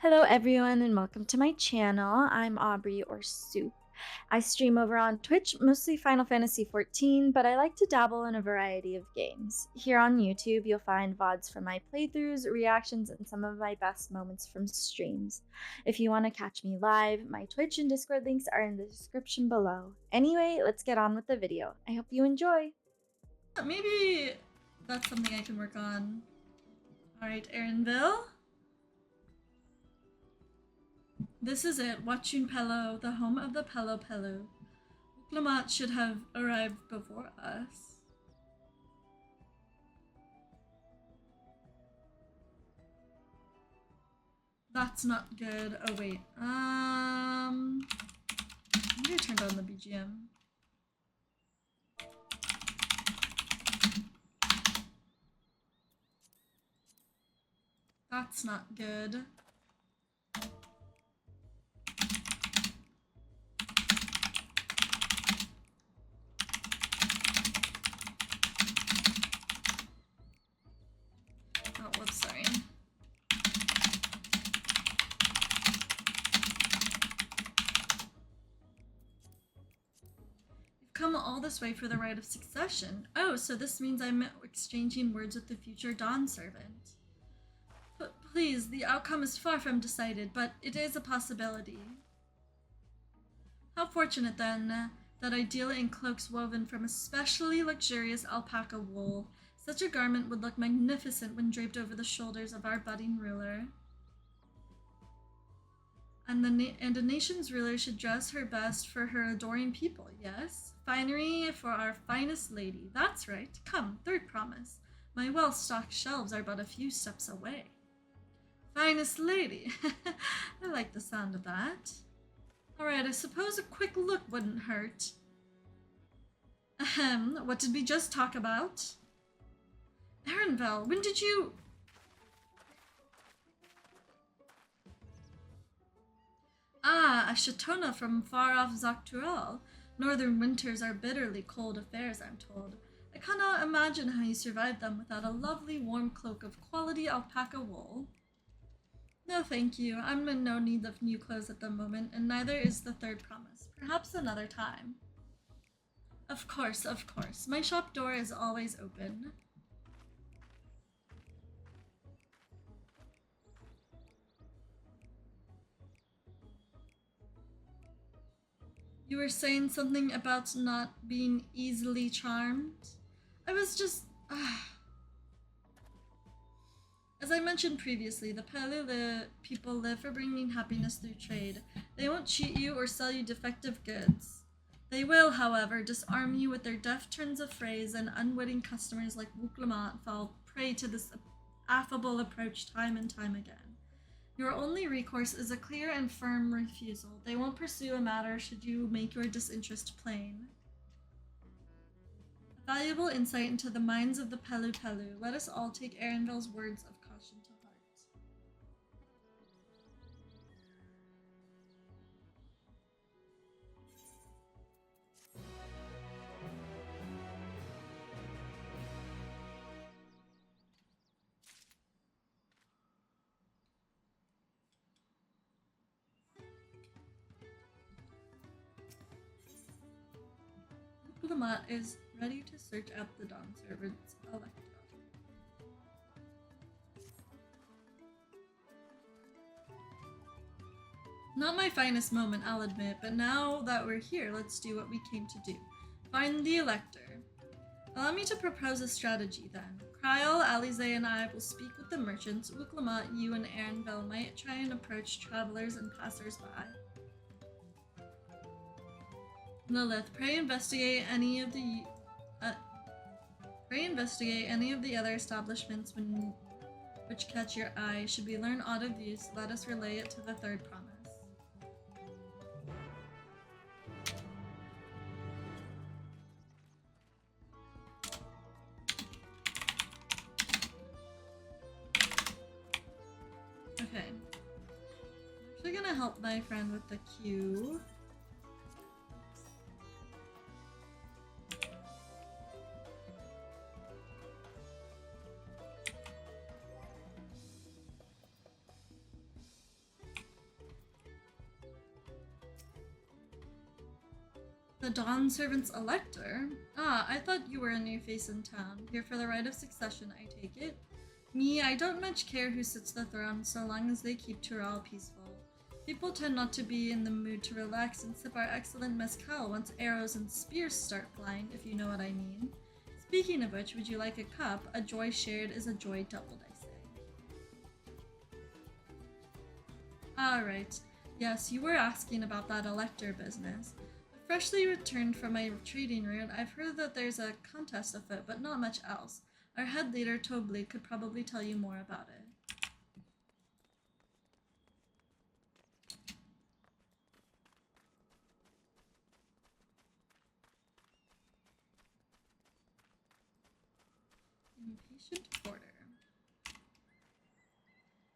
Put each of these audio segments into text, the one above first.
Hello everyone and welcome to my channel. I'm Aubrey or Soup. I stream over on Twitch, mostly Final Fantasy XIV, but I like to dabble in a variety of games. Here on YouTube, you'll find VODs from my playthroughs, reactions, and some of my best moments from streams. If you want to catch me live, my Twitch and Discord links are in the description below. Anyway, let's get on with the video. I hope you enjoy! Maybe that's something I can work on. Alright, Erinville. This is it, Watchun Pello, the home of the Pello Pello. Uklamat should have arrived before us. That's not good. Oh wait. I'm gonna turn down the BGM. That's not good. Oh, whoops, sorry. You've come all this way for the rite of succession. Oh, so this means I'm exchanging words with the future Dawn servant. But please, the outcome is far from decided, but it is a possibility. How fortunate, then, that I deal in cloaks woven from especially luxurious alpaca wool. Such a garment would look magnificent when draped over the shoulders of our budding ruler. And a nation's ruler should dress her best for her adoring people, yes? Finery for our finest lady. That's right. Come, third promise. My well-stocked shelves are but a few steps away. Finest lady. I like the sound of that. Alright, I suppose a quick look wouldn't hurt. Ahem, what did we just talk about? Erinville, when did you... Ah, a Shatona from far-off Zaktural. Northern winters are bitterly cold affairs, I'm told. I cannot imagine how you survived them without a lovely warm cloak of quality alpaca wool. No, thank you. I'm in no need of new clothes at the moment, and neither is the third promise. Perhaps another time. Of course, of course. My shop door is always open. You were saying something about not being easily charmed? I was just... As I mentioned previously, the Pellu people live for bringing happiness through trade. They won't cheat you or sell you defective goods. They will, however, disarm you with their deft turns of phrase, and unwitting customers like Wuklamat fall prey to this affable approach time and time again. Your only recourse is a clear and firm refusal. They won't pursue a matter should you make your disinterest plain. A valuable insight into the minds of the Pellu Pellu. Let us all take Erinville's words of caution to heart. Wuklamat is ready to search out the Dawn servant's electron. Not my finest moment, I'll admit, but now that we're here, let's do what we came to do. Find the Elector. Allow me to propose a strategy, then. Kryl, Alize, and I will speak with the merchants. Wuklamat, you and Erinville might try and approach travelers and passers-by. Lilith, pray investigate any of the other establishments which catch your eye. Should we learn aught of use, let us relay it to the third promise. Okay. I'm actually gonna help my friend with the queue. The Dawn Servant's elector? Ah, I thought you were a new face in town. Here for the right of succession, I take it? Me, I don't much care who sits the throne so long as they keep Tural peaceful. People tend not to be in the mood to relax and sip our excellent mezcal once arrows and spears start flying, if you know what I mean. Speaking of which, would you like a cup? A joy shared is a joy doubled, I say. Alright. Yes, you were asking about that elector business. Freshly returned from my trading route, I've heard that there's a contest afoot, but not much else. Our head leader, Tobli, could probably tell you more about it. Impatient porter.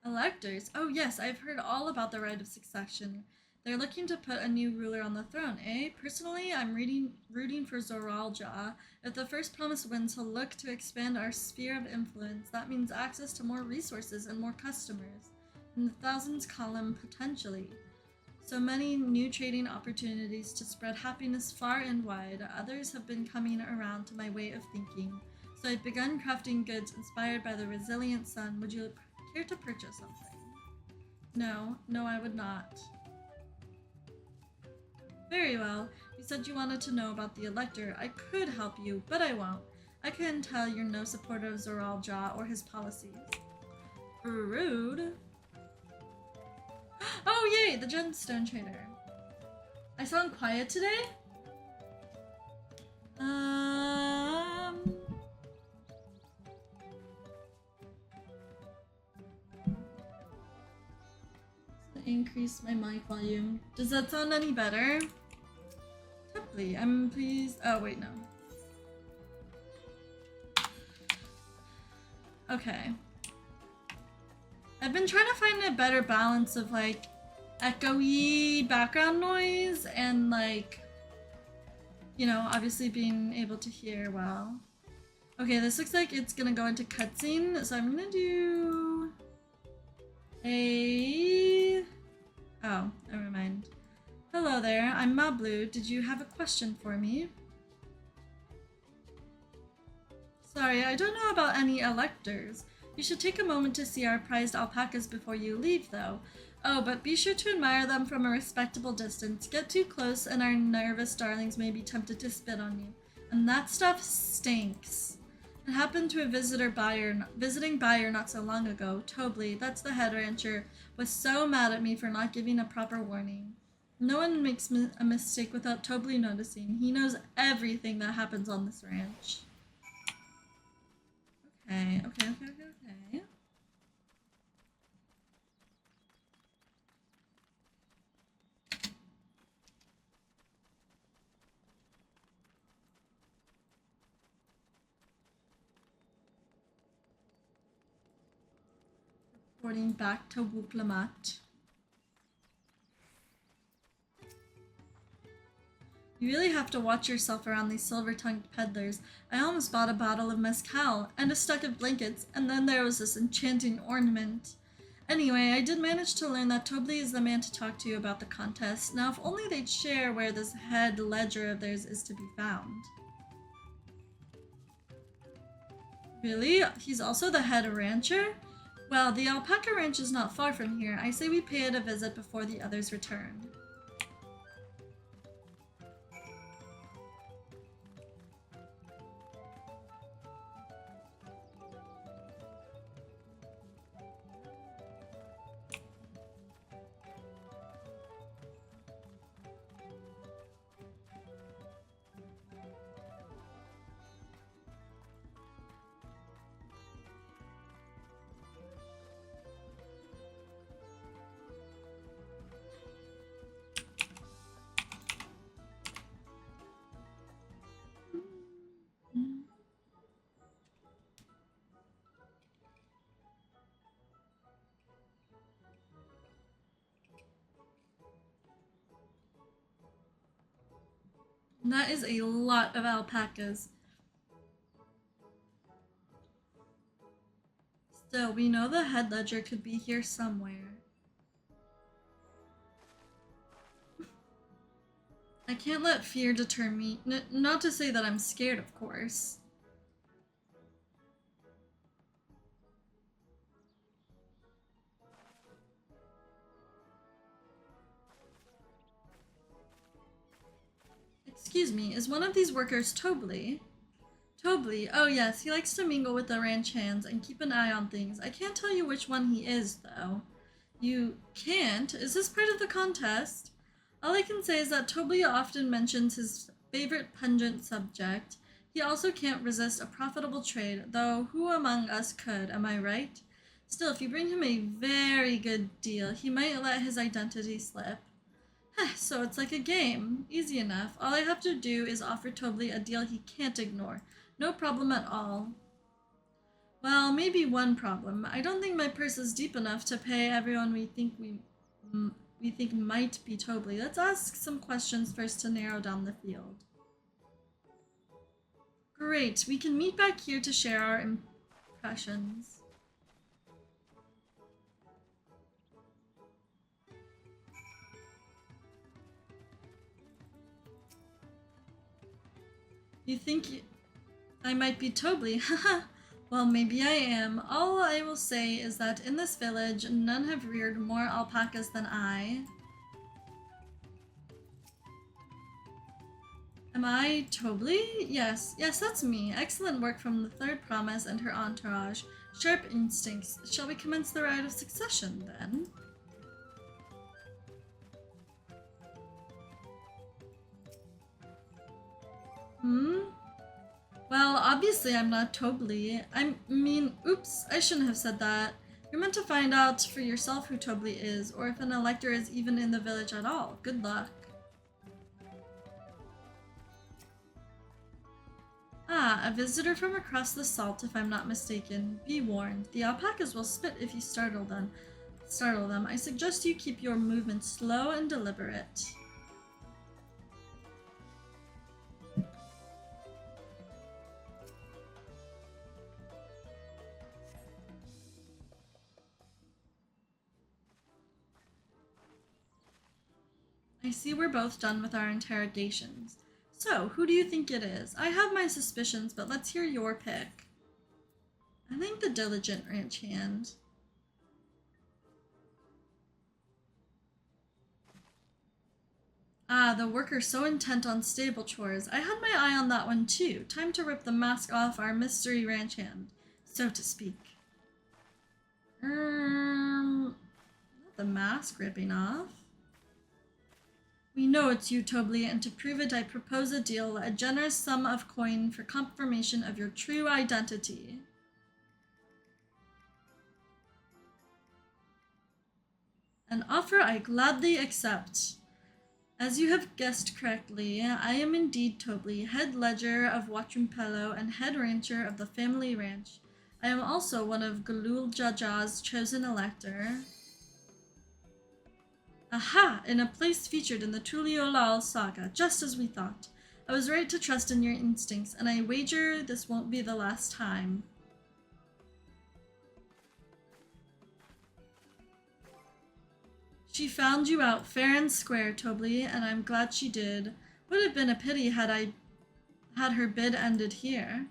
Electors? Oh yes, I've heard all about the right of succession. They're looking to put a new ruler on the throne, eh? Personally, I'm rooting for Zoralja. If the first promise wins, he'll look to expand our sphere of influence. That means access to more resources and more customers. In the thousands column, potentially. So many new trading opportunities to spread happiness far and wide. Others have been coming around to my way of thinking. So I've begun crafting goods inspired by the resilient sun. Would you care to purchase something? No, I would not. Very well. You said you wanted to know about the elector. I could help you, but I won't. I can tell you're no supporter of Zoralja or his policies. Rude. Oh yay, the gemstone trader. I sound quiet today? Increase my mic volume. Does that sound any better? Totally. I'm pleased. Oh, wait, no. Okay. I've been trying to find a better balance of like echoey background noise and like, you know, obviously being able to hear well. Okay, this looks like it's gonna go into cutscene, so I'm gonna do a... Oh, never mind. Hello there, I'm Mablu. Did you have a question for me? Sorry, I don't know about any electors. You should take a moment to see our prized alpacas before you leave, though. Oh, but be sure to admire them from a respectable distance. Get too close and our nervous darlings may be tempted to spit on you. And that stuff stinks. It happened to a visiting buyer not so long ago. Tobli, that's the head rancher, was so mad at me for not giving a proper warning. No one makes a mistake without Tobli noticing. He knows everything that happens on this ranch. Okay. Reporting back to Wuplamat. You really have to watch yourself around these silver-tongued peddlers. I almost bought a bottle of mezcal and a stack of blankets, and then there was this enchanting ornament. Anyway, I did manage to learn that Tobli is the man to talk to you about the contest. Now, if only they'd share where this head ledger of theirs is to be found. Really? He's also the head rancher? Well, the alpaca ranch is not far from here. I say we pay it a visit before the others return. And that is a lot of alpacas. Still, we know the head ledger could be here somewhere. I can't let fear deter me. Not to say that I'm scared, of course. Excuse me, is one of these workers Tobly? Tobly, oh yes, he likes to mingle with the ranch hands and keep an eye on things. I can't tell you which one he is, though. You can't? Is this part of the contest? All I can say is that Tobly often mentions his favorite pungent subject. He also can't resist a profitable trade, though who among us could, am I right? Still, if you bring him a very good deal, he might let his identity slip. So it's like a game. Easy enough. All I have to do is offer Tobly a deal he can't ignore. No problem at all. Well, maybe one problem. I don't think my purse is deep enough to pay everyone we think might be Tobly. Let's ask some questions first to narrow down the field. Great. We can meet back here to share our impressions. You think I might be Tobly? Haha. Well, maybe I am. All I will say is that in this village, none have reared more alpacas than I. Am I Tobly? Yes, that's me. Excellent work from the Third Promise and her entourage. Sharp instincts. Shall we commence the rite of succession, then? Well, obviously I'm not Tobly. Oops, I shouldn't have said that. You're meant to find out for yourself who Tobly is, or if an elector is even in the village at all. Good luck. Ah, a visitor from across the salt, if I'm not mistaken. Be warned, the alpacas will spit if you startle them. I suggest you keep your movements slow and deliberate. I see we're both done with our interrogations. So, who do you think it is? I have my suspicions, but let's hear your pick. I think the diligent ranch hand. Ah, the worker so intent on stable chores. I had my eye on that one too. Time to rip the mask off our mystery ranch hand, so to speak. Not the mask ripping off. We know it's you, Tobly, and to prove it I propose a deal, a generous sum of coin for confirmation of your true identity. An offer I gladly accept. As you have guessed correctly, I am indeed Tobly, head ledger of Wachumpelo and head rancher of the family ranch. I am also one of Galul Jaja's chosen elector. Aha! In a place featured in the Tuliolal saga, just as we thought. I was right to trust in your instincts, and I wager this won't be the last time. She found you out fair and square, Tobly, and I'm glad she did. Would have been a pity had her bid ended here.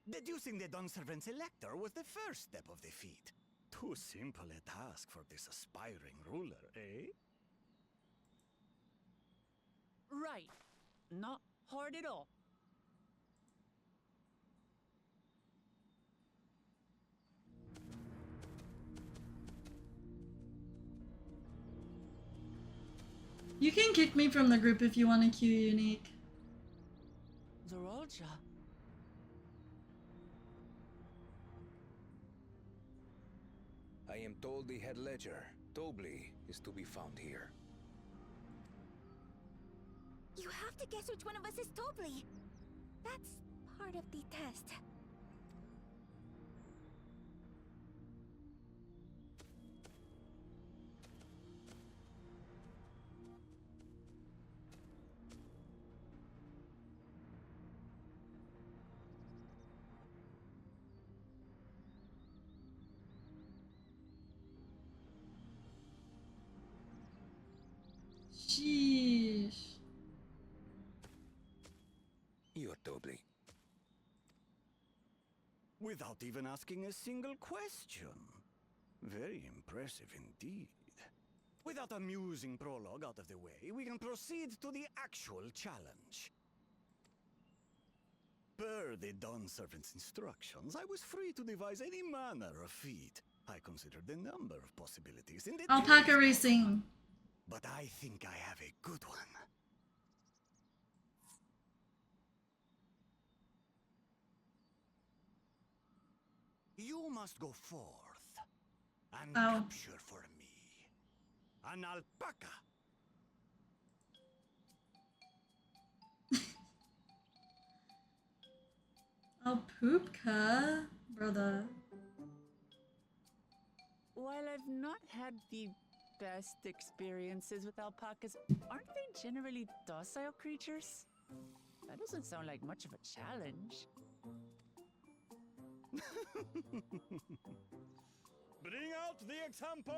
Deducing the Donservant's elector was the first step of the feat. Too simple a task for this aspiring ruler, eh? Right. Not hard at all. You can kick me from the group if you want to queue unique. Zorolja. I am told the head ledger, Tobly, is to be found here. You have to guess which one of us is Tobly. That's part of the test. without even asking a single question. Very impressive indeed. With that amusing prologue out of the way, we can proceed to the actual challenge. Per the Dawn Servant's instructions, I was free to devise any manner of feat. I considered a number of possibilities in the Alpaca racing. but I think I have a good one. You must go forth and capture for me an alpaca. Alpaca, brother. While I've not had the best experiences with alpacas, aren't they generally docile creatures? That doesn't sound like much of a challenge. Bring out the example!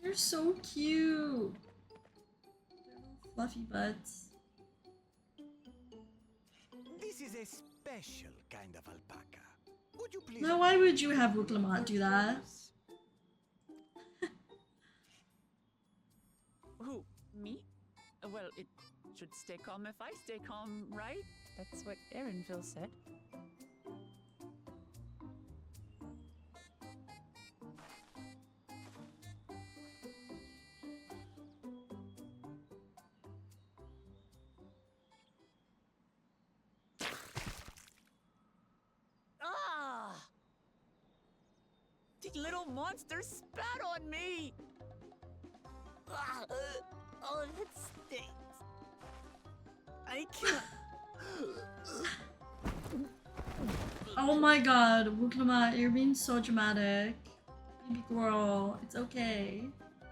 They're so cute. Their little fluffy butts. This is a special kind of alpaca. Would you please... Now, why would you have Wuklamot do that? Who? Me? Well, it should stay calm if I stay calm, right? That's what Erinville said. Ah! The little monster spat on me! Ah, oh, that stinks. I can't. Oh my god, Wuklamot, you're being so dramatic. Baby girl, it's okay.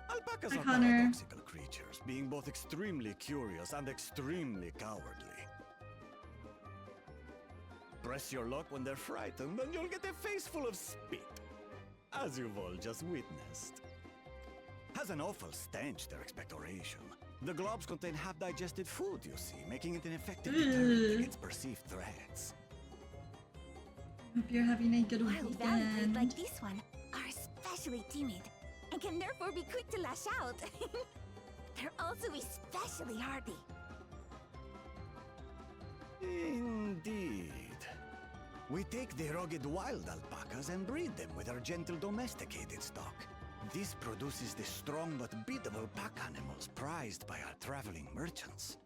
Alpacas Hi, are Connor. paradoxical creatures, being both extremely curious and extremely cowardly. Press your luck when they're frightened, and you'll get a face full of spit, as you've all just witnessed. Has an awful stench, their expectoration. The globs contain half-digested food, you see, making it an effective deterrent against perceived threats. Hope you're having a good Wild valley creatures weekend. like this one are especially timid and can therefore be quick to lash out. They're also especially hardy. Indeed. We take the rugged wild alpacas and breed them with our gentle domesticated stock. This produces the strong but beatable pack animals prized by our traveling merchants.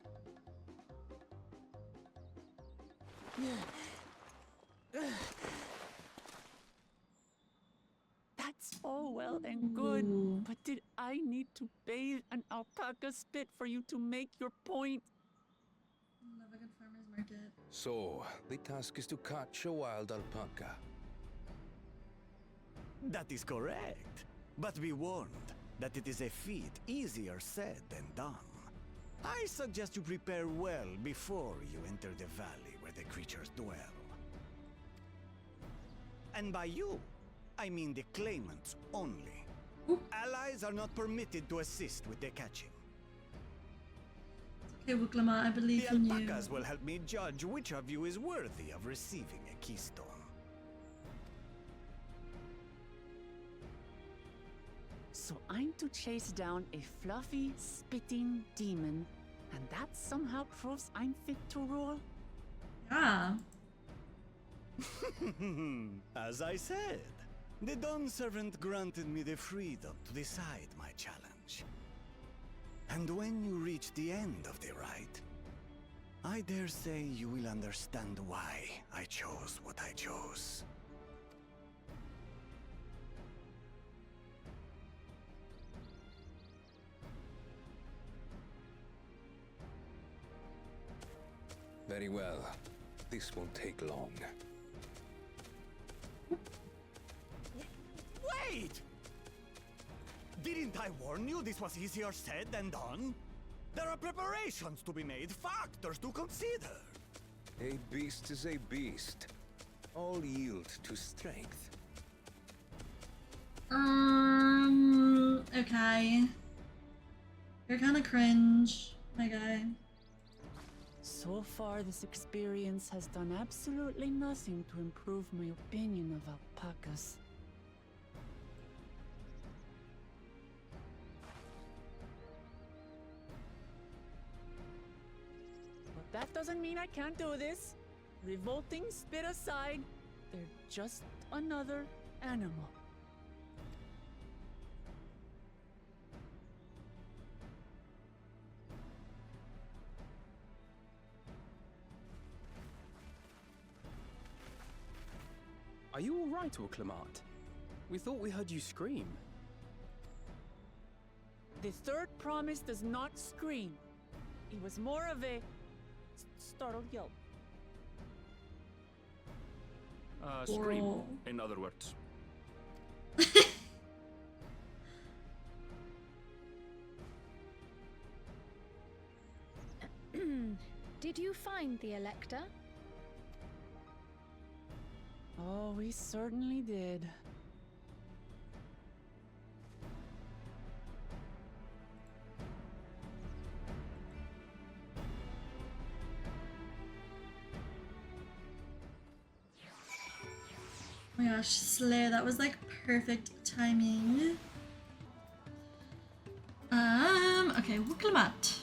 That's all well and good, Ooh. but did I need to bathe an alpaca spit for you to make your point? Love a good farmer's market. So, the task is to catch a wild alpaca. That is correct. But be warned that it is a feat easier said than done. I suggest you prepare well before you enter the valley where the creatures dwell. And by you, I mean the claimants only. Oop. Allies are not permitted to assist with the catching. Okay, Wuklamot, I believe The in you. alpacas will help me judge which of you is worthy of receiving a keystone. So I'm to chase down a fluffy, spitting demon, and that somehow proves I'm fit to rule? Yeah. As I said, the Dawn Servant granted me the freedom to decide my challenge. And when you reach the end of the ride, I dare say you will understand why I chose what I chose. Very well. This won't take long. Wait! Didn't I warn you this was easier said than done? There are preparations to be made, factors to consider. A beast is a beast. All yield to strength. Okay. You're kind of cringe, my guy. So far, this experience has done absolutely nothing to improve my opinion of alpacas. But that doesn't mean I can't do this. Revolting spit aside, they're just another animal. Are you all right, Orclamat? We thought we heard you scream. The third promise does not scream. It was more of a startled yelp. Scream, Whoa. in other words. Did you find the Elector? Oh, we certainly did. Oh my gosh, slay, that was like perfect timing. Okay, Wuklamat.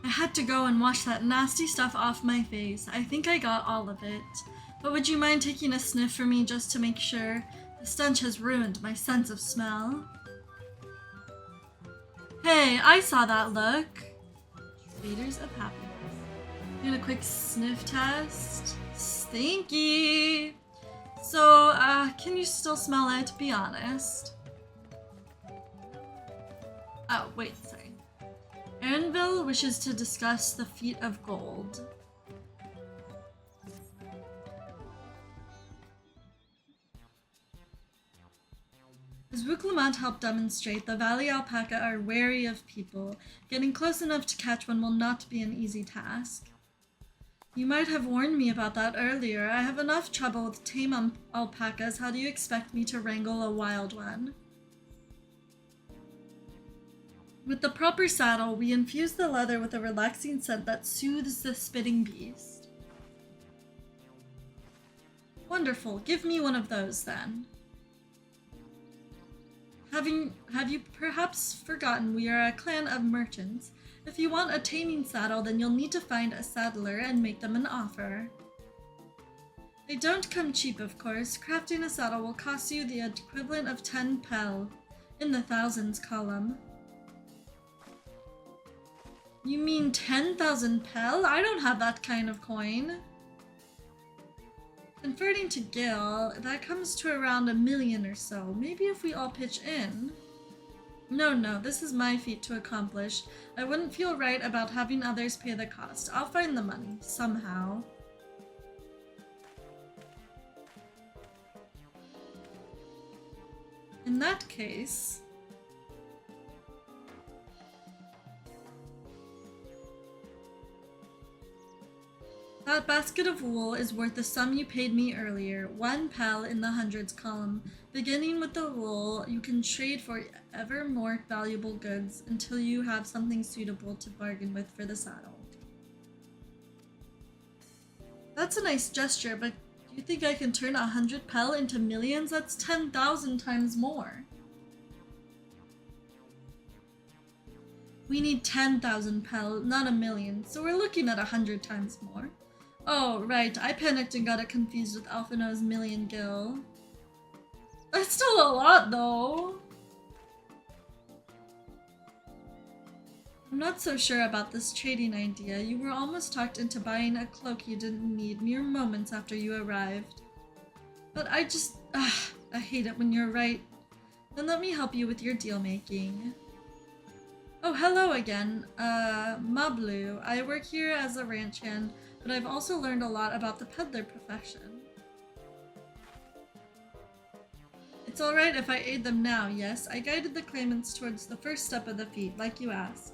I had to go and wash that nasty stuff off my face. I think I got all of it. But would you mind taking a sniff for me just to make sure? The stench has ruined my sense of smell. Hey, I saw that look. Traders of happiness. Doing a quick sniff test. Stinky. So, can you still smell it? Be honest. Oh, wait, sorry. Erinville wishes to discuss the feat of gold. As Wuklamat helped demonstrate, the Valley Alpaca are wary of people. Getting close enough to catch one will not be an easy task. You might have warned me about that earlier. I have enough trouble with tame alpacas. How do you expect me to wrangle a wild one? With the proper saddle, we infuse the leather with a relaxing scent that soothes the spitting beast. Wonderful. Give me one of those, then. Have you perhaps forgotten we are a clan of merchants? If you want a taming saddle, then you'll need to find a saddler and make them an offer. They don't come cheap, of course. Crafting a saddle will cost you the equivalent of 10 pel, in the thousands column. You mean 10,000 pel? I don't have that kind of coin. Converting to gil, that comes to around 1 million or so. Maybe if we all pitch in. No, this is my feat to accomplish. I wouldn't feel right about having others pay the cost. I'll find the money, somehow. In that case... that basket of wool is worth the sum you paid me earlier, 1 pel in the hundreds column. Beginning with the wool, you can trade for ever more valuable goods until you have something suitable to bargain with for the saddle. That's a nice gesture, but do you think I can turn 100 pel into millions? That's 10,000 times more. We need 10,000 pel, not 1 million, so we're looking at 100 times more. Oh, right, I panicked and got it confused with Alphino's million gil. That's still a lot, though. I'm not so sure about this trading idea. You were almost talked into buying a cloak you didn't need mere moments after you arrived. But I just... I hate it when you're right. Then let me help you with your deal making. Oh, hello again. Mablu. I work here as a ranch hand, but I've also learned a lot about the peddler profession. It's alright if I aid them now, yes? I guided the claimants towards the first step of the feat, like you asked.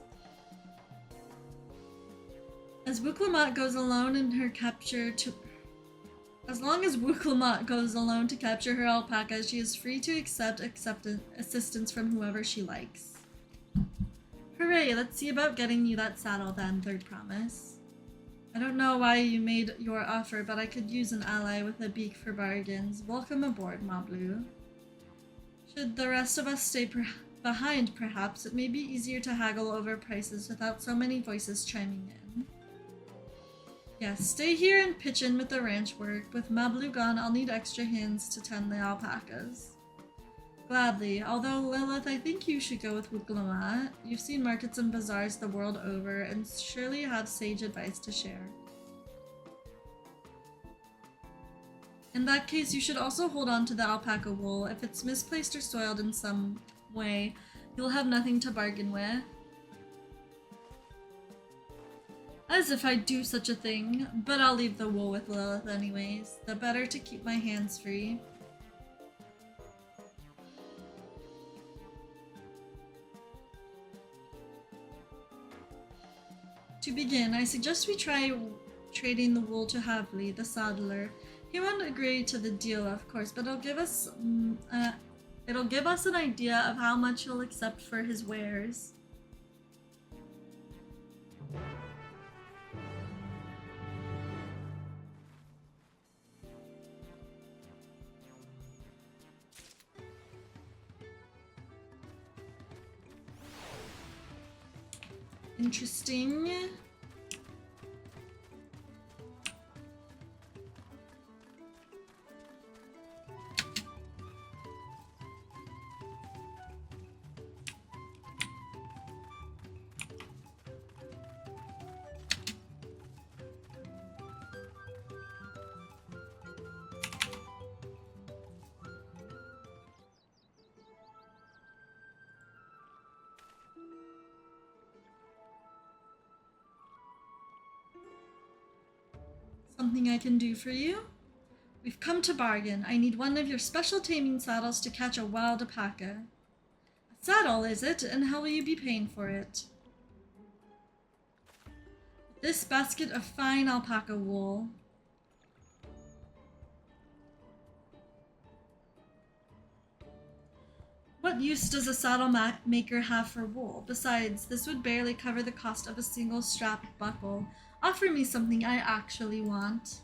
As Wuklamat goes alone in her capture to... As long as Wuklamat goes alone to capture her alpaca, she is free to accept assistance from whoever she likes. Hooray, let's see about getting you that saddle then, third promise. I don't know why you made your offer, but I could use an ally with a beak for bargains. Welcome aboard, Mablu. Should the rest of us stay behind, perhaps, it may be easier to haggle over prices without so many voices chiming in. Yes, stay here and pitch in with the ranch work. With Mablu gone, I'll need extra hands to tend the alpacas. Gladly, although Lilith, I think you should go with Wuglamat. You've seen markets and bazaars the world over and surely have sage advice to share. In that case, you should also hold on to the alpaca wool. If it's misplaced or soiled in some way, you'll have nothing to bargain with. As if I'd do such a thing, but I'll leave the wool with Lilith anyways. The better to keep my hands free. To begin, I suggest we try trading the wool to Havli, the saddler. He won't agree to the deal, of course, but it'll give us an idea of how much he'll accept for his wares. Interesting. Something I can do for you? We've come to bargain. I need one of your special taming saddles to catch a wild alpaca. A saddle, is it? And how will you be paying for it? This basket of fine alpaca wool. What use does a saddle maker have for wool? Besides, this would barely cover the cost of a single strap buckle. Offer me something I actually want.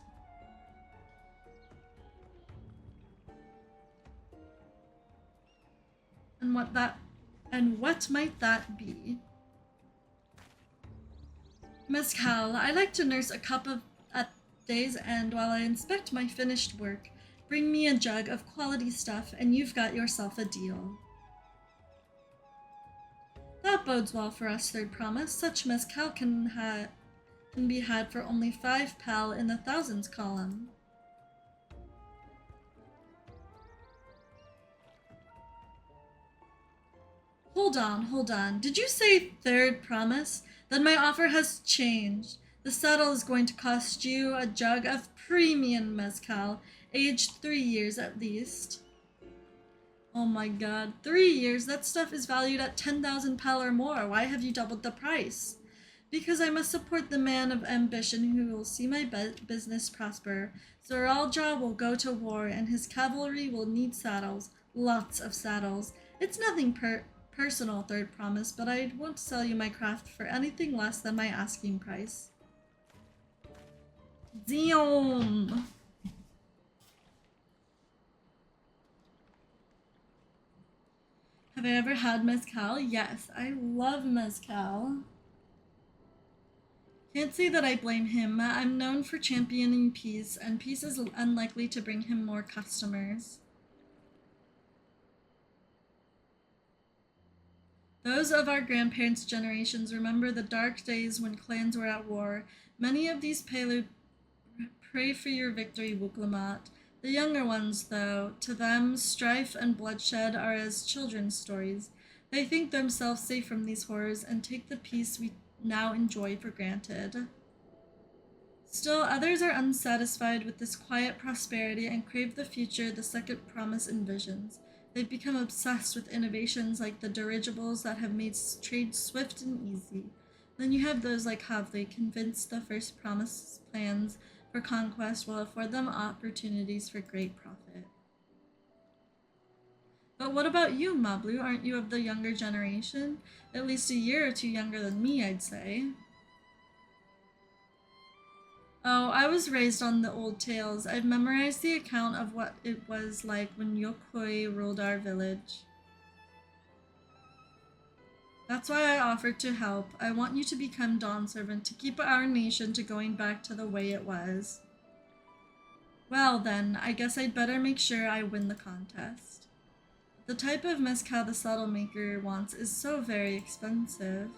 And what might that be? Mezcal, I like to nurse a cup at day's end while I inspect my finished work. Bring me a jug of quality stuff and you've got yourself a deal. That bodes well for us, third promise. Such mezcal can be had for only 5 pal in the thousands column. Hold on. Did you say third promise? Then my offer has changed. The saddle is going to cost you a jug of premium mezcal, aged 3 years at least. Oh my god, 3 years? That stuff is valued at 10,000 pal or more. Why have you doubled the price? Because I must support the man of ambition who will see my business prosper. Sir Alja will go to war and his cavalry will need saddles. Lots of saddles. It's nothing personal, third promise, but I won't sell you my craft for anything less than my asking price. Zion! Have I ever had mezcal? Yes, I love mezcal. Can't say that I blame him. I'm known for championing peace, and peace is unlikely to bring him more customers. Those of our grandparents' generations remember the dark days when clans were at war. Many of these Pelu pray for your victory, Wuglamat. The younger ones, though, to them, strife and bloodshed are as children's stories. They think themselves safe from these horrors and take the peace we now enjoy for granted. Still, others are unsatisfied with this quiet prosperity and crave the future the second promise envisions. They've become obsessed with innovations like the dirigibles that have made trade swift and easy. Then you have those like Havli, convinced the first promise plans for conquest will afford them opportunities for great profit. But what about you, Mablu? Aren't you of the younger generation? At least a year or two younger than me, I'd say. Oh, I was raised on the old tales. I've memorized the account of what it was like when Yokoi ruled our village. That's why I offered to help. I want you to become Dawn Servant to keep our nation to going back to the way it was. Well then, I guess I'd better make sure I win the contest. The type of mezcal the saddle maker wants is so very expensive.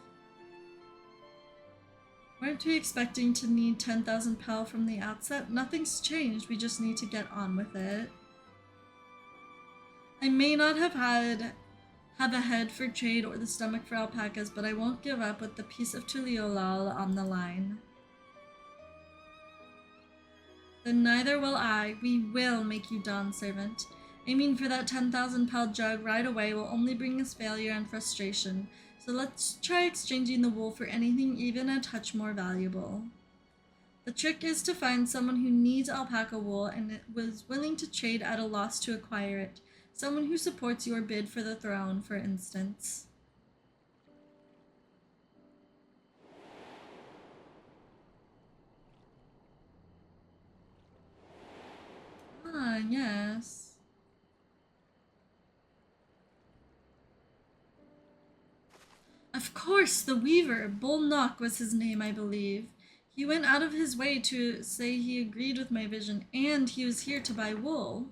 Weren't we expecting to need 10,000 pal from the outset? Nothing's changed, we just need to get on with it. I may not have a head for trade or the stomach for alpacas, but I won't give up with the piece of Tuliolal on the line. Then neither will I. We will make you Dawn Servant. Aiming for that 10,000 pal jug right away will only bring us failure and frustration, so let's try exchanging the wool for anything even a touch more valuable. The trick is to find someone who needs alpaca wool and was willing to trade at a loss to acquire it. Someone who supports your bid for the throne, for instance. Ah, yes. Of course, the weaver. Bolnock was his name, I believe. He went out of his way to say he agreed with my vision, and he was here to buy wool.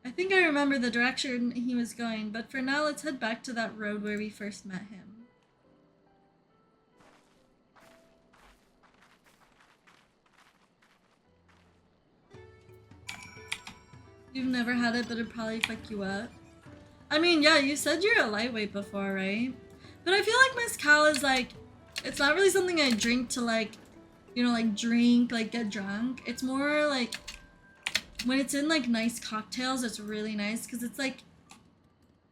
I think I remember the direction he was going, but for now let's head back to that road where we first met him. You've never had it, but it'd probably fuck you up. I mean, yeah, you said you're a lightweight before, right? But I feel like mezcal is like, it's not really something I drink to like, you know, like drink, like get drunk. It's more like, when it's in like nice cocktails, it's really nice because it's like,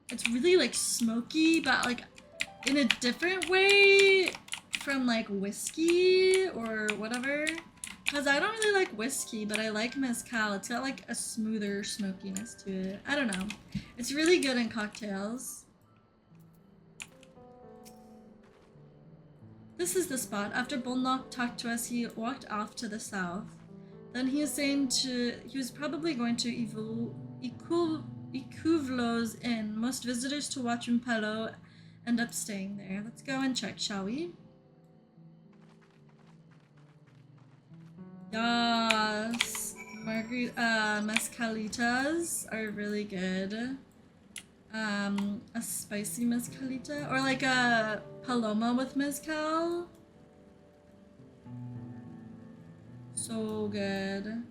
it's really like smoky, but like in a different way from like whiskey or whatever. Because I don't really like whiskey, but I like mezcal. It's got like a smoother smokiness to it. I don't know. It's really good in cocktails. This is the spot. After Bolnock talked to us, he walked off to the south. Then he was probably going to Ikuvlo's Inn. Most visitors to Wachumpelo end up staying there. Let's go and check, shall we? Yes, mezcalitas are really good. A spicy mezcalita or like a paloma with mezcal. So good.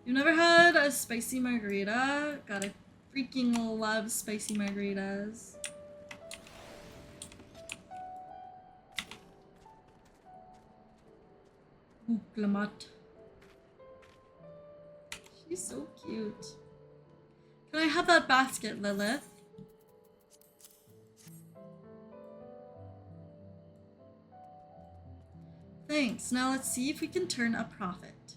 You've never had a spicy margarita? God, I freaking love spicy margaritas. Ooh, Glamat. She's so cute. Can I have that basket, Lilith? Thanks. Now let's see if we can turn a profit.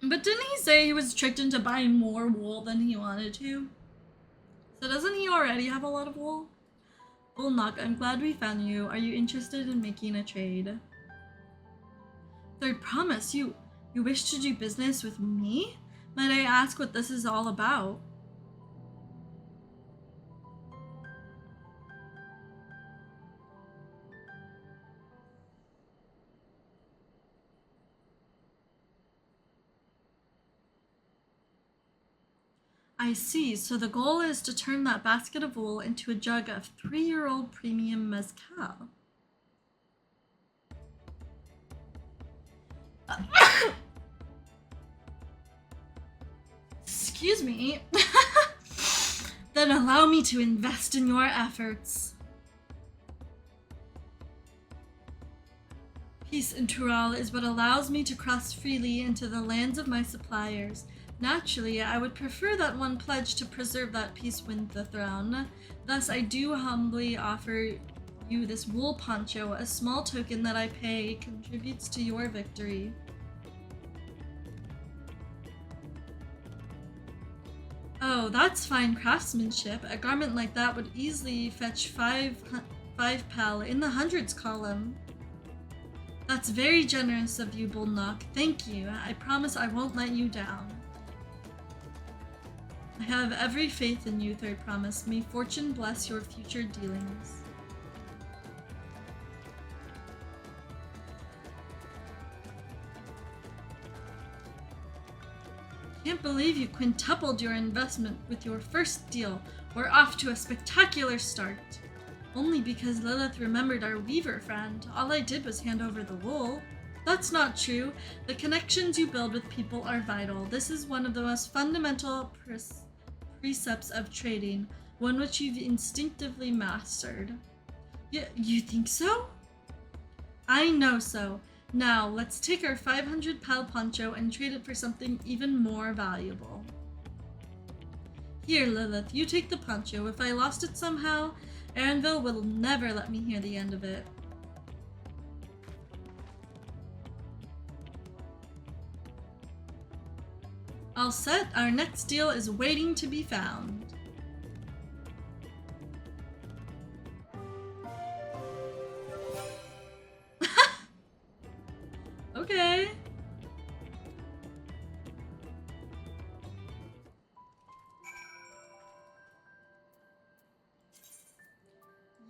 But didn't he say he was tricked into buying more wool than he wanted to? So doesn't he already have a lot of wool? Bolnock, I'm glad we found you. Are you interested in making a trade? Third promise, you wish to do business with me? Might I ask what this is all about? I see, so the goal is to turn that basket of wool into a jug of 3-year-old premium mezcal. Excuse me. Then allow me to invest in your efforts. Peace in Tural is what allows me to cross freely into the lands of my suppliers. Naturally, I would prefer that one pledge to preserve that peace win the throne. Thus, I do humbly offer you this wool poncho. A small token that I pay contributes to your victory. Oh, that's fine craftsmanship. A garment like that would easily fetch five pal in the hundreds column. That's very generous of you, Bullnock. Thank you. I promise I won't let you down. I have every faith in you, Third Promise. May fortune bless your future dealings. Can't believe you quintupled your investment with your first deal. We're off to a spectacular start. Only because Lilith remembered our weaver friend. All I did was hand over the wool. That's not true. The connections you build with people are vital. This is one of the most fundamental precepts of trading, one which you've instinctively mastered. You think so? I know so. Now, let's take our 500 pal poncho and trade it for something even more valuable. Here, Lilith, you take the poncho. If I lost it somehow, Aaronville will never let me hear the end of it. All set, our next deal is waiting to be found. Okay.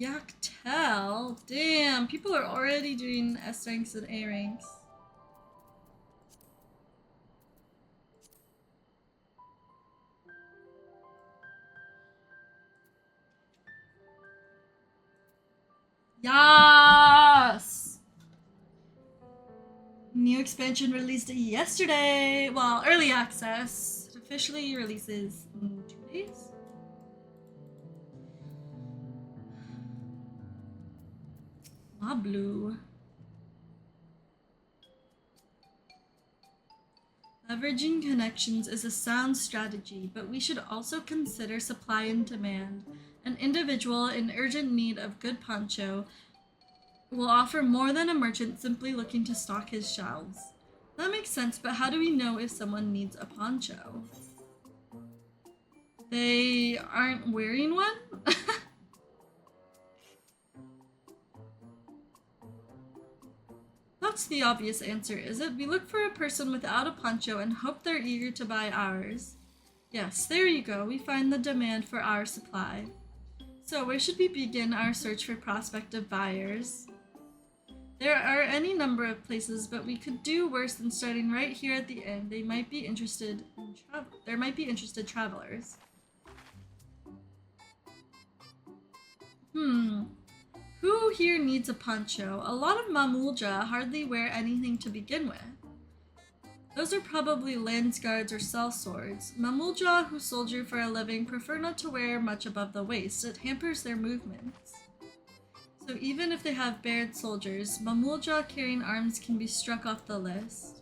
Yaktel? Damn, people are already doing S ranks and A ranks. Yes! New expansion released yesterday. Well, early access. It officially releases in 2 days. Blue. Leveraging connections is a sound strategy, but we should also consider supply and demand. An individual in urgent need of good poncho will offer more than a merchant simply looking to stock his shelves. That makes sense, but how do we know if someone needs a poncho? They aren't wearing one? That's the obvious answer, is it? We look for a person without a poncho and hope they're eager to buy ours. Yes, there you go. We find the demand for our supply. So where should we begin our search for prospective buyers? There are any number of places, but we could do worse than starting right here at the end. There might be interested travelers. Who here needs a poncho? A lot of Mamulja hardly wear anything to begin with. Those are probably lance guards or sellswords. Mamulja who soldier for a living prefer not to wear much above the waist. It hampers their movements. So even if they have bared soldiers, Mamulja carrying arms can be struck off the list.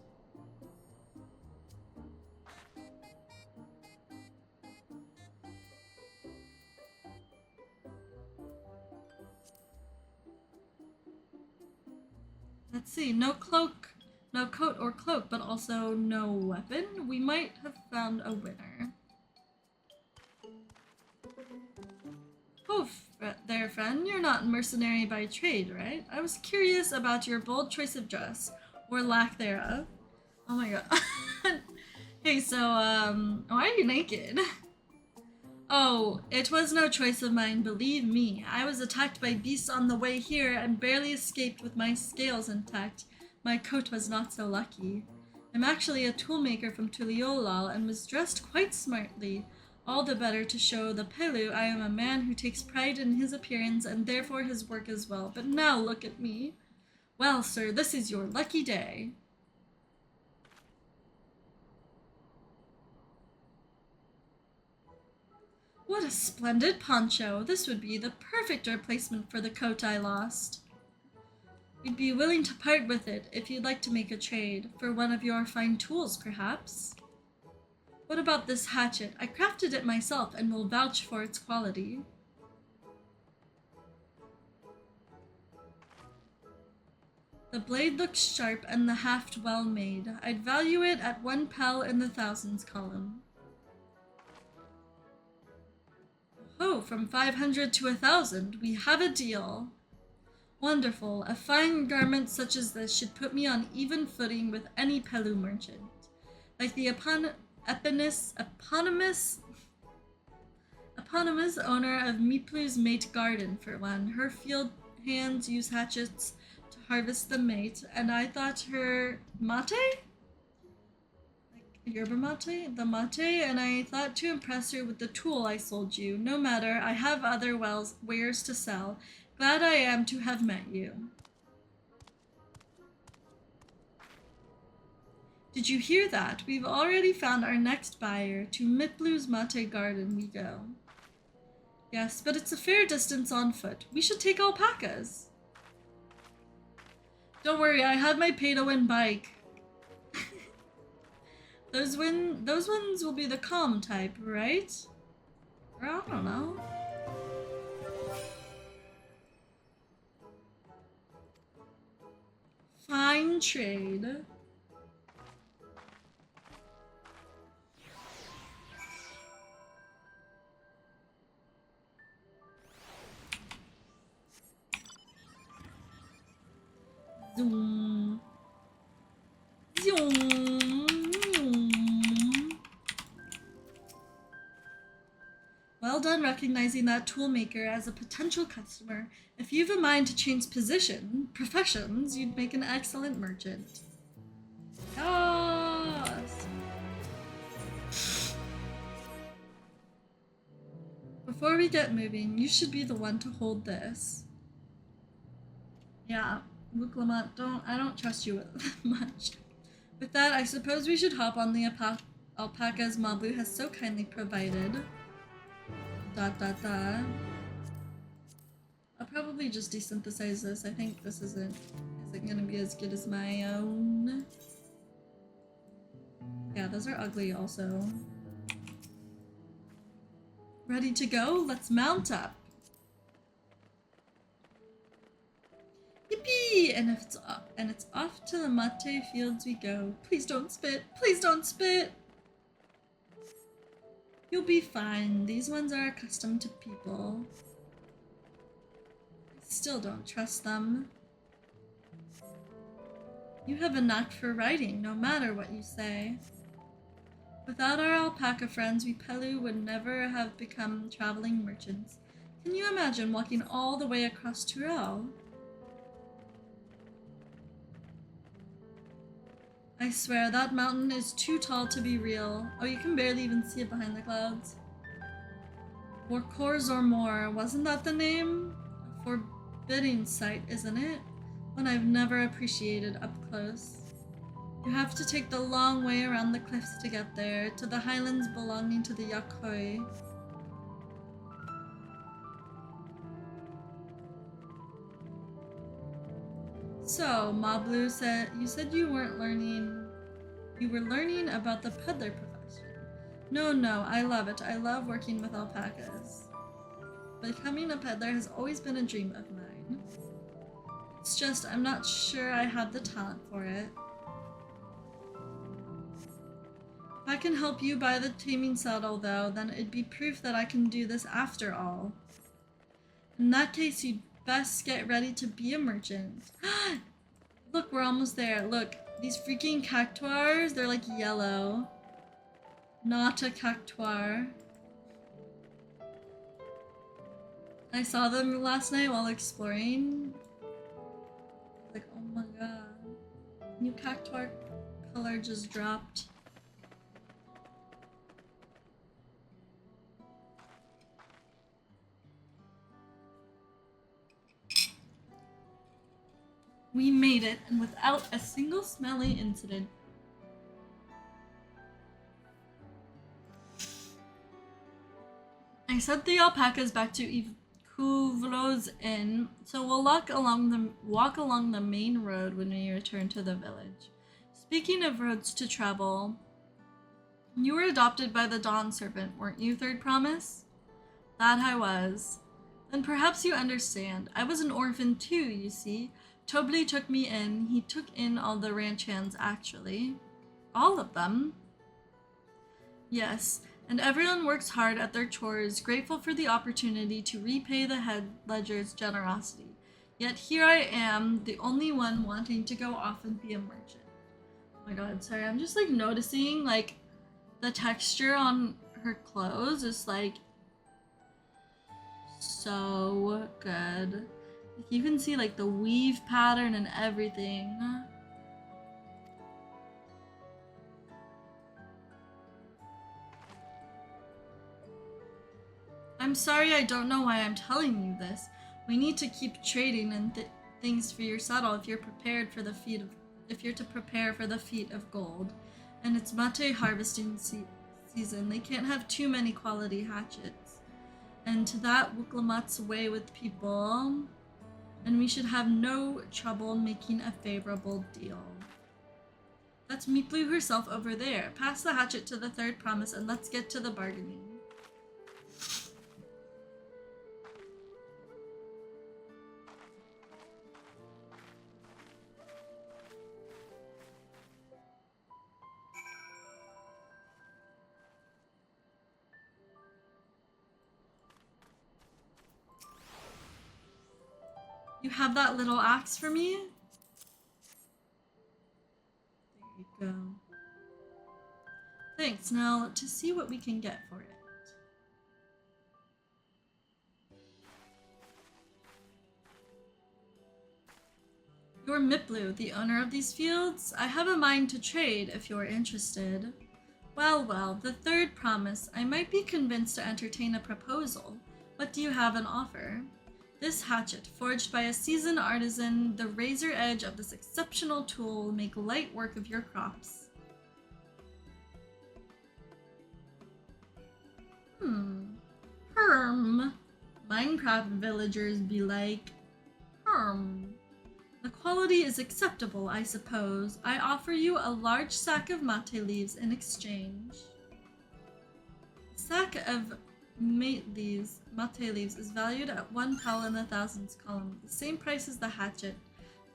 Let's see, no cloak, no coat or cloak, but also no weapon. We might have found a winner. Oh, there, friend. You're not mercenary by trade, right? I was curious about your bold choice of dress, or lack thereof. Oh my god. Hey, so, why are you naked? Oh, it was no choice of mine, believe me. I was attacked by beasts on the way here and barely escaped with my scales intact. My coat was not so lucky. I'm actually a toolmaker from Tuliolal and was dressed quite smartly. All the better to show the Pelu I am a man who takes pride in his appearance and therefore his work as well. But now look at me. Well, sir, this is your lucky day. What a splendid poncho! This would be the perfect replacement for the coat I lost. We'd be willing to part with it if you'd like to make a trade, for one of your fine tools, perhaps. What about this hatchet? I crafted it myself and will vouch for its quality. The blade looks sharp and the haft well made. I'd value it at 1 pel in the thousands column. Oh, from 500 to 1,000. We have a deal. Wonderful. A fine garment such as this should put me on even footing with any Pelu merchant. Like the eponymous owner of Miplu's mate garden, for one. Her field hands use hatchets to harvest the mate, and I thought her mate? Like yerba mate? The mate, and I thought to impress her with the tool I sold you. No matter, I have other wares to sell. Glad I am to have met you. Did you hear that? We've already found our next buyer. To Miplu's mate garden we go. Yes, but it's a fair distance on foot. We should take alpacas. Don't worry, I have my pay-to-win bike. Those ones will be the calm type, right? Or I don't know. Fine trade. Zoom. Zoom. Well done recognizing that toolmaker as a potential customer. If you've a mind to change professions, you'd make an excellent merchant. Yes! Before we get moving, you should be the one to hold this. Yeah, Luke Lamont, I don't trust you much. With that, I suppose we should hop on the alpacas Mablu has so kindly provided. ... I'll probably just desynthesize this. I think this isn't gonna be as good as my own. Yeah, those are ugly also. Ready to go? Let's mount up. Yippee! And it's off to the mate fields we go. Please don't spit. Please don't spit. You'll be fine. These ones are accustomed to people. I still don't trust them. You have a knack for writing, no matter what you say. Without our alpaca friends, we Pelu would never have become traveling merchants. Can you imagine walking all the way across Turel? I swear, that mountain is too tall to be real. Oh, you can barely even see it behind the clouds. Warkors or more, wasn't that the name? A forbidding sight, isn't it? One I've never appreciated up close. You have to take the long way around the cliffs to get there, to the highlands belonging to the Yakoi. So, Mablu said, you said you were learning about the peddler profession. No, I love it. I love working with alpacas. Becoming a peddler has always been a dream of mine. It's just, I'm not sure I have the talent for it. If I can help you buy the taming saddle though, then it'd be proof that I can do this after all. In that case, you'd best get ready to be a merchant. Look, we're almost there. Look, these freaking cactuars, they're like yellow. Not a cactuar. I saw them last night while exploring. Like, oh my god. New cactuar color just dropped. We made it, and without a single smelly incident. I sent the alpacas back to Kuvlo's inn, so we'll walk along the main road when we return to the village. Speaking of roads to travel, you were adopted by the Dawn Serpent, weren't you, Third Promise? That I was. Then perhaps you understand. I was an orphan too, you see. Tobli took me in. He took in all the ranch hands, actually. All of them? Yes, and everyone works hard at their chores, grateful for the opportunity to repay the head ledger's generosity. Yet here I am, the only one wanting to go off and be a merchant. Oh my god, sorry, I'm just like noticing like the texture on her clothes is like so good. Like, you can see like the weave pattern and everything. I'm sorry, I don't know why I'm telling you this. We need to keep trading and things for your saddle if you're prepared for the feat of gold. And it's mate harvesting season. They can't have too many quality hatchets. And to that Wuklamat's way with people, and we should have no trouble making a favorable deal. That's Miplu herself over there. Pass the hatchet to the third promise and let's get to the bargaining. You have that little axe for me? There you go. Thanks. Now to see what we can get for it. You're Miplu, the owner of these fields? I have a mind to trade if you're interested. Well, the third promise. I might be convinced to entertain a proposal. What do you have on offer? This hatchet, forged by a seasoned artisan, the razor edge of this exceptional tool will make light work of your crops. Herm. Minecraft villagers be like, herm. The quality is acceptable, I suppose. I offer you a large sack of mate leaves in exchange. A sack of mate leaves is valued at 1 pel in the thousands column, the same price as the hatchet.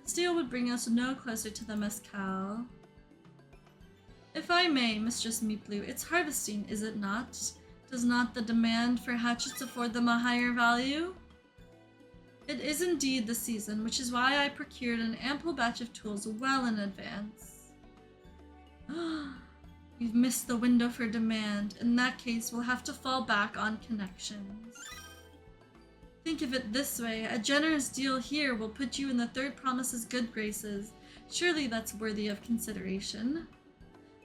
This deal would bring us no closer to the mescal. If I may, Mistress Miplu, it's harvesting, is it not? Does not the demand for hatchets afford them a higher value? It is indeed the season, which is why I procured an ample batch of tools well in advance. We've missed the window for demand. In that case, we'll have to fall back on connections. Think of it this way, a generous deal here will put you in the third promise's good graces. Surely that's worthy of consideration.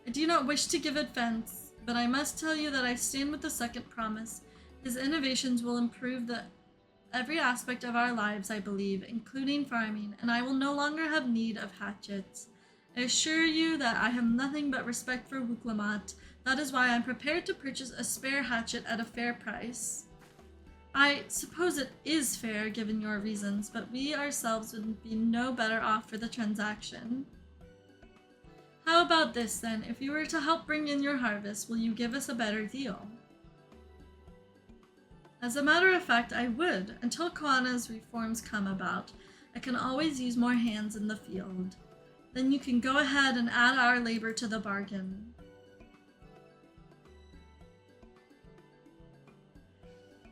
I do not wish to give offense, but I must tell you that I stand with the second promise. His innovations will improve every aspect of our lives, I believe, including farming, and I will no longer have need of hatchets. I assure you that I have nothing but respect for Wuklamat. That is why I'm prepared to purchase a spare hatchet at a fair price. I suppose it is fair, given your reasons, but we ourselves would be no better off for the transaction. How about this, then? If you were to help bring in your harvest, will you give us a better deal? As a matter of fact, I would. Until Koana's reforms come about, I can always use more hands in the field. Then you can go ahead and add our labor to the bargain.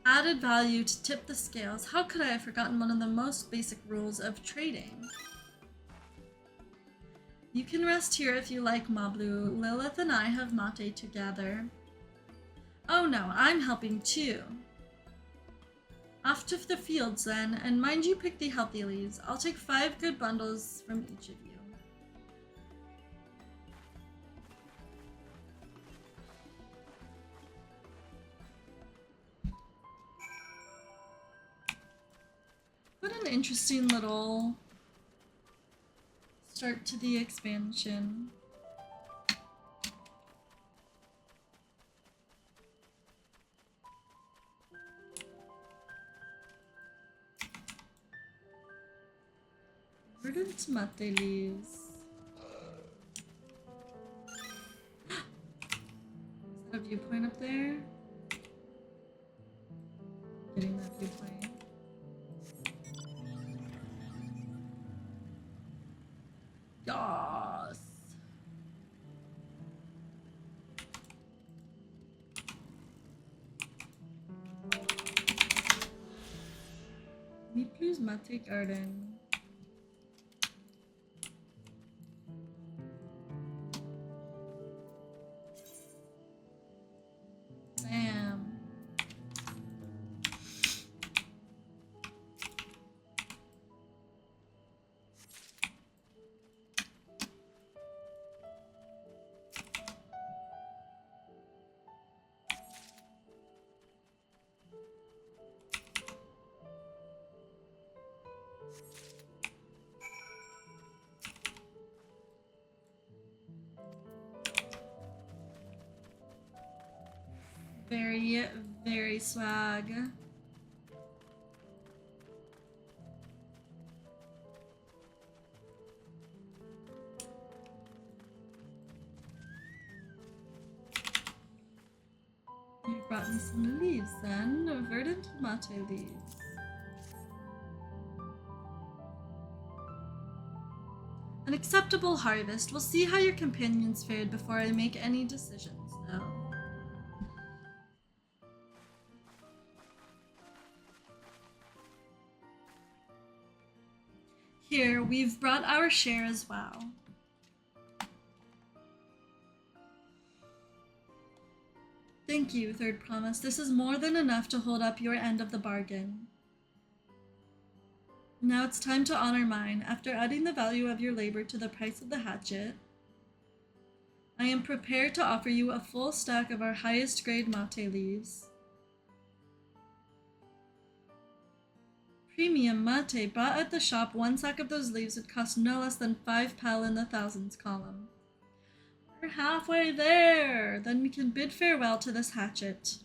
Added value to tip the scales. How could I have forgotten one of the most basic rules of trading? You can rest here if you like, Mablu. Lilith and I have mate together. Oh no, I'm helping too. Off to the fields then, and mind you pick the healthy leaves. I'll take 5 good bundles from each of you. What an interesting little start to the expansion. Verdant mate leaves. Is that a viewpoint up there? Getting that viewpoint. Yes. Where's Mate Garden? Bam. Very, very swag. You've brought me some leaves then. Verdant mate leaves. An acceptable harvest. We'll see how your companions fared before I make any decisions, though. Here, we've brought our share as well. Thank you, Third Promise. This is more than enough to hold up your end of the bargain. Now it's time to honor mine. After adding the value of your labor to the price of the hatchet, I am prepared to offer you a full stack of our highest grade mate leaves. Premium mate bought at the shop. One sack of those leaves would cost no less than 5 pal in the thousands column. We're halfway there! Then we can bid farewell to this hatchet.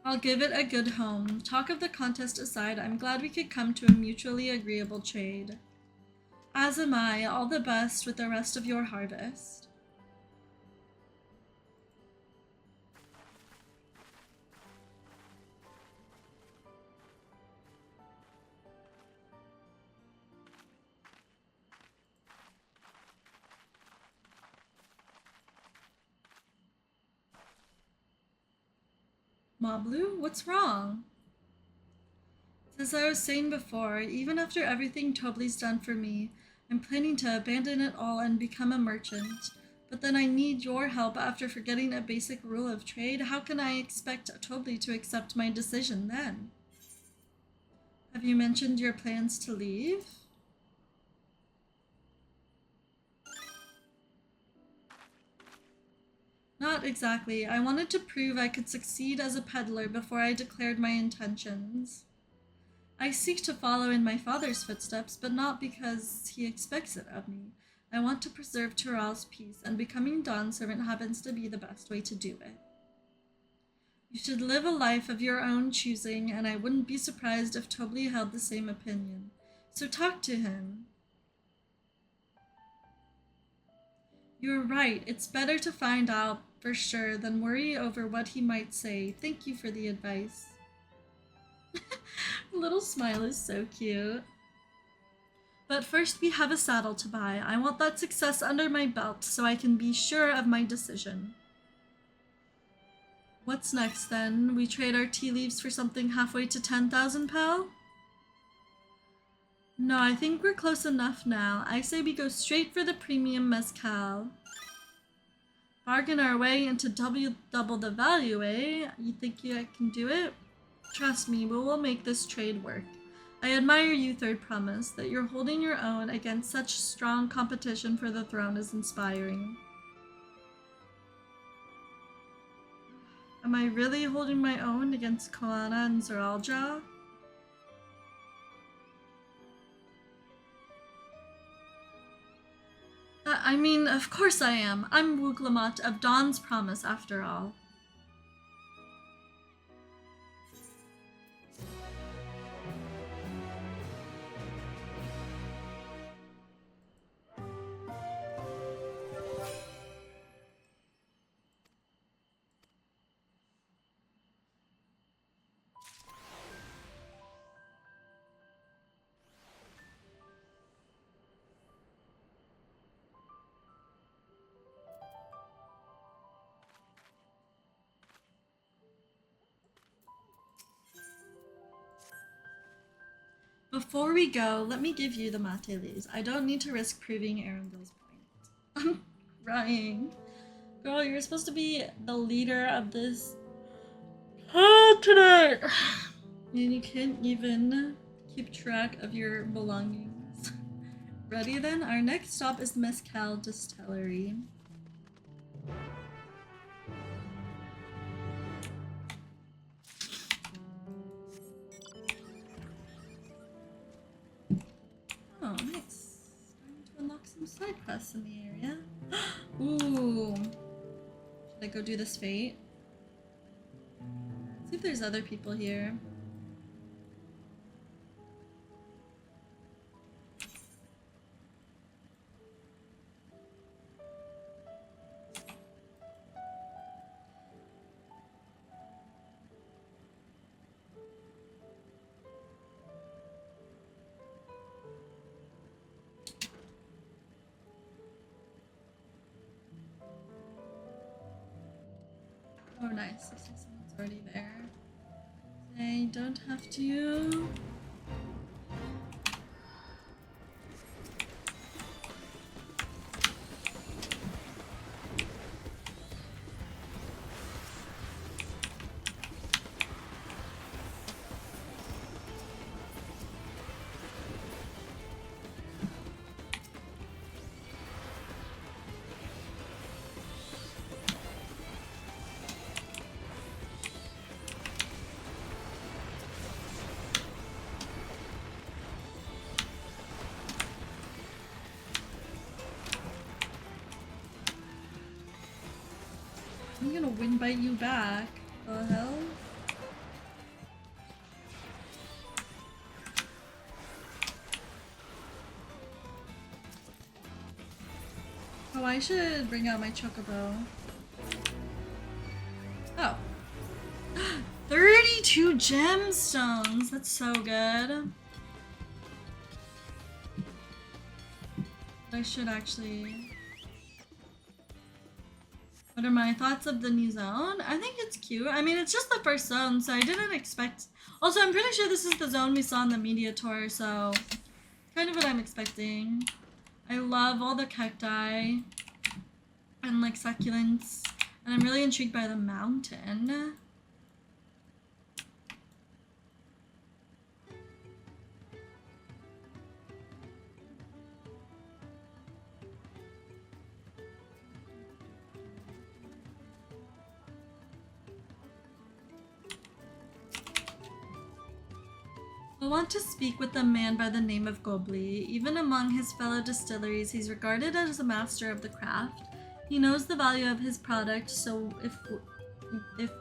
I'll give it a good home. Talk of the contest aside, I'm glad we could come to a mutually agreeable trade. As am I. All the best with the rest of your harvest. Moblu, what's wrong? As I was saying before, even after everything Tobli's done for me, I'm planning to abandon it all and become a merchant. But then I need your help after forgetting a basic rule of trade. How can I expect Tobli to accept my decision then? Have you mentioned your plans to leave? Not exactly. I wanted to prove I could succeed as a peddler before I declared my intentions. I seek to follow in my father's footsteps, but not because he expects it of me. I want to preserve Tural's peace, and becoming Dawn's servant happens to be the best way to do it. You should live a life of your own choosing, and I wouldn't be surprised if Tobli held the same opinion. So talk to him. You're right. It's better to find out for sure than worry over what he might say. Thank you for the advice. Little smile is so cute. But first we have a saddle to buy. I want that success under my belt so I can be sure of my decision. What's next then? We trade our tea leaves for something halfway to 10,000 pal? No, I think we're close enough now. I say we go straight for the premium mezcal. Bargain our way into double the value, eh? You think I can do it? Trust me, we will make this trade work. I admire you, Third Promise. That you're holding your own against such strong competition for the throne is inspiring. Am I really holding my own against Koana and Zeralja? I mean, of course I am. I'm Wuglamat of Dawn's Promise, after all. Before we go, let me give you the matelis. I don't need to risk proving Arundel's point. I'm crying. Girl, you're supposed to be the leader of this tonight. And you can't even keep track of your belongings. Ready then? Our next stop is Mezcal Distillery. Oh, nice. Starting to unlock some side quests in the area. Ooh. Should I go do this fate? See if there's other people here. Oh, nice. I see someone's already there. I don't have to. I'm gonna wind bite you back. The hell? Oh, I should bring out my chocobo. Oh. 32 gemstones! That's so good. I should actually... What are my thoughts of the new zone? I think it's cute. I mean, it's just the first zone, so I didn't expect... Also, I'm pretty sure this is the zone we saw in the media tour, so... Kind of what I'm expecting. I love all the cacti and, like, succulents. And I'm really intrigued by the mountain. I want to speak with a man by the name of Gobli. Even among his fellow distilleries, he's regarded as a master of the craft. He knows the value of his product, so if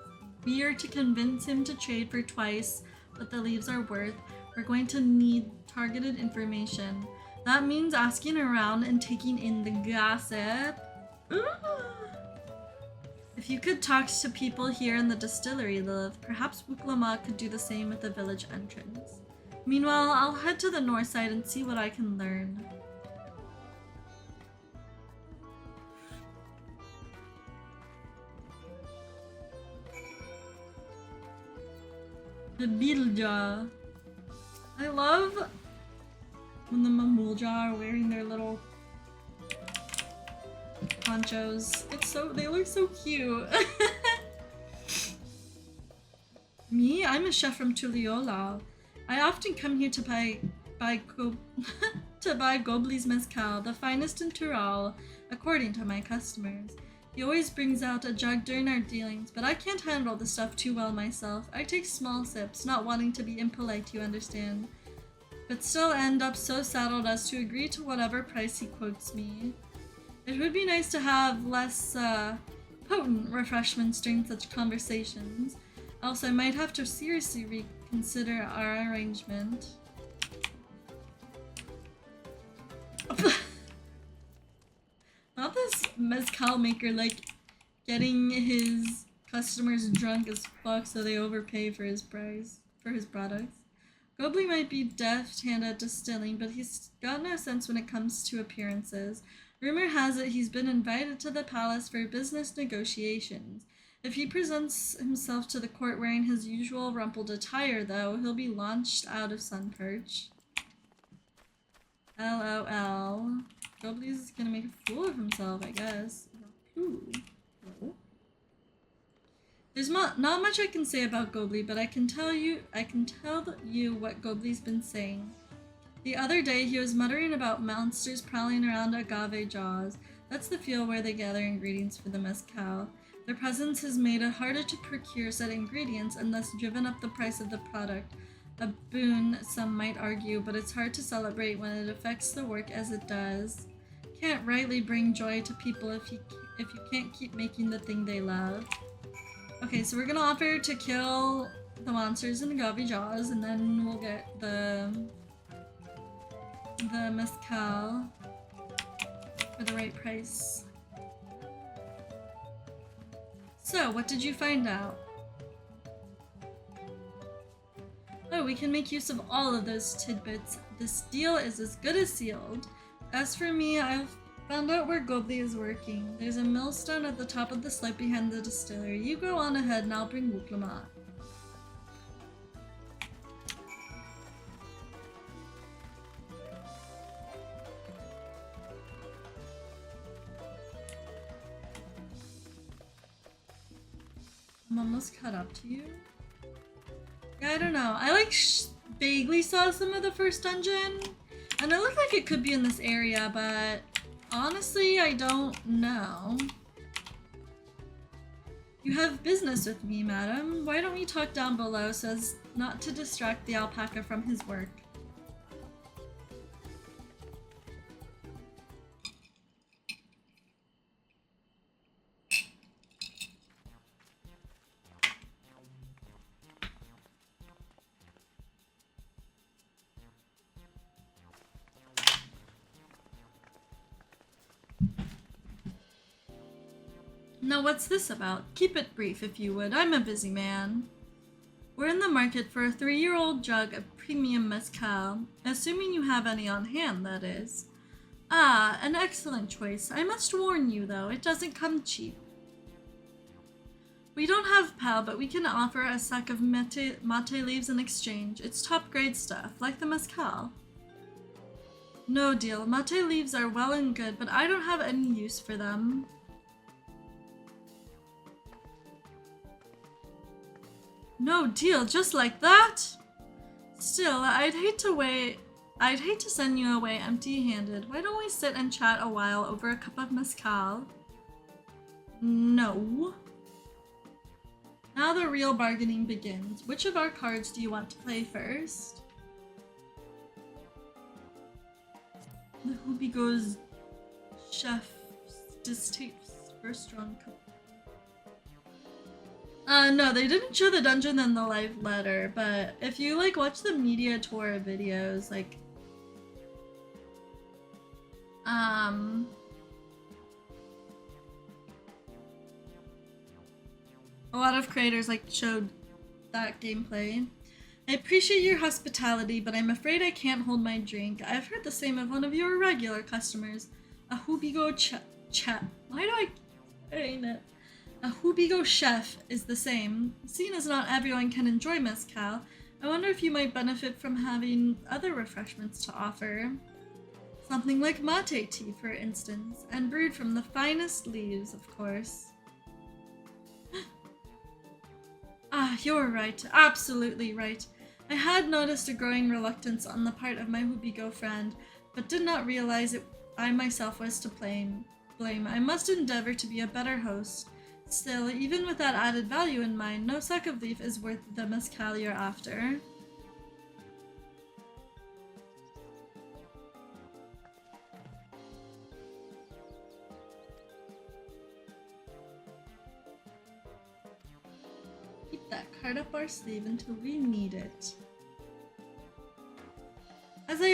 we are to convince him to trade for twice what the leaves are worth, we're going to need targeted information. That means asking around and taking in the gossip. If you could talk to people here in the distillery, Lilith, perhaps Wuklama could do the same with the village entrance. Meanwhile, I'll head to the north side and see what I can learn. The Beetlejaw. I love when the Mamulja are wearing their little ponchos. They look so cute. Me? I'm a chef from Tuliola. I often come here to buy Gobli's mezcal, the finest in Tural, according to my customers. He always brings out a jug during our dealings, but I can't handle the stuff too well myself. I take small sips, not wanting to be impolite, you understand, but still end up so saddled as to agree to whatever price he quotes me. It would be nice to have less potent refreshments during such conversations. Else I might have to seriously reconsider our arrangement. Not this mezcal maker, like, getting his customers drunk as fuck so they overpay for his price, for his products. Gobli might be deft-handed at distilling, but he's got no sense when it comes to appearances. Rumor has it he's been invited to the palace for business negotiations. If he presents himself to the court wearing his usual rumpled attire, though, he'll be launched out of Sunperch. LOL. Gobley's is gonna make a fool of himself, I guess. Ooh. There's not much I can say about Gobley, but I can tell you what Gobley's been saying. The other day, he was muttering about monsters prowling around Agave Jaws. That's the field where they gather ingredients for the mezcal. Their presence has made it harder to procure said ingredients and thus driven up the price of the product. A boon, some might argue, but it's hard to celebrate when it affects the work as it does. Can't rightly bring joy to people if you can't keep making the thing they love. Okay, so we're gonna offer to kill the monsters in Agave Jaws, and then we'll get the mezcal for the right price. So, what did you find out? Oh, we can make use of all of those tidbits. This deal is as good as sealed. As for me, I've found out where Gobley is working. There's a millstone at the top of the slope behind the distillery. You go on ahead and I'll bring Wuklamat. I'm almost caught up to you. Yeah, I don't know. I like vaguely saw some of the first dungeon, and it looked like it could be in this area, but honestly, I don't know. You have business with me, madam. Why don't we talk down below so as not to distract the alpaca from his work? Now what's this about? Keep it brief if you would. I'm a busy man. We're in the market for a 3-year-old jug of premium mezcal, assuming you have any on hand, that is. Ah, an excellent choice. I must warn you, though, it doesn't come cheap. We don't have pal, but we can offer a sack of mate leaves in exchange. It's top-grade stuff, like the mezcal. No deal. Mate leaves are well and good, but I don't have any use for them. No deal, just like that? Still, I'd hate to send you away empty-handed. Why don't we sit and chat a while over a cup of mezcal? No. Now the real bargaining begins. Which of our cards do you want to play first? The Hubigo's chef's distaste for a strong cup. No, they didn't show the dungeon in the live letter, but if you, like, watch the media tour videos, like, a lot of creators, like, showed that gameplay. I appreciate your hospitality, but I'm afraid I can't hold my drink. I've heard the same of one of your regular customers, a Hubigo Why do I saying it? A Hubigo chef is the same. Seeing as not everyone can enjoy mezcal, I wonder if you might benefit from having other refreshments to offer. Something like mate tea, for instance, and brewed from the finest leaves, of course. Ah, you're right. Absolutely right. I had noticed a growing reluctance on the part of my Hubigo friend, but did not realize I myself was to blame. I must endeavor to be a better host. Still, even with that added value in mind, no sack of leaf is worth the mezcal you're after. Keep that card up our sleeve until we need it. As I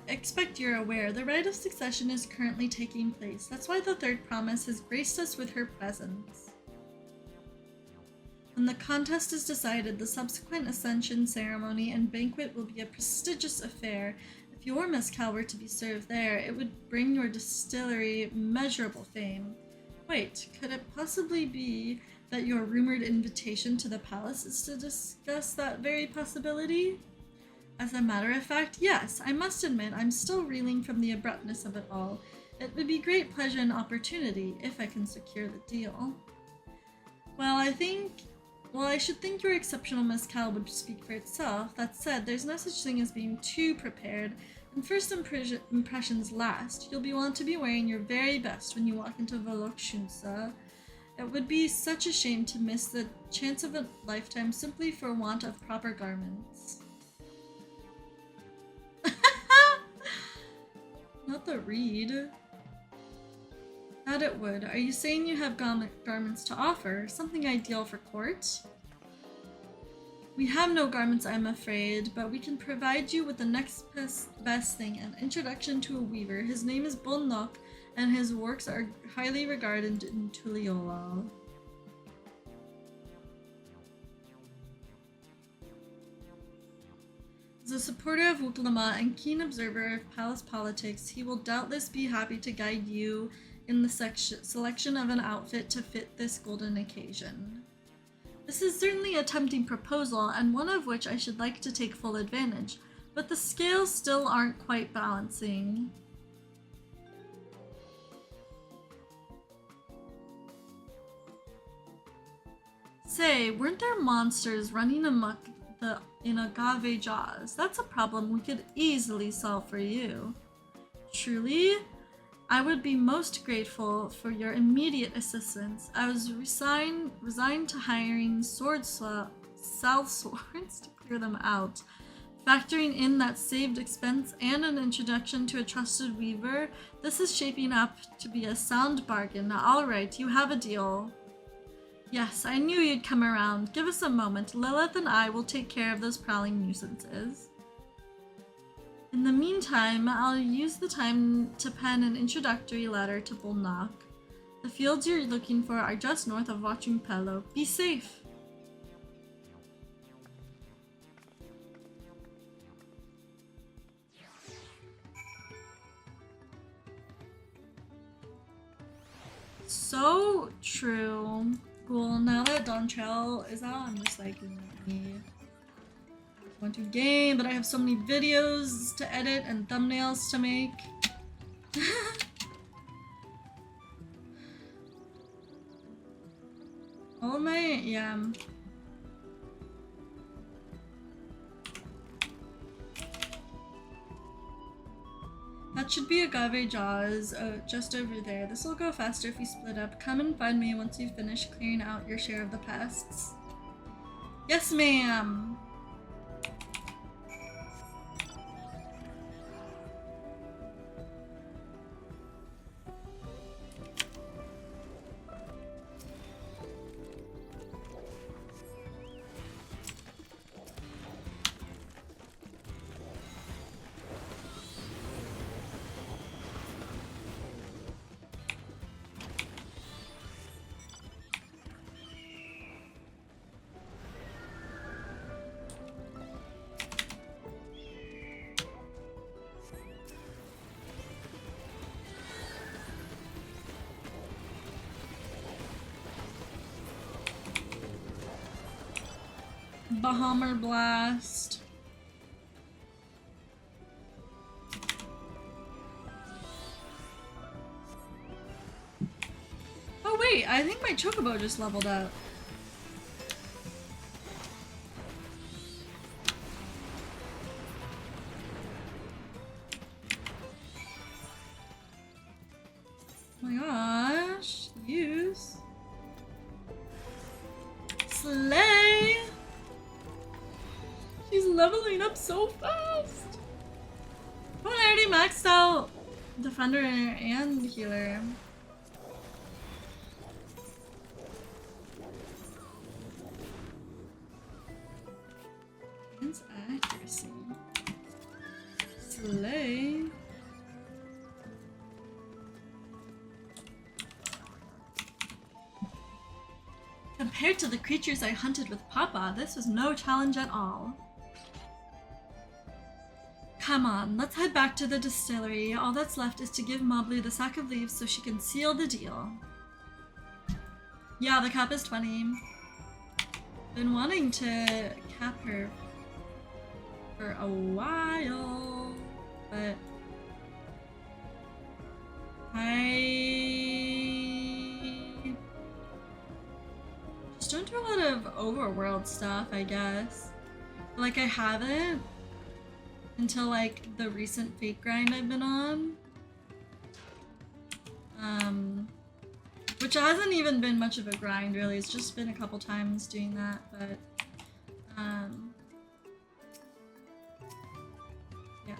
expect you're aware, the rite of succession is currently taking place. That's why the third promise has graced us with her presence. When the contest is decided, the subsequent ascension ceremony and banquet will be a prestigious affair. If your mezcal were to be served there, it would bring your distillery measurable fame. Wait, could it possibly be that your rumored invitation to the palace is to discuss that very possibility? As a matter of fact, yes, I must admit I'm still reeling from the abruptness of it all. It would be great pleasure and opportunity if I can secure the deal. Well, I should think your exceptional mezcal would speak for itself. That said, there's no such thing as being too prepared, and first impressions last. You'll want to be wearing your very best when you walk into Volokshunsa. It would be such a shame to miss the chance of a lifetime simply for want of proper garments. Not the reed. That it would. Are you saying you have garments to offer? Something ideal for court? We have no garments, I'm afraid, but we can provide you with the next best thing, an introduction to a weaver. His name is Bolnok, and his works are highly regarded in Tuliolal. As a supporter of Uklama and keen observer of palace politics, he will doubtless be happy to guide you in the selection of an outfit to fit this golden occasion. This is certainly a tempting proposal, and one of which I should like to take full advantage, but the scales still aren't quite balancing. Say, weren't there monsters running amok in Agave Jaws? That's a problem we could easily solve for you. Truly? I would be most grateful for your immediate assistance. I was resigned to hiring sell swords to clear them out. Factoring in that saved expense and an introduction to a trusted weaver, this is shaping up to be a sound bargain. All right, you have a deal. Yes, I knew you'd come around. Give us a moment. Lilith and I will take care of those prowling nuisances. In the meantime, I'll use the time to pen an introductory letter to Bolnok. The fields you're looking for are just north of Watchung Pello. Be safe! So true. Cool, now that Dawntrail is out, I'm just like, I want to game, but I have so many videos to edit and thumbnails to make. All of my, yeah. That should be Agave Jaws, just over there. This will go faster if we split up. Come and find me once you've finished clearing out your share of the pests. Yes, ma'am! Bahammer Blast. Oh wait, I think my Chocobo just leveled up. Oh my gosh, use. Slay! She's leveling up so fast! Oh, I already maxed out Defender and Healer. Enhance accuracy. Slay. Compared to the creatures I hunted with Papa, this was no challenge at all. Come on, let's head back to the distillery. All that's left is to give Moblu the sack of leaves so she can seal the deal. Yeah, the cap is 20. Been wanting to cap her for a while, but I just don't do a lot of overworld stuff, I guess. Like, I haven't until like the recent fake grind I've been on. Which hasn't even been much of a grind, really. It's just been a couple times doing that, but yeah.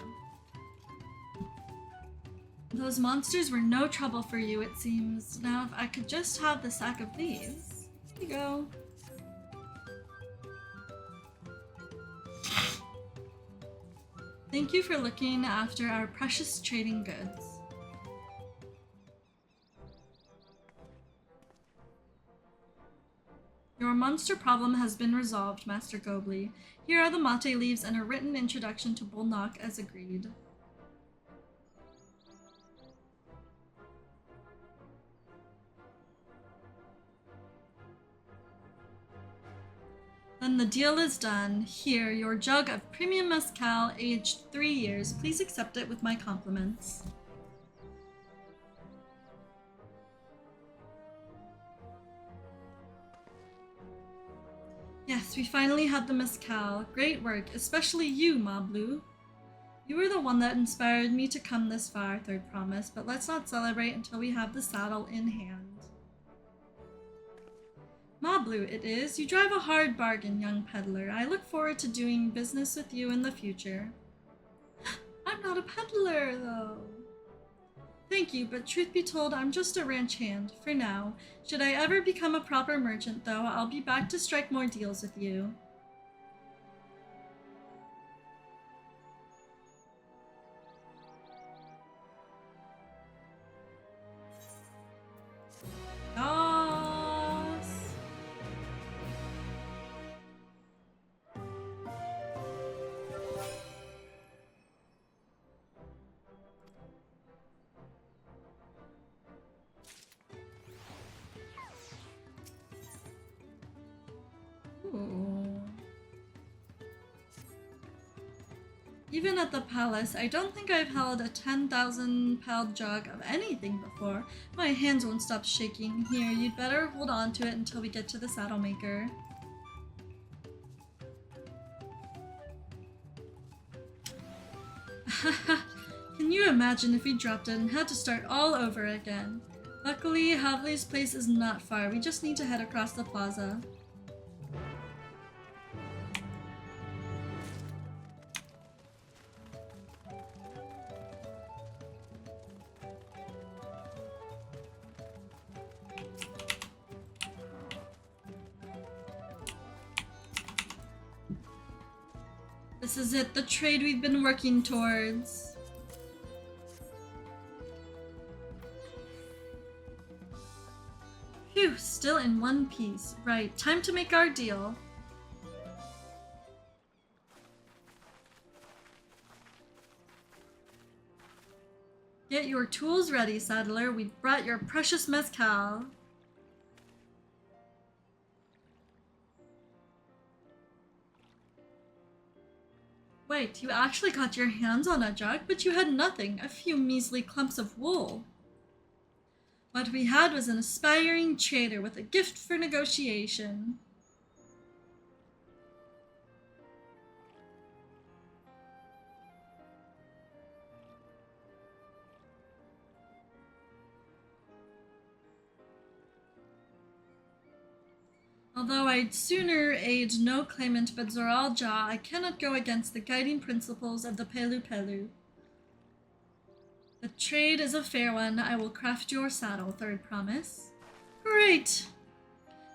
Those monsters were no trouble for you, it seems. Now, if I could just have the sack of these. Here you go. Thank you for looking after our precious trading goods. Your monster problem has been resolved, Master Gobley. Here are the mate leaves and a written introduction to Bullknock as agreed. Then the deal is done. Here, your jug of premium mezcal, aged 3 years. Please accept it with my compliments. Yes, we finally had the mezcal. Great work, especially you, Mablu. You were the one that inspired me to come this far, Third Promise, but let's not celebrate until we have the saddle in hand. Mablu, it is. You drive a hard bargain, young peddler. I look forward to doing business with you in the future. I'm not a peddler, though. Thank you, but truth be told, I'm just a ranch hand, for now. Should I ever become a proper merchant, though, I'll be back to strike more deals with you. Yes! Ooh. Even at the palace, I don't think I've held a 10,000-pound jug of anything before. My hands won't stop shaking. Here, you'd better hold on to it until we get to the saddle maker. Can you imagine if we dropped it and had to start all over again? Luckily, Havli's place is not far. We just need to head across the plaza. This is it, the trade we've been working towards. Phew, still in one piece. Right, time to make our deal. Get your tools ready, saddler. We've brought your precious mezcal. Wait, you actually got your hands on a jug, but you had nothing, a few measly clumps of wool. What we had was an aspiring trader with a gift for negotiation. Although I'd sooner aid no claimant but Zoral Ja, I cannot go against the guiding principles of the Pelu Pelu. The trade is a fair one. I will craft your saddle, Third Promise. Great!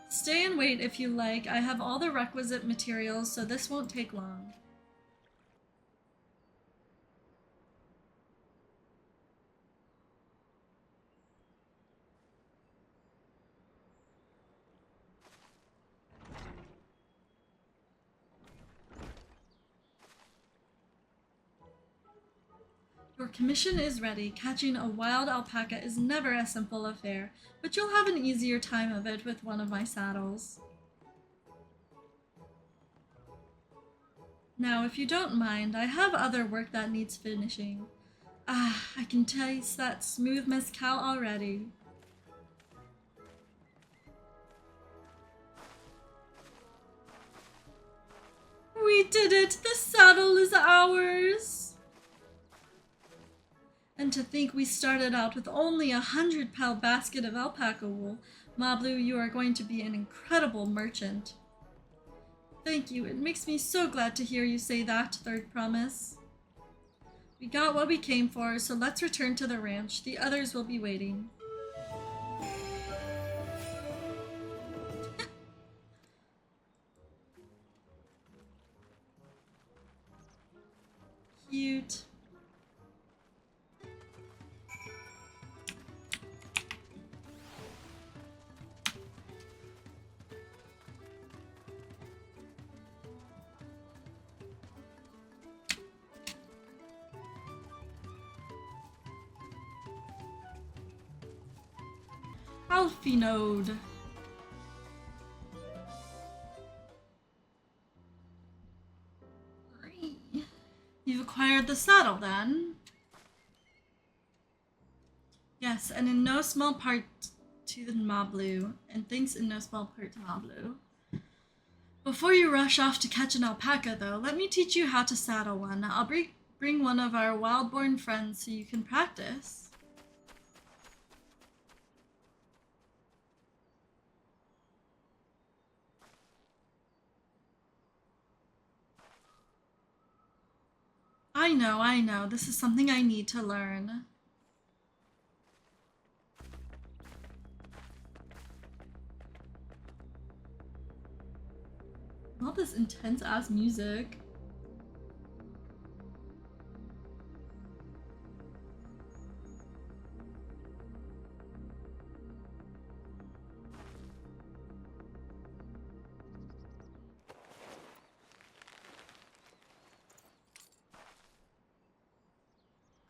Stay and wait if you like. I have all the requisite materials, so this won't take long. Your commission is ready. Catching a wild alpaca is never a simple affair, but you'll have an easier time of it with one of my saddles. Now, if you don't mind, I have other work that needs finishing. Ah, I can taste that smooth mezcal already. We did it! The saddle is ours! And to think we started out with only 100-pound basket of alpaca wool. Mablu, you are going to be an incredible merchant. Thank you. It makes me so glad to hear you say that, Third Promise. We got what we came for, so let's return to the ranch. The others will be waiting. Cute. Alfinode. You've acquired the saddle, then? Yes, and in no small part to the Mablu, and thanks in no small part to Mablu. Before you rush off to catch an alpaca, though, let me teach you how to saddle one. I'll bring one of our wild-born friends so you can practice. I know. This is something I need to learn. All this intense-ass music.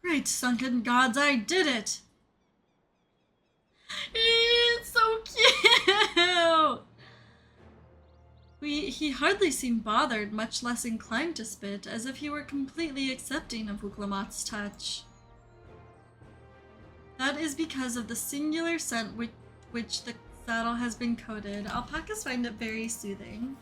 Great sunken gods, I did it! It's so cute! He hardly seemed bothered, much less inclined to spit, as if he were completely accepting of Wuklamot's touch. That is because of the singular scent with which the saddle has been coated. Alpacas find it very soothing.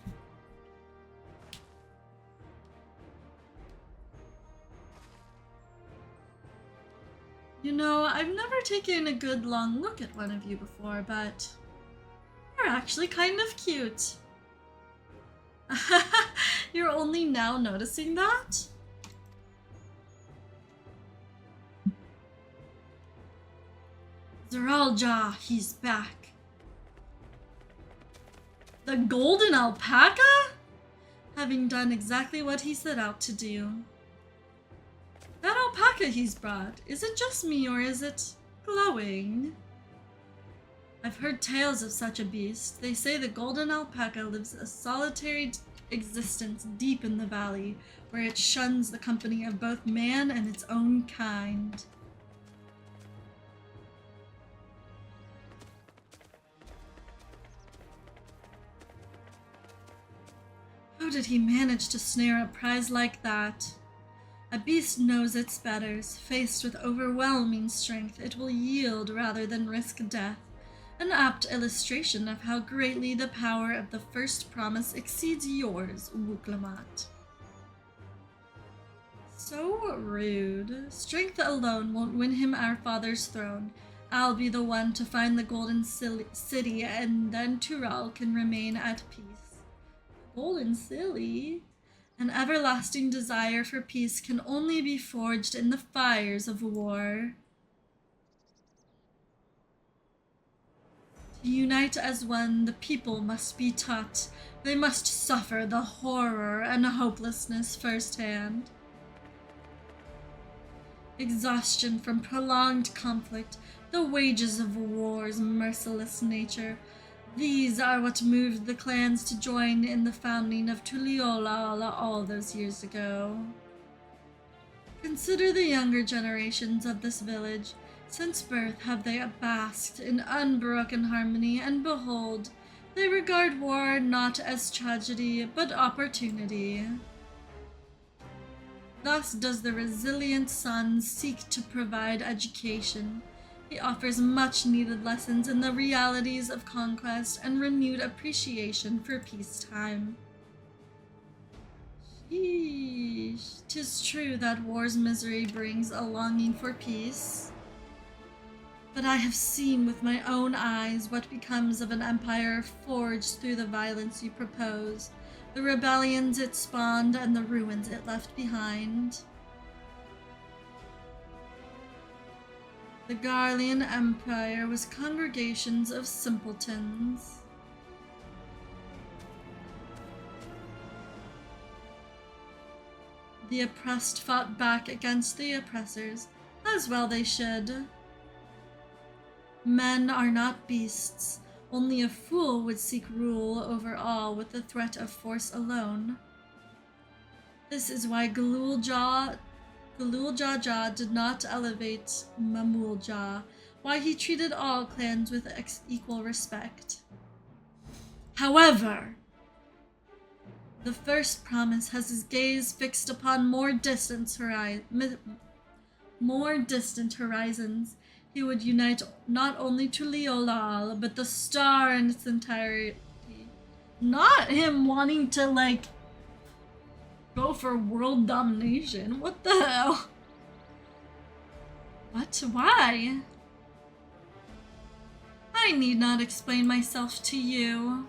You know, I've never taken a good long look at one of you before, but you're actually kind of cute. You're only now noticing that? Zeralja, he's back. The golden alpaca? Having done exactly what he set out to do. That alpaca he's brought, is it just me or is it glowing? I've heard tales of such a beast. They say the golden alpaca lives a solitary existence deep in the valley, where it shuns the company of both man and its own kind. How did he manage to snare a prize like that? A beast knows its betters. Faced with overwhelming strength, it will yield rather than risk death. An apt illustration of how greatly the power of the first promise exceeds yours, Wuklamot. So rude. Strength alone won't win him our father's throne. I'll be the one to find the golden city, and then Tural can remain at peace. Golden Silly? An everlasting desire for peace can only be forged in the fires of war. To unite as one, the people must be taught. They must suffer the horror and hopelessness firsthand. Exhaustion from prolonged conflict, the wages of war's merciless nature. These are what moved the clans to join in the founding of Tuliyollal all those years ago. Consider the younger generations of this village. Since birth have they basked in unbroken harmony, and behold, they regard war not as tragedy, but opportunity. Thus does the resilient sun seek to provide education. He offers much needed lessons in the realities of conquest and renewed appreciation for peacetime. Sheesh. 'Tis true that war's misery brings a longing for peace. But I have seen with my own eyes what becomes of an empire forged through the violence you propose, the rebellions it spawned and the ruins it left behind. The Garlean Empire was congregations of simpletons. The oppressed fought back against the oppressors, as well they should. Men are not beasts. Only a fool would seek rule over all with the threat of force alone. This is why Galul Jah did not elevate Mamul Jah, why he treated all clans with equal respect. However, the first promise has his gaze fixed upon more distant horizons. He would unite not only to Leolal, but the star in its entirety. Not him wanting to, like, go for world domination. What the hell? What? Why? I need not explain myself to you.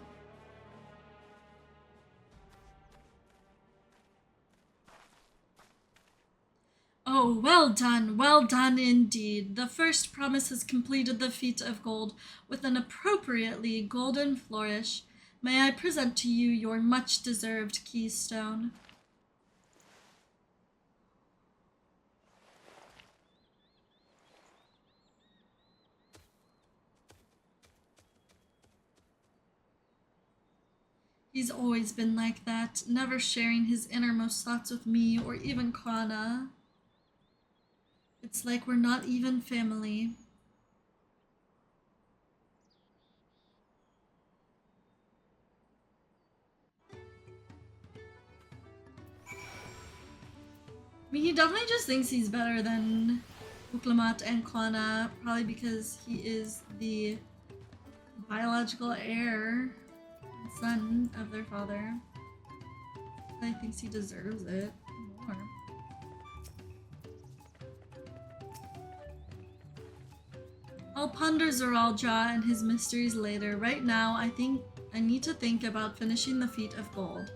Oh, well done indeed. The first promise has completed the feat of gold with an appropriately golden flourish. May I present to you your much-deserved keystone? He's always been like that, never sharing his innermost thoughts with me or even Kana. It's like we're not even family. I mean, he definitely just thinks he's better than Uklamat and Kana, probably because he is the biological heir and son of their father. He thinks he deserves it more. I'll ponder Zoral Jah and his mysteries later. Right now, I think I need to think about finishing the feat of gold.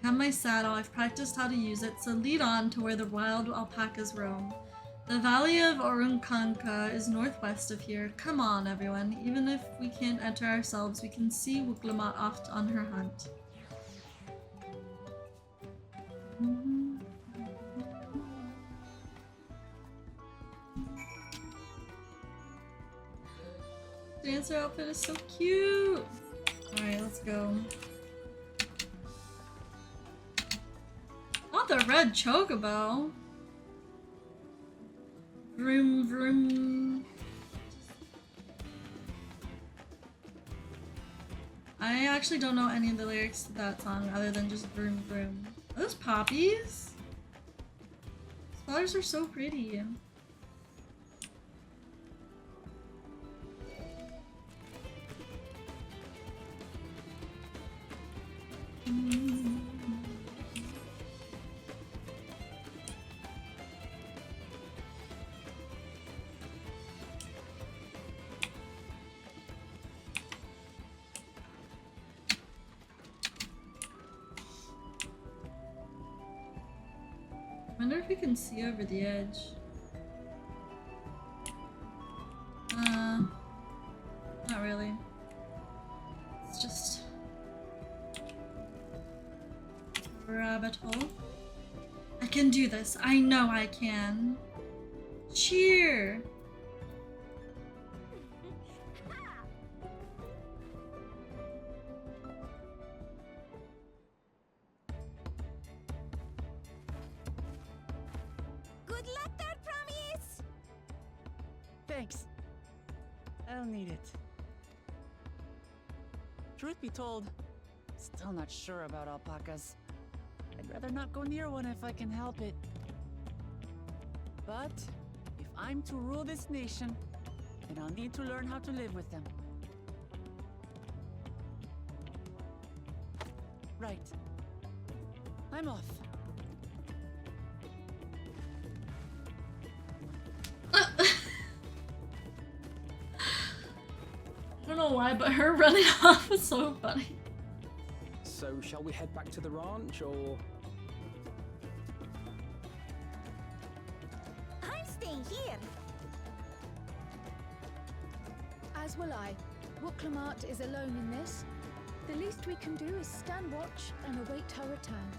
I have my saddle, I've practiced how to use it, so lead on to where the wild alpacas roam. The valley of Orunkanka is northwest of here. Come on, everyone. Even if we can't enter ourselves, we can see Wuklamat off on her hunt. Dancer outfit is so cute! Alright, let's go. Not the red chocobo! Vroom vroom. I actually don't know any of the lyrics to that song other than just vroom vroom. Are those poppies? These flowers are so pretty. I wonder if we can see over the edge. Not really. It's just a rabbit hole. I can do this. I know I can. Cheer! Good luck there, Promise! Thanks. I'll need it. Truth be told, still not sure about alpacas. I'd rather not go near one if I can help it. But if I'm to rule this nation, then I'll need to learn how to live with them. Right. I'm off. I don't know why, but her running off was so funny. So, shall we head back to the ranch, or...? I'm staying here. As will I. Wooklamart is alone in this. The least we can do is stand watch and await her return.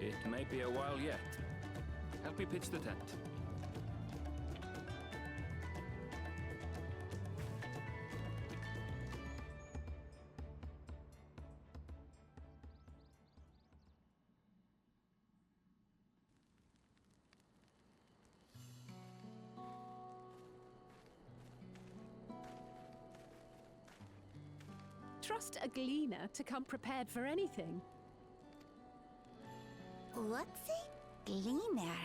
It may be a while yet. Help me pitch the tent. Trust a gleaner to come prepared for anything. What's a gleaner?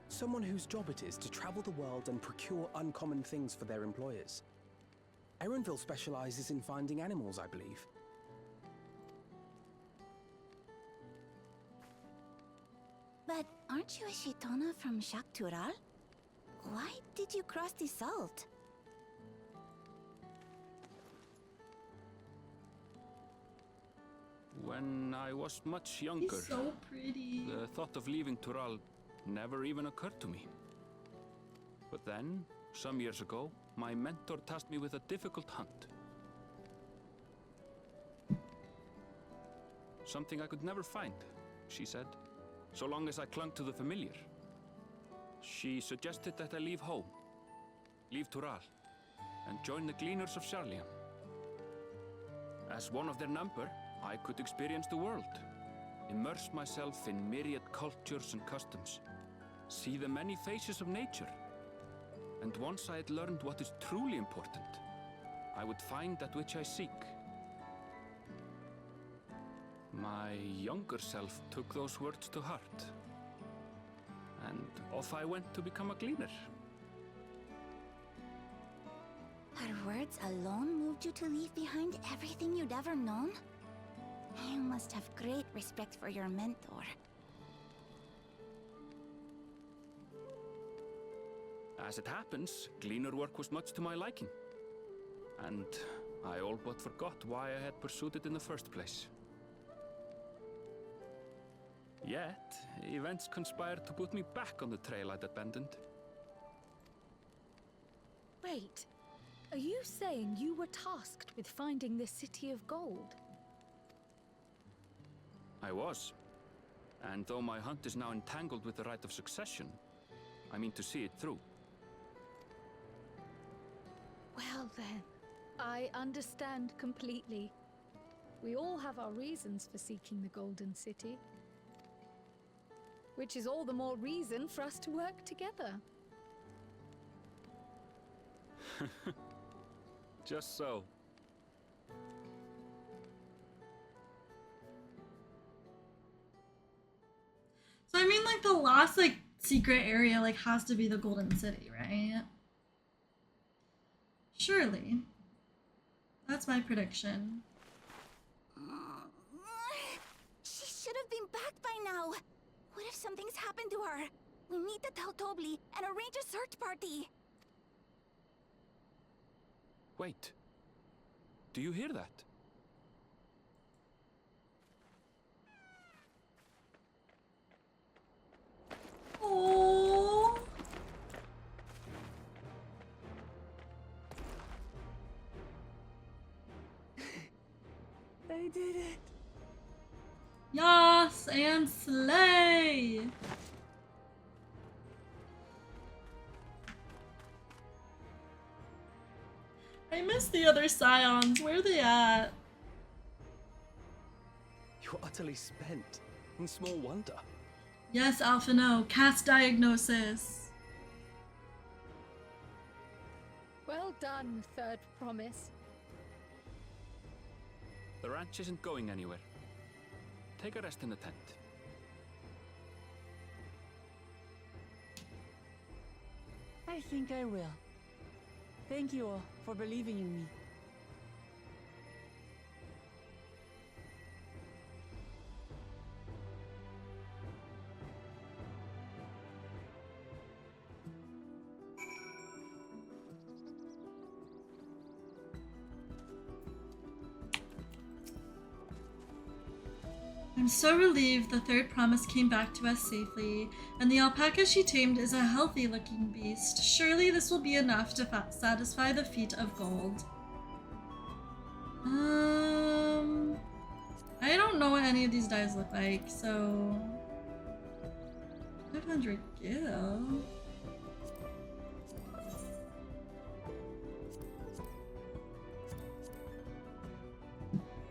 Someone whose job it is to travel the world and procure uncommon things for their employers. Erenville specializes in finding animals, I believe. But aren't you a Shitona from Shaktural? Why did you cross the salt? When I was much younger, He's so pretty. the thought of leaving Tural never even occurred to me. But then, some years ago, my mentor tasked me with a difficult hunt. Something I could never find, she said, so long as I clung to the familiar. She suggested that I leave home, leave Tural, and join the Gleaners of Sharlian. As one of their number, I could experience the world, immerse myself in myriad cultures and customs, see the many faces of nature. And once I had learned what is truly important, I would find that which I seek. My younger self took those words to heart, and off I went to become a gleaner. Her words alone moved you to leave behind everything you'd ever known? You must have great respect for your mentor. As it happens, gleaner work was much to my liking, and I all but forgot why I had pursued it in the first place. Yet, events conspired to put me back on the trail I'd abandoned. Wait, are you saying you were tasked with finding the City of Gold? I was. And though my hunt is now entangled with the right of succession, I mean to see it through. Well then, I understand completely. We all have our reasons for seeking the Golden City. Which is all the more reason for us to work together. Just so. So I mean, like, the last, like, secret area, like, has to be the Golden City, right? Surely. That's my prediction. She should have been back by now. What if something's happened to her? We need to tell Tobli and arrange a search party. Wait. Do you hear that? Oh. They did it. Yas and slay. I miss the other scions. Where are they at? You're utterly spent, and small wonder. Yes, Alphino. Cast diagnosis. Well done, third promise. The ranch isn't going anywhere. Take a rest in the tent. I think I will. Thank you all for believing in me. I'm so relieved the third promise came back to us safely, and the alpaca she tamed is a healthy-looking beast. Surely this will be enough to satisfy the feat of gold. I don't know what any of these dies look like, so 500 gil.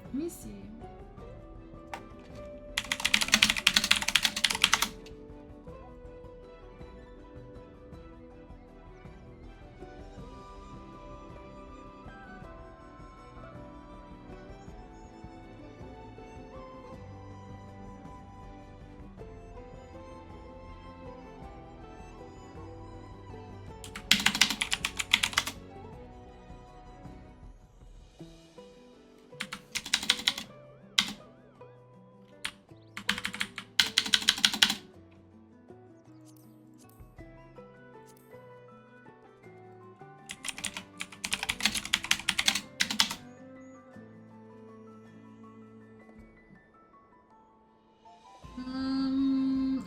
Let me see.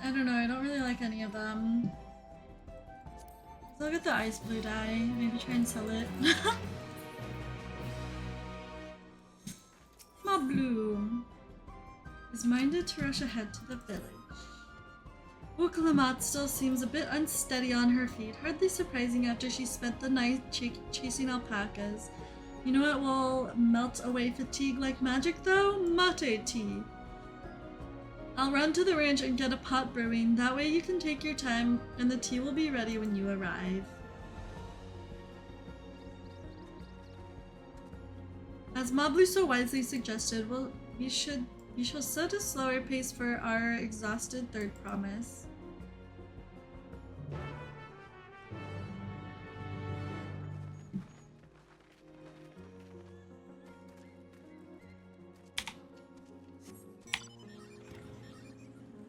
I don't know, I don't really like any of them. So I'll get the ice blue dye, maybe try and sell it. Mob Bloom is minded to rush ahead to the village. Wuklamat still seems a bit unsteady on her feet, hardly surprising after she spent the night chasing alpacas. You know it will melt away fatigue like magic though? Mate tea. I'll run to the ranch and get a pot brewing, that way you can take your time and the tea will be ready when you arrive. As Mablu so wisely suggested, we shall set a slower pace for our exhausted third promise.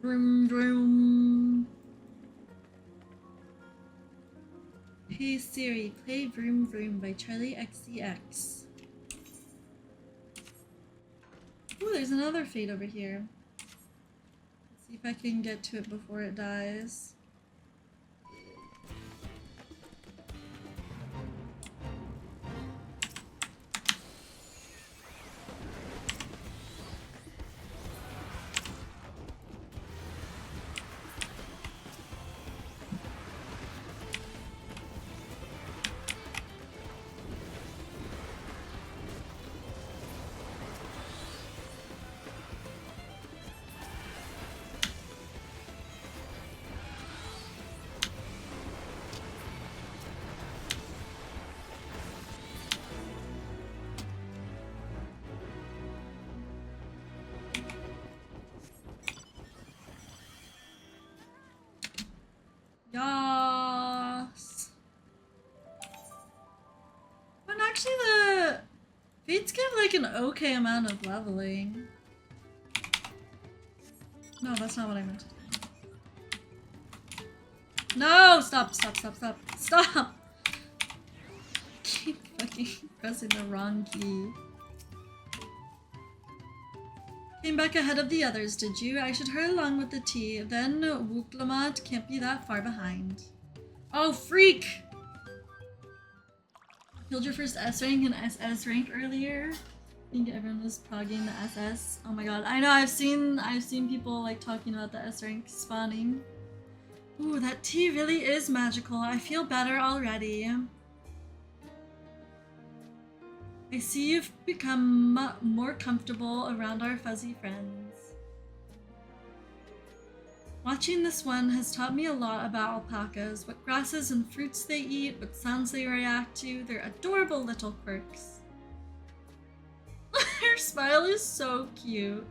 Vroom vroom. Hey Siri, play Vroom Vroom by Charlie XCX. Ooh, there's another fate over here. Let's see if I can get to it before it dies. Yas. But actually the fates give like an okay amount of leveling. No, that's not what I meant to do. No! Stop, stop, stop, stop, stop! Keep fucking pressing the wrong key. Came back ahead of the others, did you? I should hurry along with the tea. Then Wuklamat can't be that far behind. Oh, freak! Killed your first S rank and SS rank earlier. I think everyone was progging the SS. Oh my god, I know, I've seen people like talking about the S rank spawning. Ooh, that tea really is magical. I feel better already. I see you've become more comfortable around our fuzzy friends. Watching this one has taught me a lot about alpacas, what grasses and fruits they eat, what sounds they react to, their adorable little quirks. Her smile is so cute.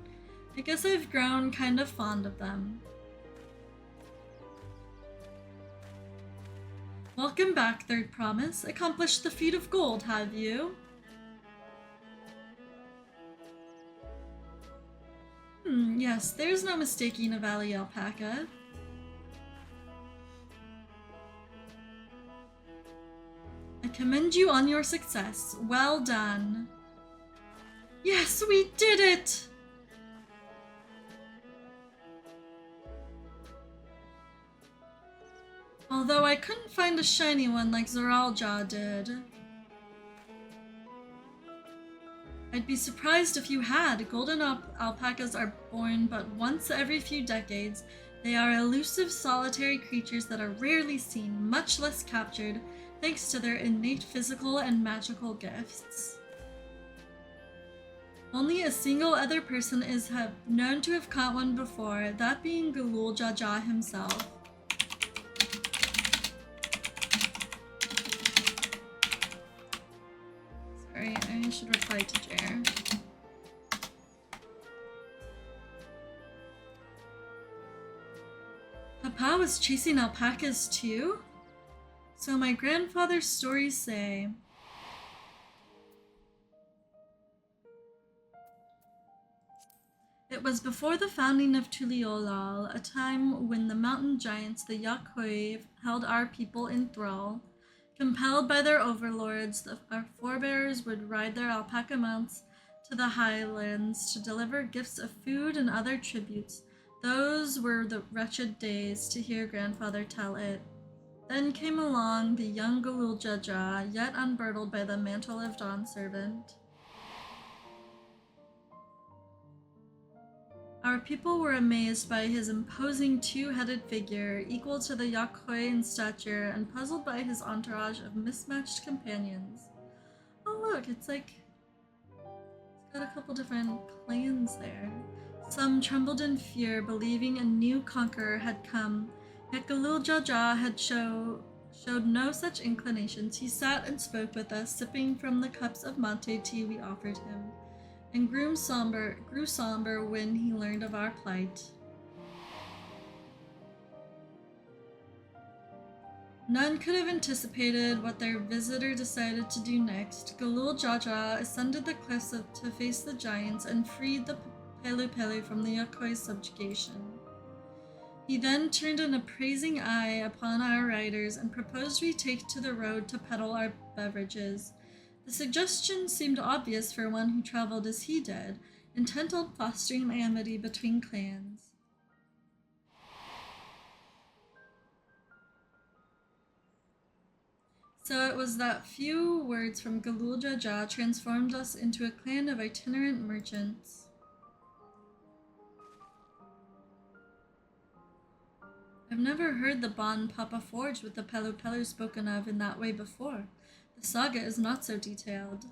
I guess I've grown kind of fond of them. Welcome back, Third Promise. Accomplished the feat of gold, have you? Yes, there's no mistaking a valley alpaca. I commend you on your success. Well done. Yes, we did it! Although I couldn't find a shiny one like Zoraljaw did. I'd be surprised if you had. Golden alpacas are born but once every few decades. They are elusive, solitary creatures that are rarely seen, much less captured, thanks to their innate physical and magical gifts. Only a single other person is known to have caught one before, that being Galul Jaja himself. Sorry, I should reply to Jer. Papa was chasing alpacas too? So my grandfather's stories say. It was before the founding of Tuliolal, a time when the mountain giants, the Yakhoi, held our people in thrall. Compelled by their overlords, our forebears would ride their alpaca mounts to the highlands to deliver gifts of food and other tributes. Those were the wretched days, to hear grandfather tell it. Then came along the young Galul Jaja, yet unburdened by the mantle of Dawn Servant. Our people were amazed by his imposing two-headed figure, equal to the Yakhoi in stature, and puzzled by his entourage of mismatched companions. Oh look, it's got a couple different clans there. Some trembled in fear, believing a new conqueror had come, yet Galul Jaja had showed no such inclinations. He sat and spoke with us, sipping from the cups of mate tea we offered him, and grew somber when he learned of our plight. None could have anticipated what their visitor decided to do next. Galul Jaja ascended the cliffs to face the giants and freed the Pelu Pelu from the Yakhoi subjugation. He then turned an appraising eye upon our riders and proposed we take to the road to peddle our beverages. The suggestion seemed obvious for one who traveled as he did, intent on fostering amity between clans. So it was that few words from Galul Jaja transformed us into a clan of itinerant merchants. I've never heard the bond Papa forged with the Pelu Pelu spoken of in that way before. The saga is not so detailed.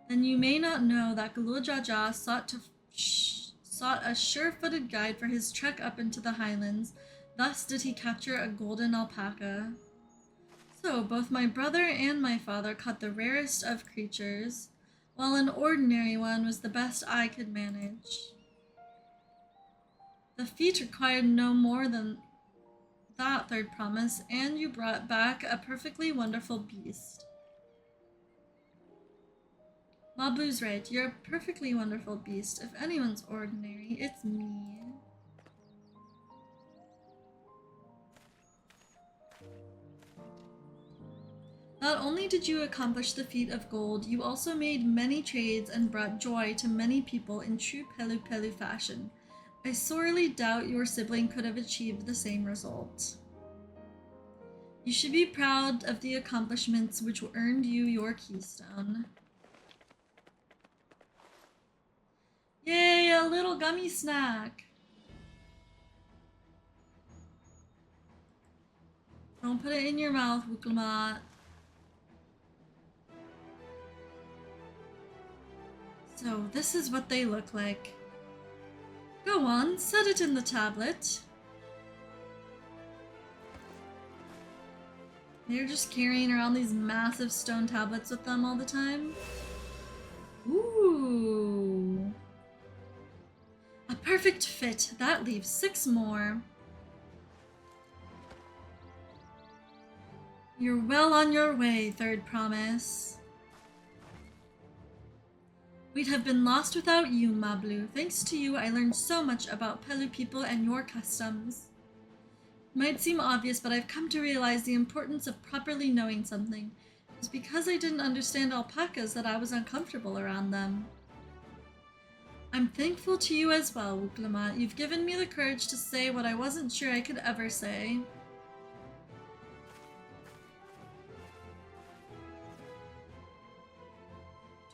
Then you may not know that Galul Jaja sought a sure-footed guide for his trek up into the highlands. Thus did he capture a golden alpaca. So both my brother and my father caught the rarest of creatures, while an ordinary one was the best I could manage. The feat required no more than that, Third Promise, and you brought back a perfectly wonderful beast. Mabu's right, you're a perfectly wonderful beast. If anyone's ordinary, it's me. Not only did you accomplish the feat of gold, you also made many trades and brought joy to many people in true Pelu Pelu fashion. I sorely doubt your sibling could have achieved the same result. You should be proud of the accomplishments which earned you your keystone. Yay, a little gummy snack! Don't put it in your mouth, Wuklamat. So this is what they look like. Go on, set it in the tablet. They're just carrying around these massive stone tablets with them all the time. Ooh. A perfect fit. That leaves 6 more. You're well on your way, third promise. We'd have been lost without you, Mablu. Thanks to you, I learned so much about Pelu people and your customs. It might seem obvious, but I've come to realize the importance of properly knowing something. It was because I didn't understand alpacas that I was uncomfortable around them. I'm thankful to you as well, Wuklama. You've given me the courage to say what I wasn't sure I could ever say.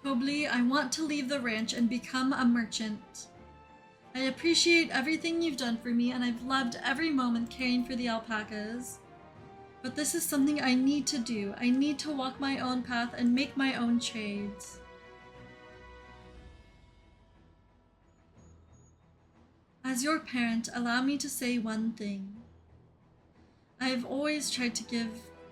Tobli, I want to leave the ranch and become a merchant. I appreciate everything you've done for me, and I've loved every moment caring for the alpacas. But this is something I need to do. I need to walk my own path and make my own trades. As your parent, allow me to say one thing. I have always tried to give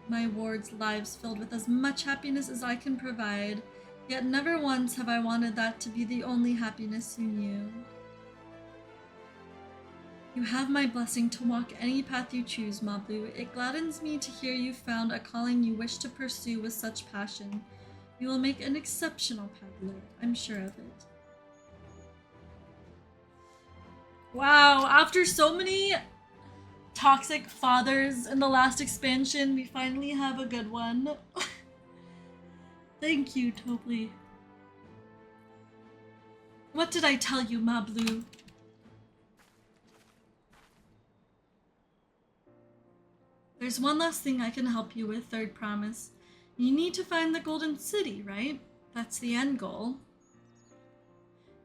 my wards lives filled with as much happiness as I can provide, yet never once have I wanted that to be the only happiness you knew. You have my blessing to walk any path you choose, Mablu. It gladdens me to hear you found a calling you wish to pursue with such passion. You will make an exceptional peddler, I'm sure of it. Wow, after so many toxic fathers in the last expansion, we finally have a good one. Thank you, Tobli. What did I tell you, Mablu? There's one last thing I can help you with, third promise. You need to find the Golden City, right? That's the end goal.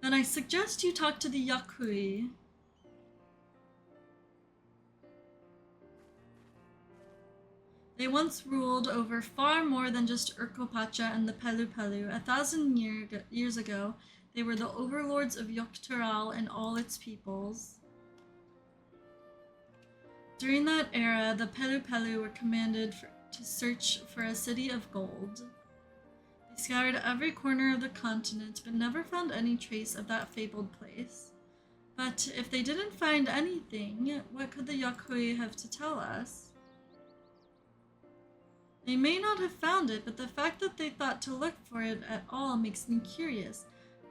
Then I suggest you talk to the Yakui. They once ruled over far more than just Urkopacha and the Pelu Pelu. 1,000 years ago, they were the overlords of Yoktural and all its peoples. During that era, the Pelu Pelu were commanded to search for a city of gold. They scoured every corner of the continent, but never found any trace of that fabled place. But if they didn't find anything, what could the Yakui have to tell us? They may not have found it, but the fact that they thought to look for it at all makes me curious.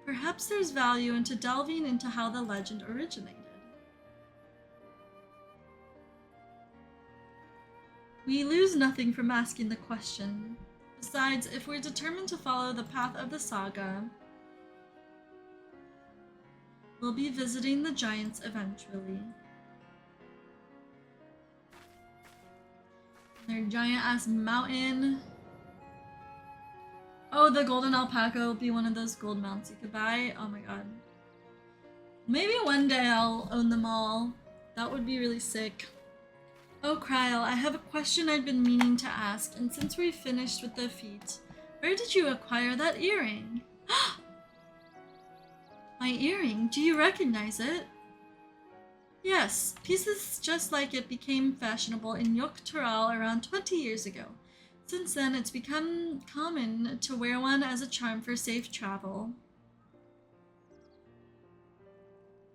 Perhaps there's value into delving into how the legend originated. We lose nothing from asking the question. Besides, if we're determined to follow the path of the saga, we'll be visiting the giants eventually. Their giant-ass mountain. Oh, the golden alpaca will be one of those gold mounts you could buy. Oh my god. Maybe one day I'll own them all. That would be really sick. Oh, Kryl, I have a question I've been meaning to ask, and since we finished with the feat, where did you acquire that earring? My earring? Do you recognize it? Yes, pieces just like it became fashionable in Yoktural around 20 years ago. Since then, it's become common to wear one as a charm for safe travel.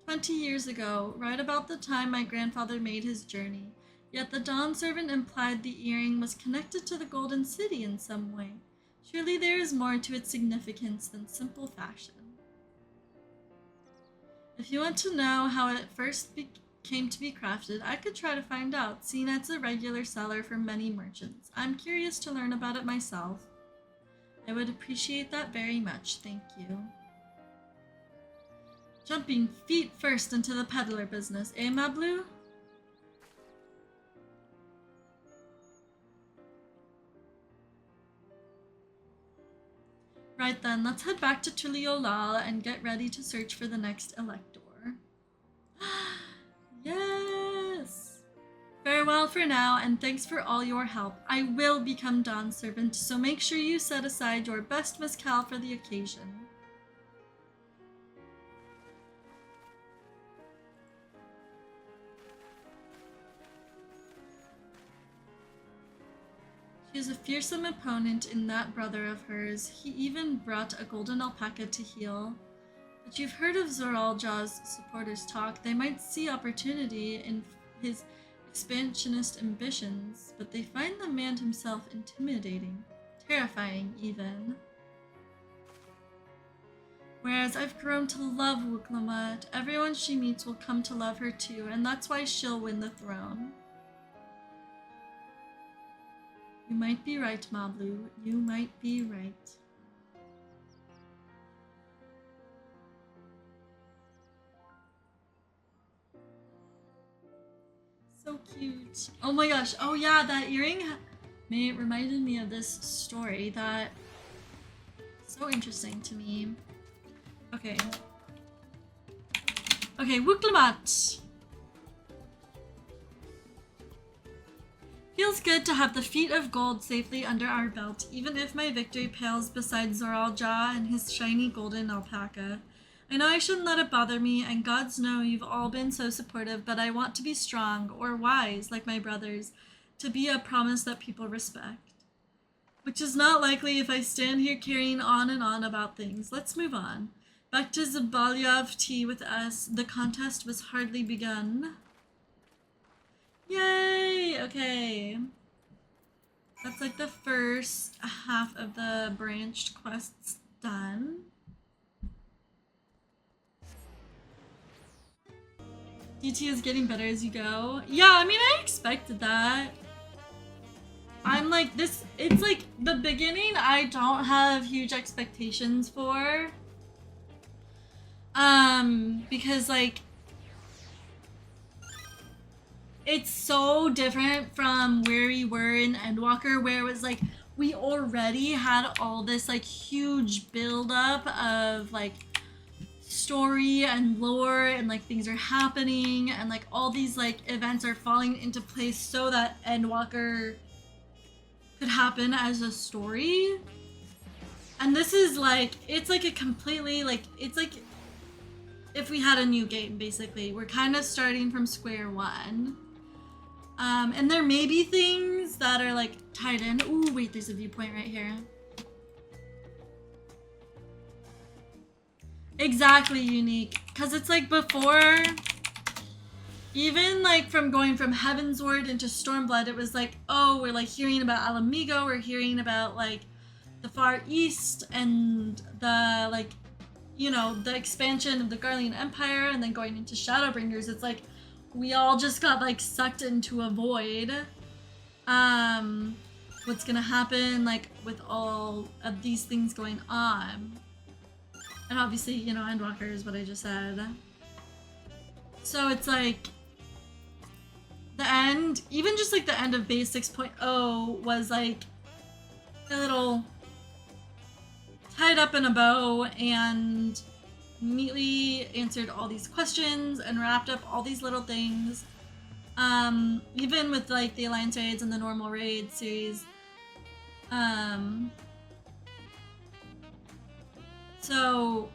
20 years ago, right about the time my grandfather made his journey, yet the Dawn servant implied the earring was connected to the Golden City in some way. Surely there is more to its significance than simple fashion. If you want to know how it first came to be crafted, I could try to find out, seeing it's a regular seller for many merchants. I'm curious to learn about it myself. I would appreciate that very much, thank you. Jumping feet first into the peddler business, eh, Mablu? Right then, let's head back to Tuliolal and get ready to search for the next elector. Yes! Farewell for now, and thanks for all your help. I will become Dawn's servant, so make sure you set aside your best mezcal for the occasion. He is a fearsome opponent in that brother of hers. He even brought a golden alpaca to heal. But you've heard of Zoraljaw's supporters talk. They might see opportunity in his expansionist ambitions, but they find the man himself intimidating, terrifying even. Whereas I've grown to love Wuklamut, everyone she meets will come to love her too, and that's why she'll win the throne. You might be right, Mablu. You might be right. So cute. Oh my gosh. Oh yeah, that earring reminded me of this story that so interesting to me. Okay. Okay, Wuklamut. Feels good to have the feet of gold safely under our belt, even if my victory pales beside Zoraljaw and his shiny golden alpaca. I know I shouldn't let it bother me, and gods know you've all been so supportive, but I want to be strong, or wise, like my brothers, to be a promise that people respect. Which is not likely if I stand here carrying on and on about things. Let's move on. Back to Zabalyav tea with us. The contest was hardly begun. Yay! Okay. That's like the first half of the branched quests done. DT is getting better as you go. Yeah, I mean, I expected that. I'm like, this, it's like the beginning I don't have huge expectations for. Because like, it's so different from where we were in Endwalker, where it was like, we already had all this like huge buildup of like story and lore and like things are happening and like all these like events are falling into place so that Endwalker could happen as a story. And this is like, it's like a completely like, it's like if we had a new game basically. We're kind of starting from square one. And there may be things that are like tied in. Ooh, wait, there's a viewpoint right here. Exactly, Unique. Because it's like before, even like from going from Heavensward into Stormblood, it was like, oh, we're like hearing about Alamigo, we're hearing about like the Far East and the like, you know, the expansion of the Garlean Empire, and then going into Shadowbringers. It's like, we all just got like sucked into a void. What's gonna happen like with all of these things going on? And obviously, you know, Endwalker is what I just said. So it's like the end, even just like the end of base 6.0 was like a little tied up in a bow and neatly answered all these questions and wrapped up all these little things. Even with like the Alliance raids and the normal raid series. So,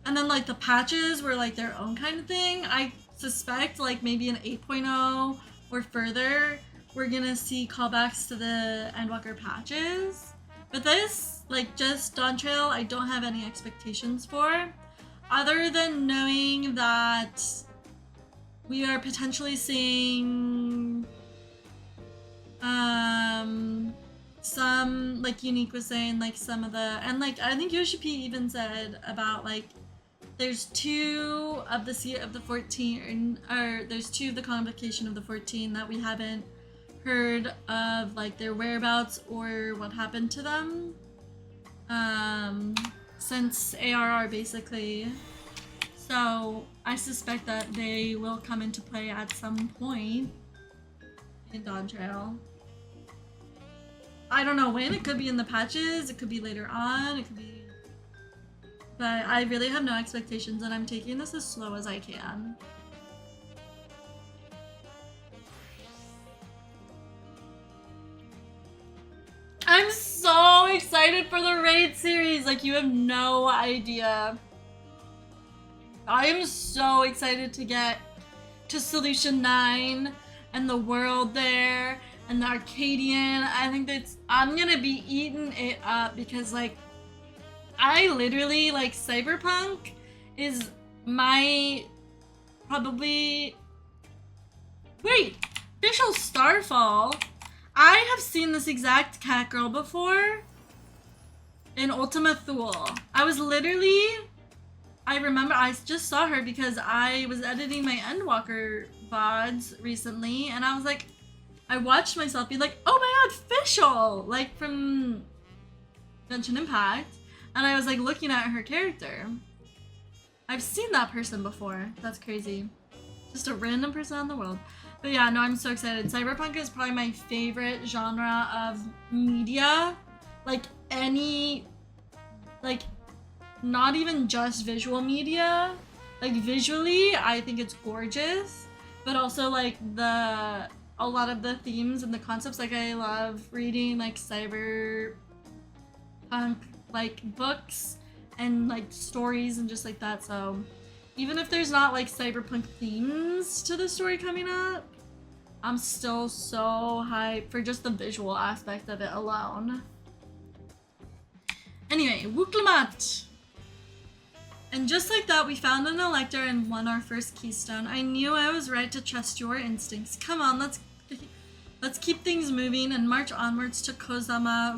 and then like the patches were like their own kind of thing. I suspect like maybe in 8.0 or further, we're gonna see callbacks to the Endwalker patches. But this, like just Dawntrail, I don't have any expectations for. Other than knowing that we are potentially seeing some, like Unique was saying, like some of the, and like I think Yoshi P even said about like there's 2 of the Seat of the 14, or there's 2 of the Convocation of the 14 that we haven't heard of like their whereabouts or what happened to them since ARR basically. So I suspect that they will come into play at some point in Dawntrail. I don't know when, it could be in the patches, it could be later on, it could be... But I really have no expectations and I'm taking this as slow as I can. I'm so excited for the raid series, like you have no idea. I am so excited to get to Solution 9 and the world there and the Arcadian. I think that's, I'm gonna be eating it up because like I literally like Cyberpunk is my probably, wait, official Starfall. I have seen this exact cat girl before in Ultima Thule. I was literally, I remember I just saw her because I was editing my Endwalker VODs recently, and I was like, I watched myself be like, oh my god, official! Like from Genshin Impact. And I was like looking at her character. I've seen that person before. That's crazy. Just a random person in the world. But yeah, no, I'm so excited. Cyberpunk is probably my favorite genre of media. Like any, like not even just visual media. Like visually, I think it's gorgeous. But also like a lot of the themes and the concepts, like I love reading like cyberpunk like books and like stories and just like that. So even if there's not like cyberpunk themes to the story coming up, I'm still so hyped for just the visual aspect of it alone. Anyway, Wooklamat! And just like that, we found an elector and won our first keystone. I knew I was right to trust your instincts. Come on, let's keep things moving and march onwards to Kozama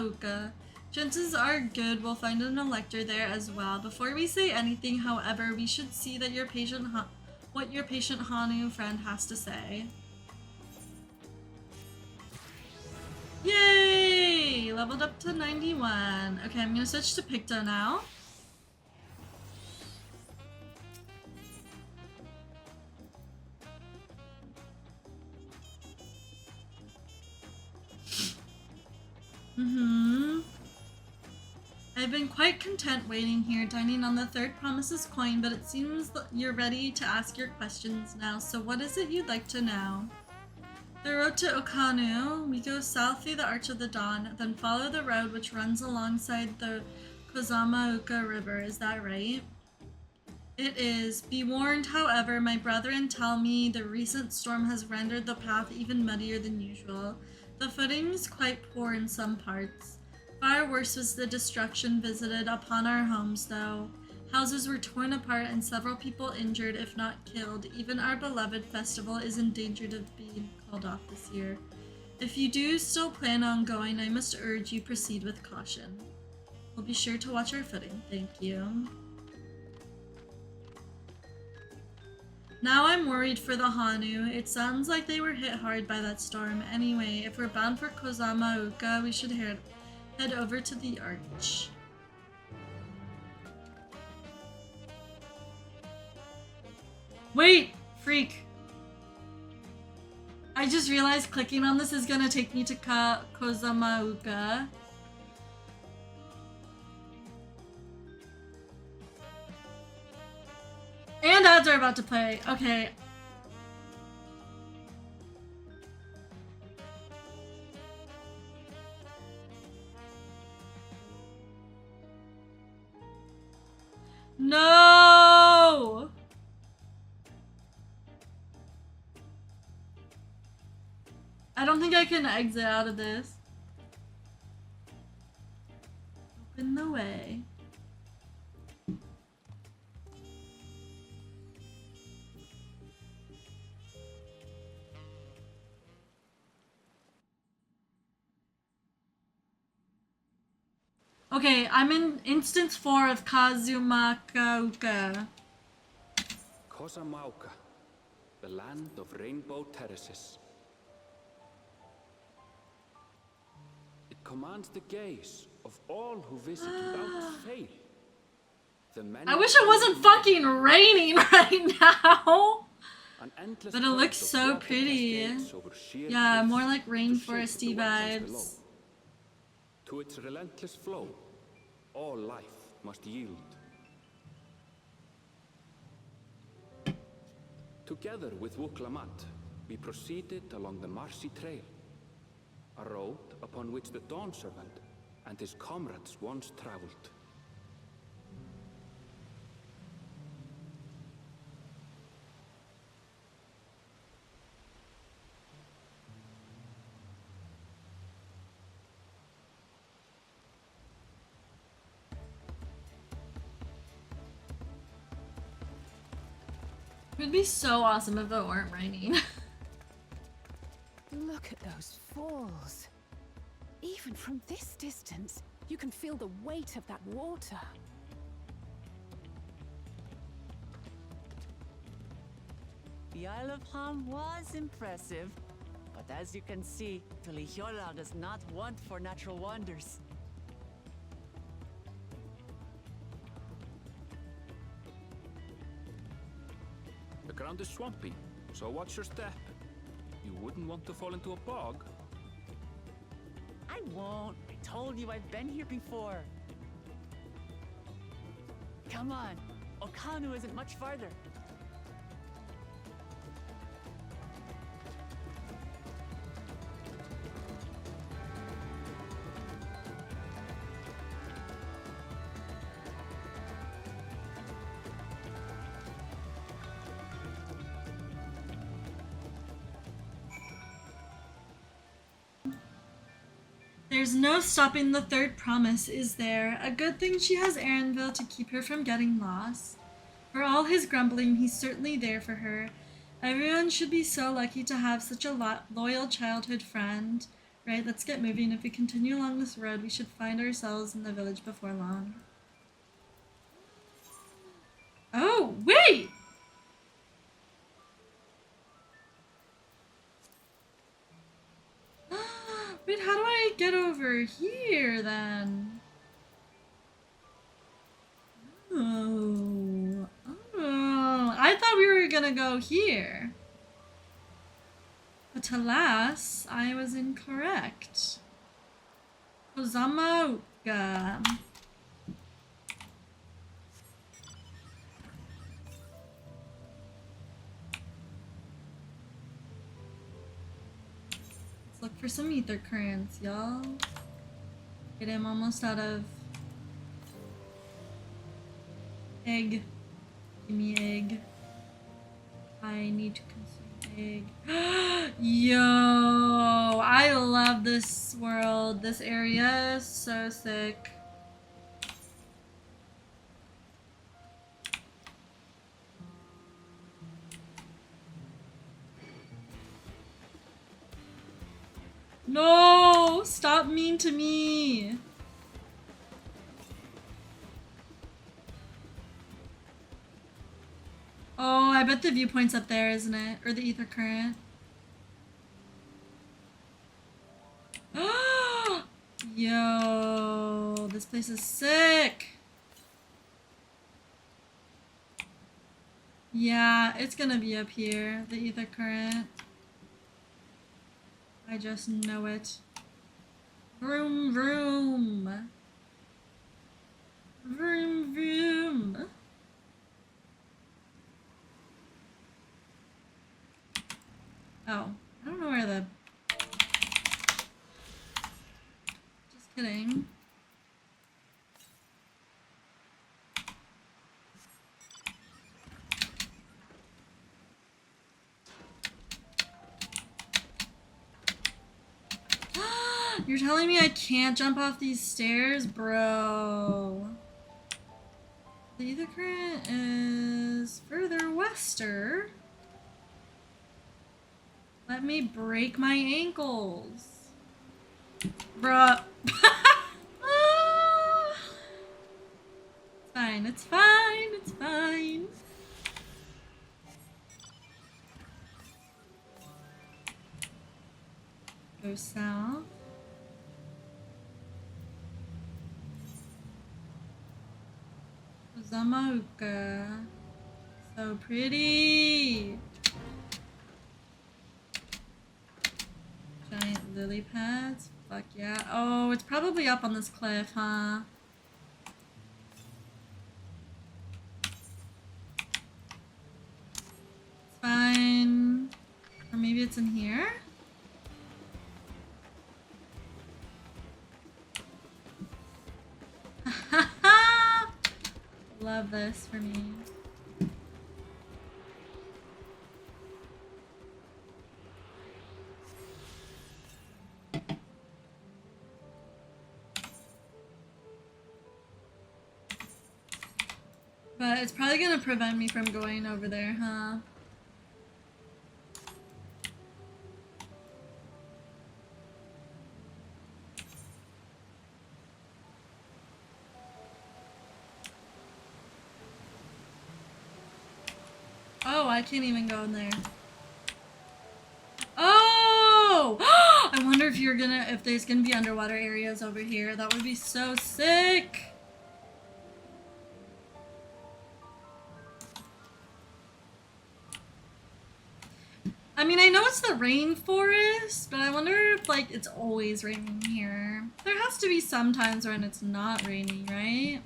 Uka. Chances are good we'll find an elector there as well. Before we say anything, however, we should see that what your patient Hanu friend has to say. Yay! Leveled up to 91. Okay, I'm gonna switch to Picto now. I've been quite content waiting here, dining on the third promises coin, but it seems that you're ready to ask your questions now, so what is it you'd like to know? The road to Okanu, we go south through the Arch of the Dawn, then follow the road which runs alongside the Kozama Uka River, is that right? It is. Be warned, however, my brethren tell me the recent storm has rendered the path even muddier than usual. The footing is quite poor in some parts. Far worse was the destruction visited upon our homes, though. Houses were torn apart and several people injured, if not killed. Even our beloved festival is in danger of being called off this year. If you do still plan on going, I must urge you proceed with caution. We'll be sure to watch our footing. Thank you. Now I'm worried for the Hanu. It sounds like they were hit hard by that storm. Anyway, if we're bound for Kozama Uka, we should head over to the Arch. Wait! Freak! I just realized clicking on this is gonna take me to Kozama Uka. And ads are about to play. Okay. No! I don't think I can exit out of this. Open the way. Okay, I'm in instance 4 of Kazumakauka. Kozamauka, the land of rainbow terraces. It commands the gaze of all who visit without fail. I wish it wasn't fucking raining right now! But it looks so pretty. Yeah, more like rainforesty vibes. To its relentless flow, all life must yield. Together with Wooklamat, we proceeded along the Marcy Trail, a road upon which the Dawn Servant and his comrades once traveled. It would be so awesome if it weren't raining. Look at those falls. Even from this distance, you can feel the weight of that water. The Isle of Ham was impressive, but as you can see, Tulihiola does not want for natural wonders. The ground is swampy, so watch your step. You wouldn't want to fall into a bog. I won't. I told you I've been here before. Come on. Okanu isn't much farther. There's no stopping the third promise, is there? A good thing she has Aaronville to keep her from getting lost. For all his grumbling, he's certainly there for her. Everyone should be so lucky to have such a loyal childhood friend. Right, let's get moving. If we continue along this road, we should find ourselves in the village before long. Oh, wait! Wait, how do I get over here then? Oh, I thought we were gonna go here. But alas, I was incorrect. Kozamauka. Look for some ether currents, y'all. Okay, I'm almost out of egg. Give me egg. I need to consume egg. Yo, I love this world. This area is so sick. No! Stop mean to me! Oh, I bet the viewpoint's up there, isn't it? Or the ether current. Yo, this place is sick! Yeah, it's gonna be up here, the ether current. I just know it. Vroom vroom. Vroom vroom. Oh, I don't know where the... Just kidding. You're telling me I can't jump off these stairs? Bro. The ether current is further wester. Let me break my ankles. Bruh. It's fine, it's fine, it's fine. Go south. Zamauka. So pretty. Giant lily pads. Fuck yeah. Oh, it's probably up on this cliff, huh? It's fine. Or maybe it's in here? Love this for me. But it's probably gonna prevent me from going over there, huh? I can't even go in there. Oh! I wonder if there's gonna be underwater areas over here. That would be so sick! I mean, I know it's the rainforest, but I wonder if, like, it's always raining here. There has to be some times when it's not raining, right?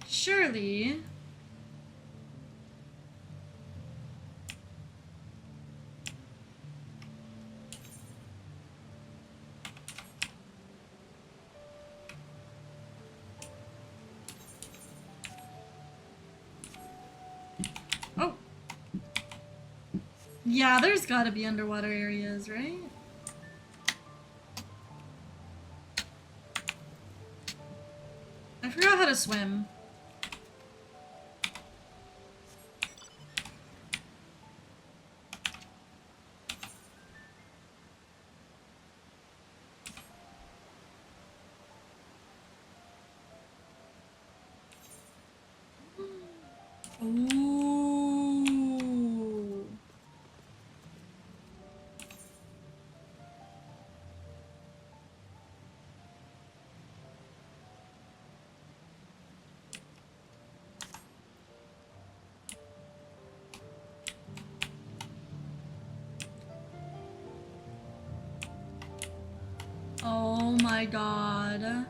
Surely. Oh. Yeah, there's gotta be underwater areas, right? I forgot how to swim. Ooh. Oh my god.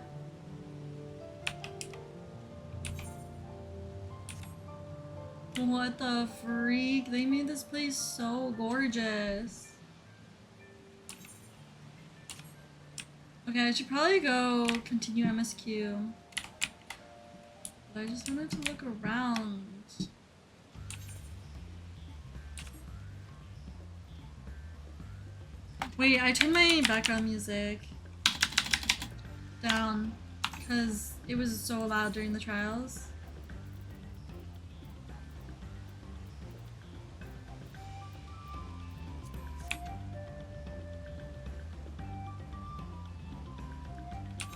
What the freak? They made this place so gorgeous. Okay, I should probably go continue MSQ. But I just wanted to look around. Wait, I turned my background music down because it was so loud during the trials.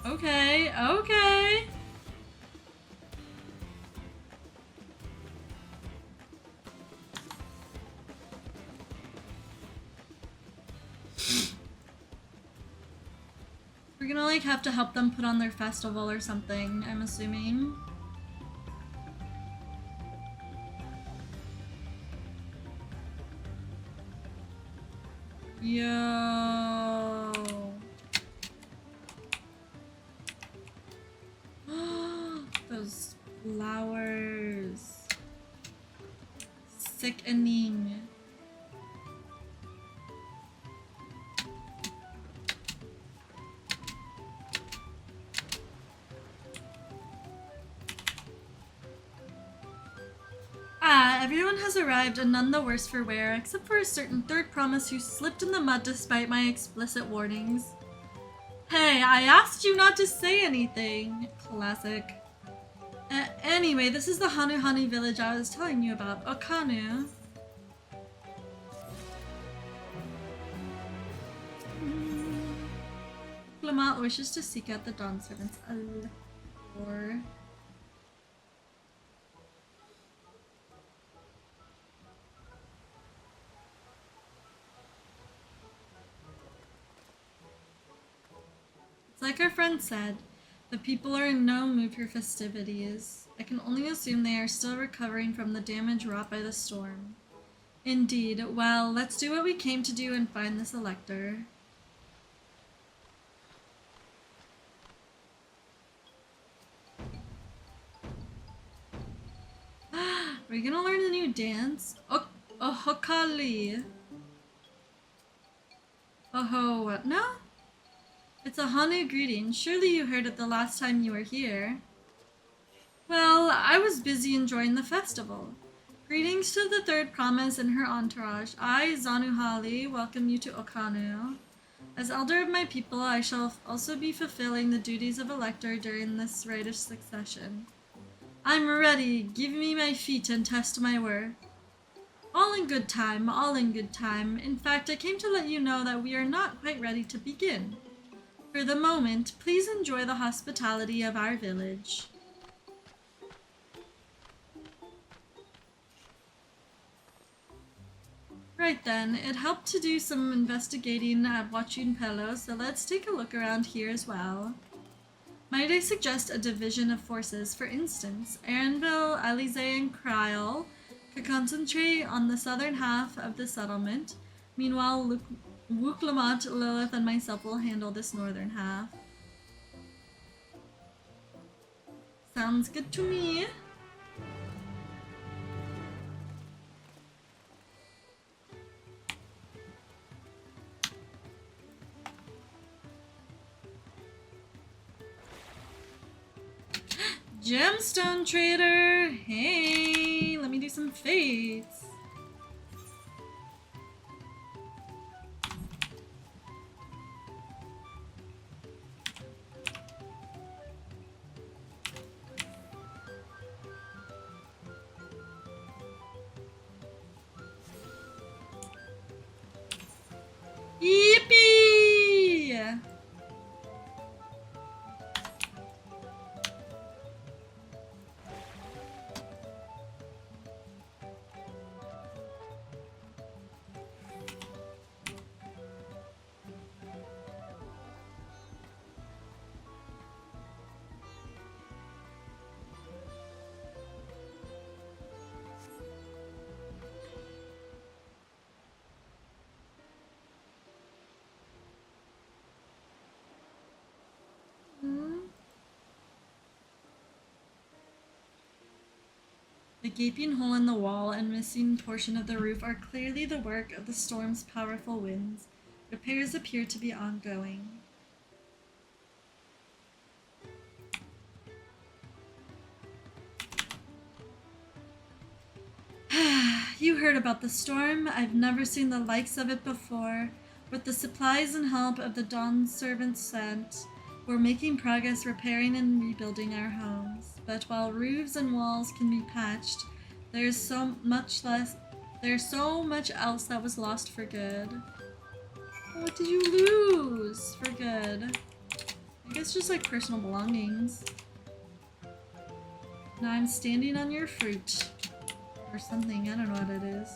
Okay, okay. We're gonna like have to help them put on their festival or something, I'm assuming. Yo. Those flowers. Sickening. Everyone has arrived and none the worse for wear, except for a certain third promise who slipped in the mud despite my explicit warnings. Hey, I asked you not to say anything. Classic. Anyway, this is the Hanuhani village I was telling you about, Okanu. Diplomat wishes to seek out the Dawn Servants. Or... It's like our friend said, the people are in no mood for festivities. I can only assume they are still recovering from the damage wrought by the storm. Indeed. Well, let's do what we came to do and find this elector. We're gonna learn a new dance? Ohokali. Oh, what? No? It's a Hanu greeting. Surely you heard it the last time you were here. Well, I was busy enjoying the festival. Greetings to the third promise and her entourage. I, Zanuhali, welcome you to Okanu. As elder of my people, I shall also be fulfilling the duties of elector during this rite of succession. I'm ready. Give me my feet and test my worth. All in good time, all in good time. In fact, I came to let you know that we are not quite ready to begin. For the moment, please enjoy the hospitality of our village. Right then, it helped to do some investigating at Watching Pelo, so let's take a look around here as well. Might I suggest a division of forces? For instance, Aaronville, Alize, and Kryl could concentrate on the southern half of the settlement. Meanwhile, Wuklamot, Lilith, and myself will handle this northern half. Sounds good to me. Gemstone trader! Hey, let me do some fates. Yippee! The gaping hole in the wall and missing portion of the roof are clearly the work of the storm's powerful winds. Repairs appear to be ongoing. You heard about the storm. I've never seen the likes of it before. With the supplies and help of the Dawn servants sent, we're making progress repairing and rebuilding our homes. But while roofs and walls can be patched, there's so much else that was lost for good. What did you lose for good? I guess just like personal belongings. Now I'm standing on your fruit. Or something, I don't know what it is.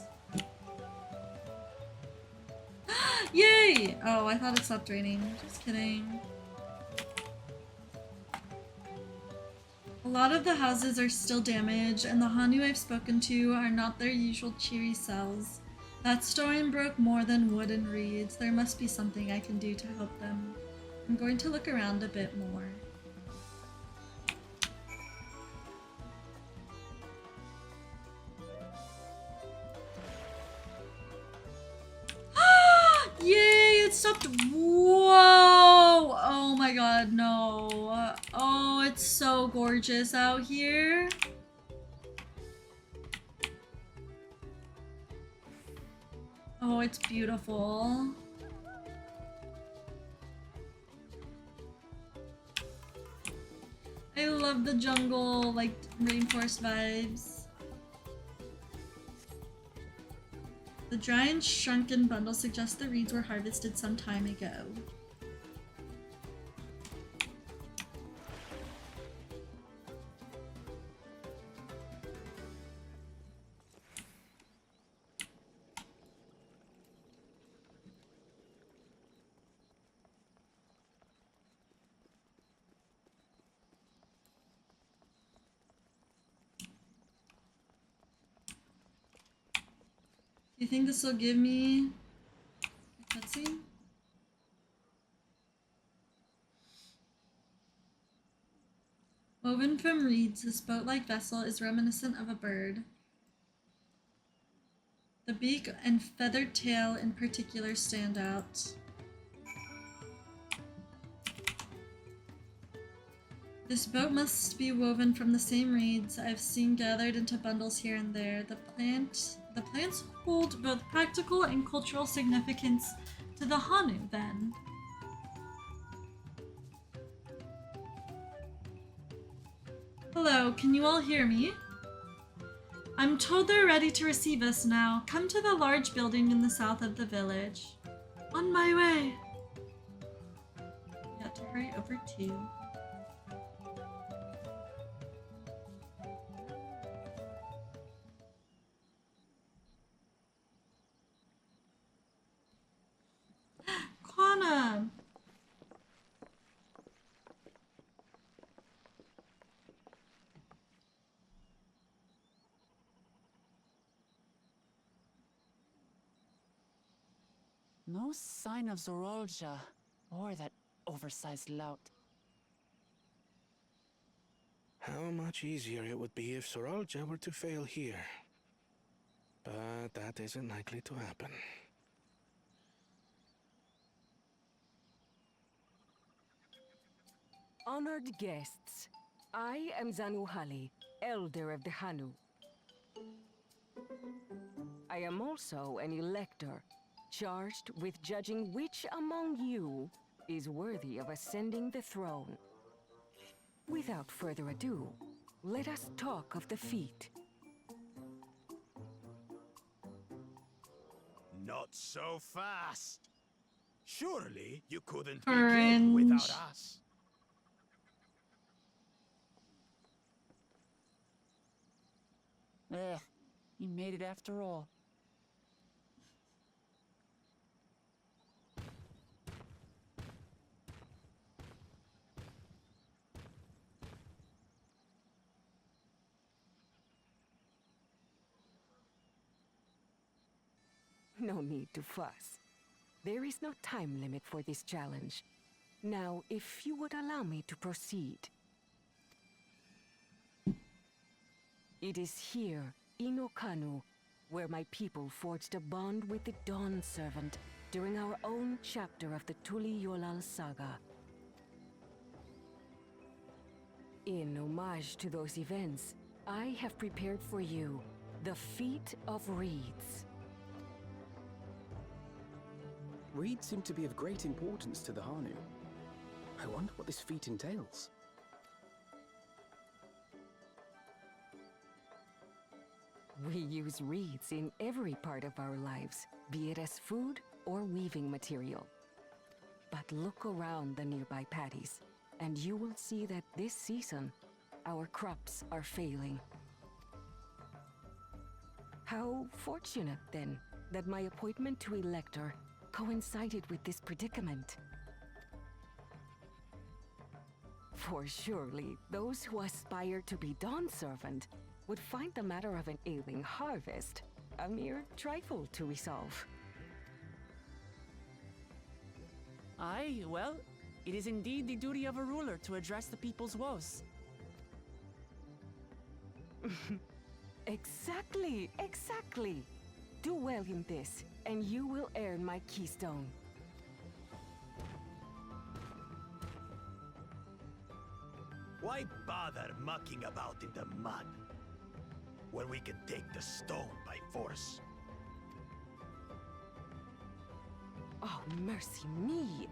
Yay! Oh, I thought it stopped raining. Just kidding. A lot of the houses are still damaged, and the Hanu I've spoken to are not their usual cheery selves. That storm broke more than wood and reeds. There must be something I can do to help them. I'm going to look around a bit more. Yay, it stopped. Whoa! Oh my god, no. Oh, it's so gorgeous out here. Oh, it's beautiful. I love the jungle, like, rainforest vibes. The dry and shrunken bundle suggests the reeds were harvested some time ago. Do you think this will give me a cutscene? Woven from reeds, this boat-like vessel is reminiscent of a bird. The beak and feathered tail in particular stand out. This boat must be woven from the same reeds I've seen gathered into bundles here and there. The plants hold both practical and cultural significance to the Hanu, then. Hello, can you all hear me? I'm told they're ready to receive us now. Come to the large building in the south of the village. On my way. Got to hurry over too. No sign of Zorolja or that oversized lout. How much easier it would be if Soralja were to fail here. But that isn't likely to happen. Honored guests, I am Zanuhali, Elder of the Hanu. I am also an elector, charged with judging which among you is worthy of ascending the throne. Without further ado, let us talk of the feat. Not so fast. Surely you couldn't Cringe. begin without us. You made it after all. No need to fuss. There is no time limit for this challenge. Now, if you would allow me to proceed. It is here, in Okanu, where my people forged a bond with the Dawn Servant during our own chapter of the Tuli Yolal saga. In homage to those events, I have prepared for you the Feat of Reeds. Reeds seem to be of great importance to the Hanu. I wonder what this feat entails. We use reeds in every part of our lives, be it as food or weaving material. But look around the nearby paddies, and you will see that this season, our crops are failing. How fortunate, then, that my appointment to elector coincided with this predicament. For surely, those who aspire to be Dawn Servant would find the matter of an ailing harvest a mere trifle to resolve. Aye, well, it is indeed the duty of a ruler to address the people's woes. Exactly, exactly. Do well in this, and you will earn my keystone. Why bother mucking about in the mud when we can take the stone by force? Oh, mercy me!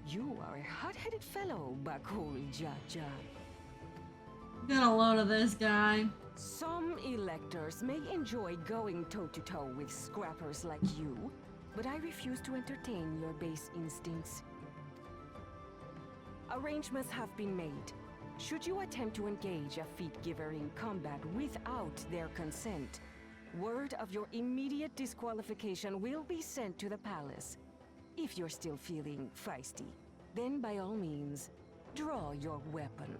You are a hot-headed fellow, Bakul Jaja. Get a load of this guy. Some electors may enjoy going toe-to-toe with scrappers like you, but I refuse to entertain your base instincts. Arrangements have been made. Should you attempt to engage a feat-giver in combat without their consent, word of your immediate disqualification will be sent to the palace. If you're still feeling feisty, then by all means, draw your weapon.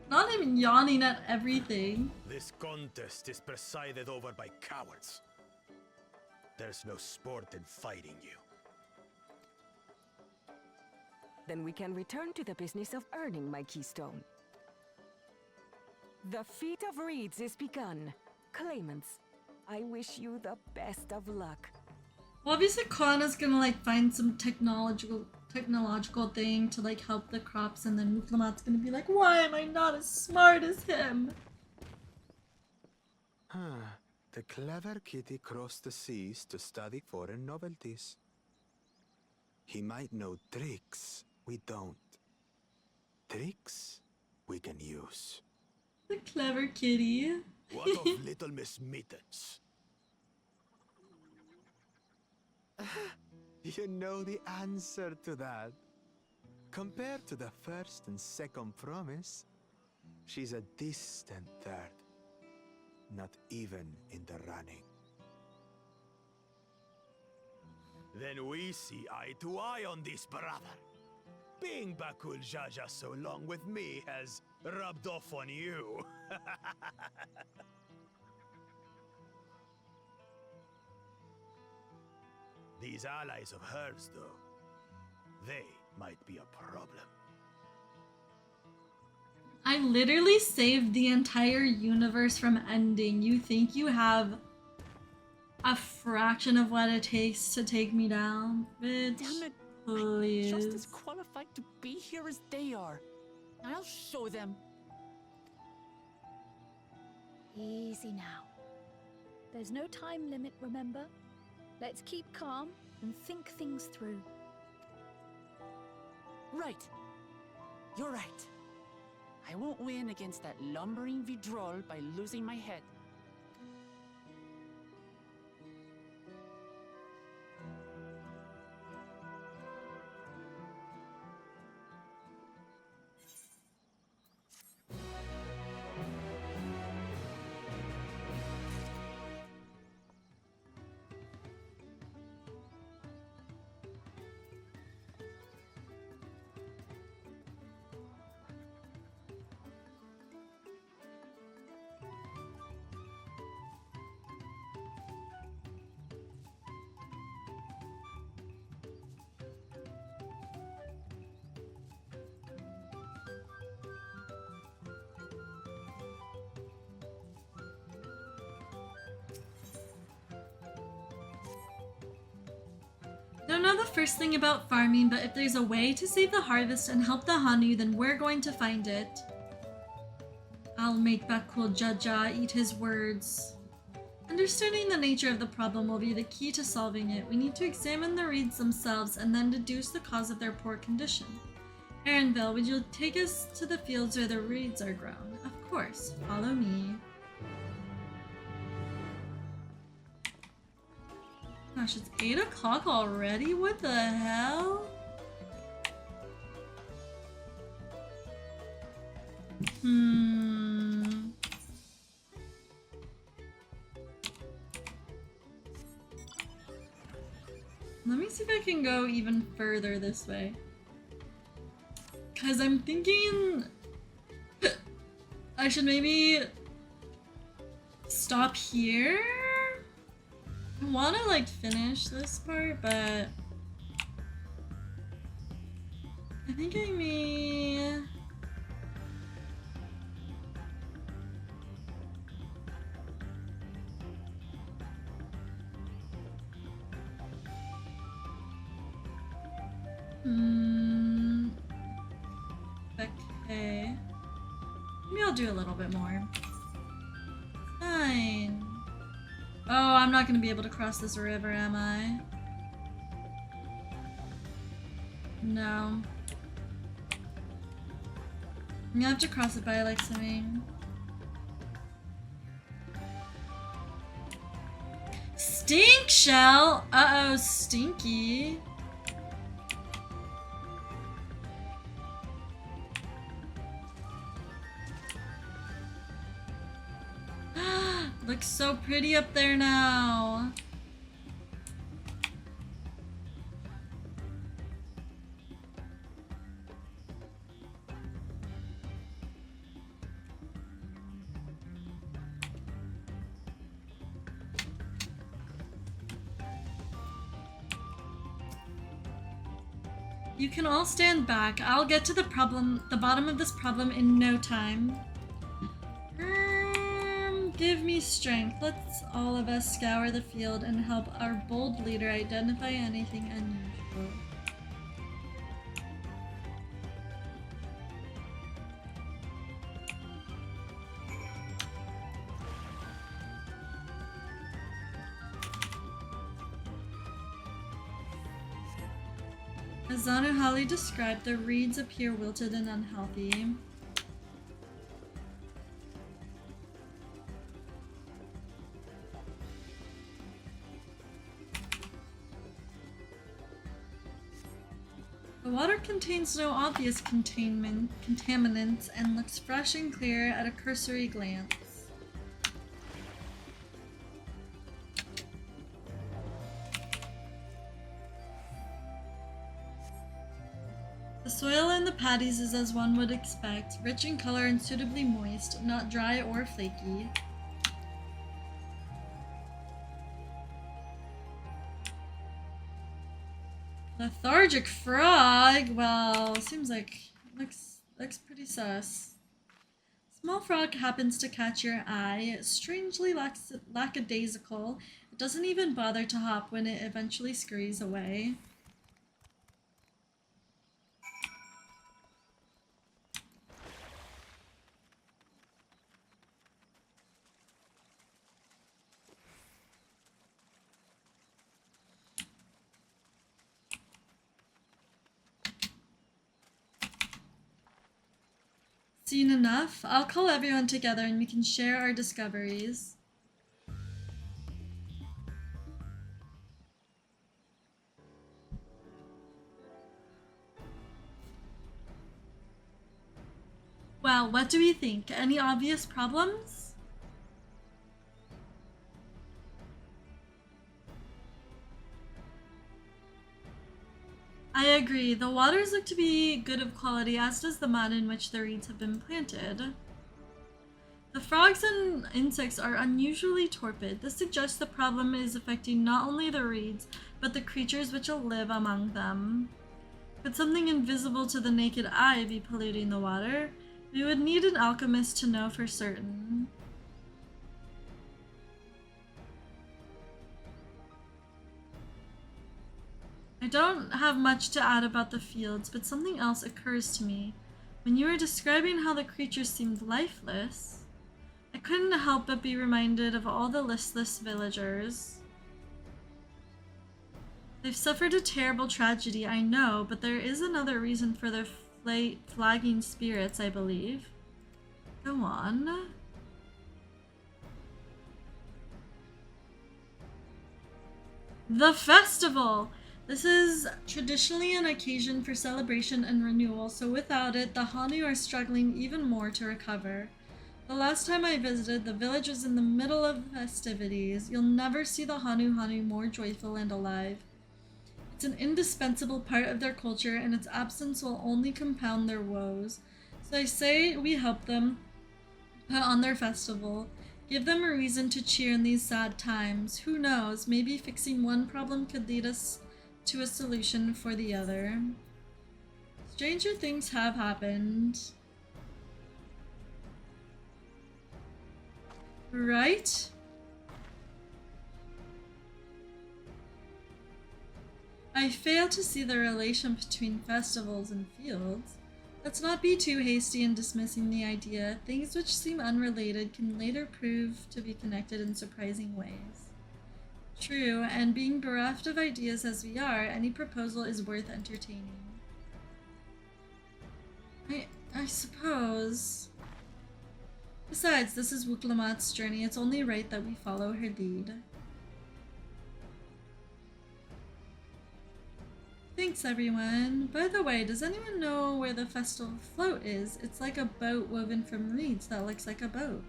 Not even yawning at everything. This contest is presided over by cowards. There's no sport in fighting you. Then we can return to the business of earning my keystone. The Feat of Reeds is begun. Claimants, I wish you the best of luck. Well, obviously Kana's gonna like find some technological thing to like help the crops, and then Muklamat's gonna be like, why am I not as smart as him? The clever kitty crossed the seas to study foreign novelties. He might know tricks we don't. Tricks we can use. The clever kitty. What of Little Miss Mittens? You know the answer to that. Compared to the first and second promise, she's a distant third. Not even in the running. Then we see eye to eye on this, brother. Being Bakul Jaja so long with me has rubbed off on you. These allies of hers, though, they might be a problem. I literally saved the entire universe from ending. You think you have a fraction of what it takes to take me down? Bitch, Damn it. please. I'm just as qualified to be here as they are. I'll show them. Easy now. There's no time limit, remember? Let's keep calm and think things through. Right. You're right. I won't win against that lumbering Vidrol by losing my head. Don't know the first thing about farming, but if there's a way to save the harvest and help the Hanu, then we're going to find it. I'll make Bakul Jaja eat his words. Understanding the nature of the problem will be the key to solving it. We need to examine the reeds themselves and then deduce the cause of their poor condition. Aaronville, would you take us to the fields where the reeds are grown? Of course. Follow me. Gosh, it's 8 o'clock already? What the hell? Let me see if I can go even further this way. Cause I'm thinking I should maybe stop here. I wanna like finish this part, but I think I may. Okay. Maybe I'll do a little bit more. Fine. Oh, I'm not gonna be able to cross this river, am I? No. I'm gonna have to cross it by like swimming. Stink shell! Uh-oh, stinky. Looks so pretty up there now. You can all stand back. I'll get to the bottom of this problem in no time. Give me strength. Let's all of us scour the field and help our bold leader identify anything unusual. As Zanuhali described, the reeds appear wilted and unhealthy. The water contains no obvious contaminants and looks fresh and clear at a cursory glance. The soil in the paddies is as one would expect, rich in color and suitably moist, not dry or flaky. Lethargic frog? Well, seems like looks pretty sus. Small frog happens to catch your eye. Strangely lackadaisical. It doesn't even bother to hop when it eventually scurries away. Seen enough? I'll call everyone together and we can share our discoveries. Well, what do we think? Any obvious problems? I agree. The waters look to be good of quality, as does the mud in which the reeds have been planted. The frogs and insects are unusually torpid. This suggests the problem is affecting not only the reeds, but the creatures which will live among them. Could something invisible to the naked eye be polluting the water? We would need an alchemist to know for certain. I don't have much to add about the fields, but something else occurs to me. When you were describing how the creatures seemed lifeless, I couldn't help but be reminded of all the listless villagers. They've suffered a terrible tragedy, I know, but there is another reason for their flagging spirits, I believe. Go on. The festival! This is traditionally an occasion for celebration and renewal, so without it, the Hanu are struggling even more to recover. The last time I visited, the village was in the middle of festivities. You'll never see the Hanu more joyful and alive. It's an indispensable part of their culture, and its absence will only compound their woes. So I say we help them put on their festival. Give them a reason to cheer in these sad times. Who knows, maybe fixing one problem could lead us to a solution for the other. Stranger things have happened. Right? I fail to see the relation between festivals and fields. Let's not be too hasty in dismissing the idea. Things which seem unrelated can later prove to be connected in surprising ways. True, and being bereft of ideas as we are, any proposal is worth entertaining. I suppose. Besides, this is Wuklamat's journey. It's only right that we follow her lead. Thanks, everyone. By the way, does anyone know where the festival float is? It's like a boat woven from reeds that looks like a boat.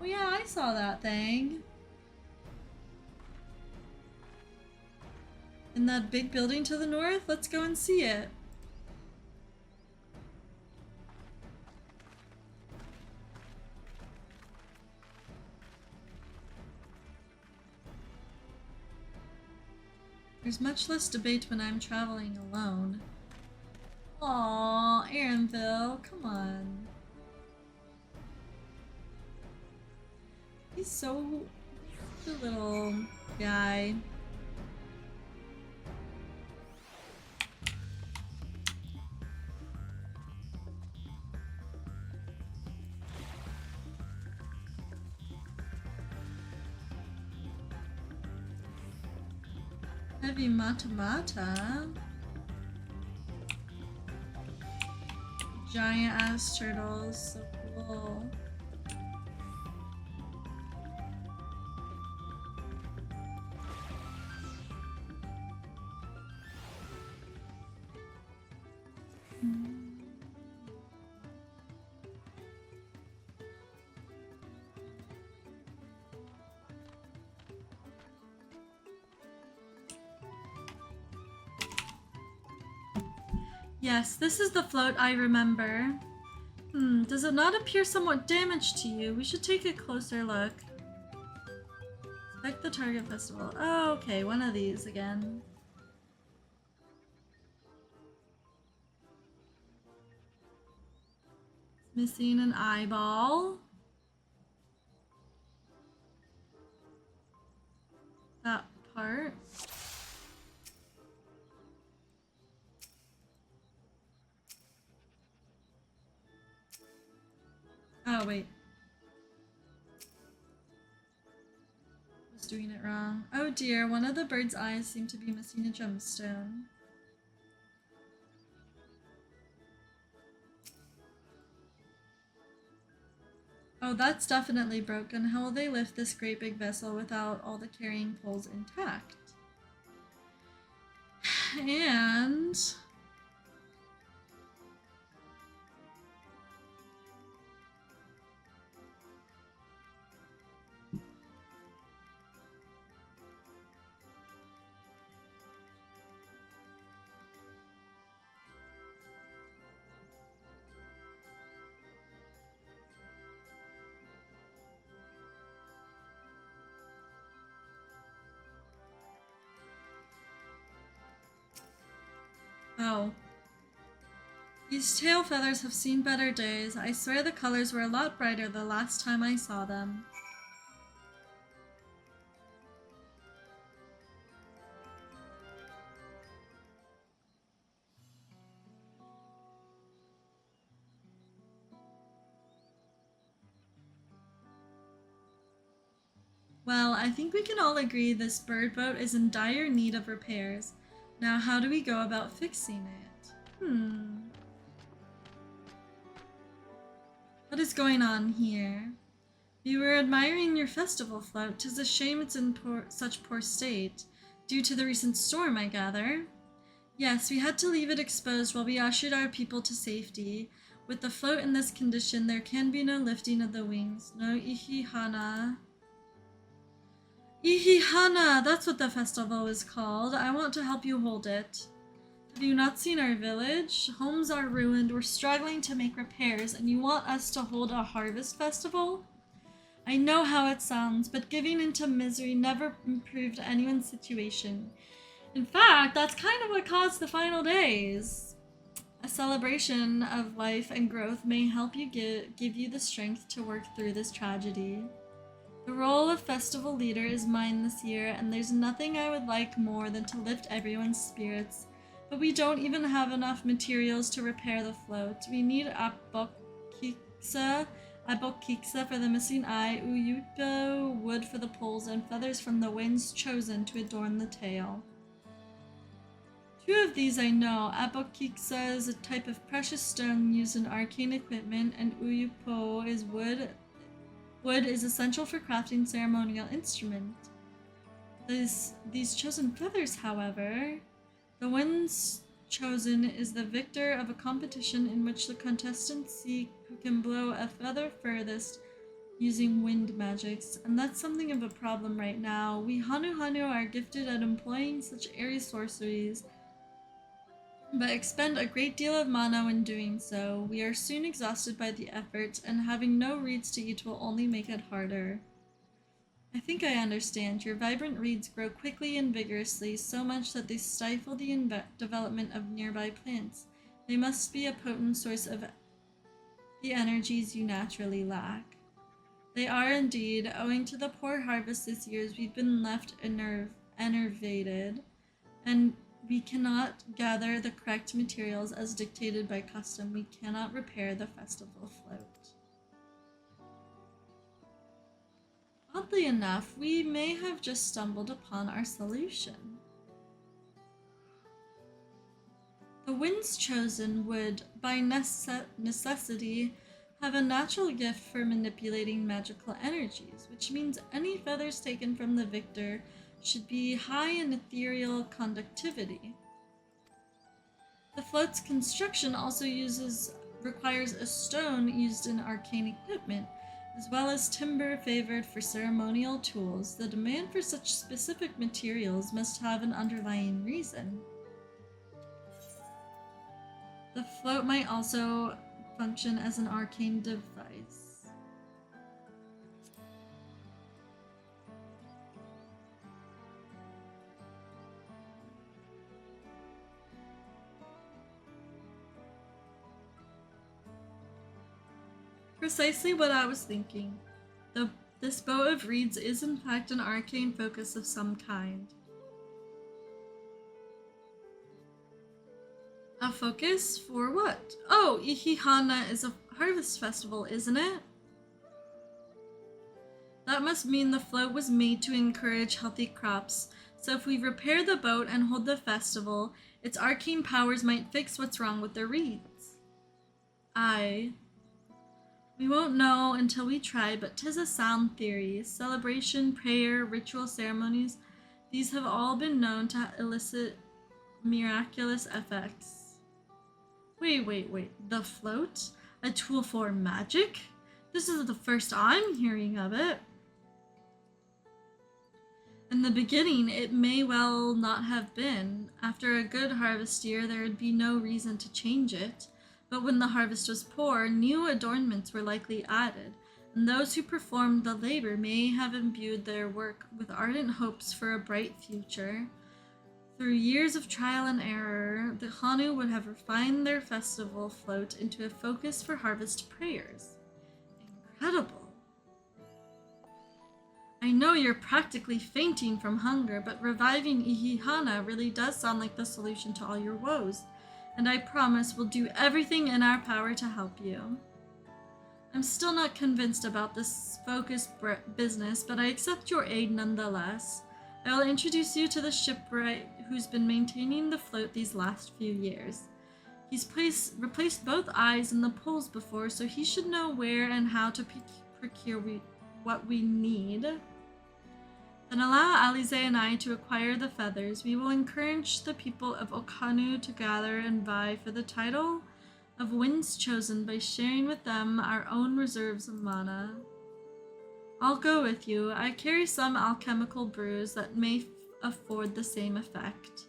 Oh yeah, I saw that thing. In that big building to the north? Let's go and see it. There's much less debate when I'm traveling alone. Aww, Aaronville, come on. He's so cute little guy. Heavy mata. Giant ass turtles, so cool. Yes, this is the float I remember. Does it not appear somewhat damaged to you? We should take a closer look. Inspect the target festival. Oh, okay, one of these again. Missing an eyeball. That part. Oh, wait. I was doing it wrong. Oh dear, one of the bird's eyes seemed to be missing a gemstone. Oh, that's definitely broken. How will they lift this great big vessel without all the carrying poles intact? And... oh. These tail feathers have seen better days. I swear the colors were a lot brighter the last time I saw them. Well, I think we can all agree this bird boat is in dire need of repairs. Now, how do we go about fixing it? What is going on here? We were admiring your festival float. 'Tis a shame it's in such poor state. Due to the recent storm, I gather. Yes, we had to leave it exposed while we ushered our people to safety. With the float in this condition, there can be no lifting of the wings. No Ihihana. Ihihana! That's what the festival is called. I want to help you hold it. Have you not seen our village? Homes are ruined, we're struggling to make repairs, and you want us to hold a harvest festival? I know how it sounds, but giving into misery never improved anyone's situation. In fact, that's kind of what caused the final days. A celebration of life and growth may help you give you the strength to work through this tragedy. The role of festival leader is mine this year, and there's nothing I would like more than to lift everyone's spirits. But we don't even have enough materials to repair the float. We need abokiksa for the missing eye, uyuto wood for the poles, and feathers from the winds chosen to adorn the tail. 2 of these I know. Abokiksa is a type of precious stone used in arcane equipment, and uyupo is wood. Wood is essential for crafting ceremonial instruments. These chosen feathers, however, the ones chosen is the victor of a competition in which the contestants seek who can blow a feather furthest using wind magics, and that's something of a problem right now. We Hanu are gifted at employing such airy sorceries, but expend a great deal of mana when doing so. We are soon exhausted by the effort, and having no reeds to eat will only make it harder. I think I understand. Your vibrant reeds grow quickly and vigorously, so much that they stifle the development of nearby plants. They must be a potent source of the energies you naturally lack. They are indeed. Owing to the poor harvest this year, we've been left enervated, and we cannot gather the correct materials as dictated by custom. We cannot repair the festival float. Oddly enough, we may have just stumbled upon our solution. The winds chosen would, by necessity, have a natural gift for manipulating magical energies, which means any feathers taken from the victor should be high in ethereal conductivity. The float's construction also requires a stone used in arcane equipment, as well as timber favored for ceremonial tools. The demand for such specific materials must have an underlying reason. The float might also function as an arcane device. Precisely what I was thinking. This bow of reeds is in fact an arcane focus of some kind. A focus for what? Oh, Ihihana is a harvest festival, isn't it? That must mean the float was made to encourage healthy crops. So if we repair the boat and hold the festival, its arcane powers might fix what's wrong with the reeds. We won't know until we try, but 'tis a sound theory. Celebration, prayer, ritual ceremonies, these have all been known to elicit miraculous effects. Wait. The float? A tool for magic? This is the first I'm hearing of it. In the beginning, it may well not have been. After a good harvest year, there would be no reason to change it. But when the harvest was poor, new adornments were likely added, and those who performed the labor may have imbued their work with ardent hopes for a bright future. Through years of trial and error, the Hanu would have refined their festival float into a focus for harvest prayers. Incredible. I know you're practically fainting from hunger, but reviving Ihihana really does sound like the solution to all your woes. And I promise we'll do everything in our power to help you. I'm still not convinced about this focus business, but I accept your aid nonetheless. I will introduce you to the shipwright who's been maintaining the float these last few years. He's replaced both eyes in the poles before, so he should know where and how to procure what we need. Then allow Alize and I to acquire the feathers. We will encourage the people of Okanu to gather and vie for the title of Winds Chosen by sharing with them our own reserves of mana. I'll go with you. I carry some alchemical brews that may afford the same effect.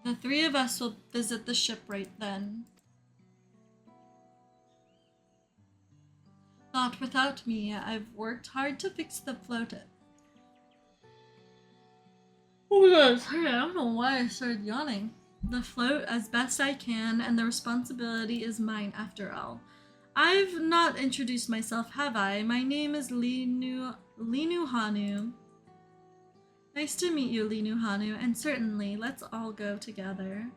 The three of us will visit the shipwright then. Not without me. I've worked hard to fix the float. Oh my god, sorry, I don't know why I started yawning. The float as best I can, and the responsibility is mine after all. I've not introduced myself, have I? My name is Linu Hanu. Nice to meet you, Linu Hanu, and certainly, let's all go together.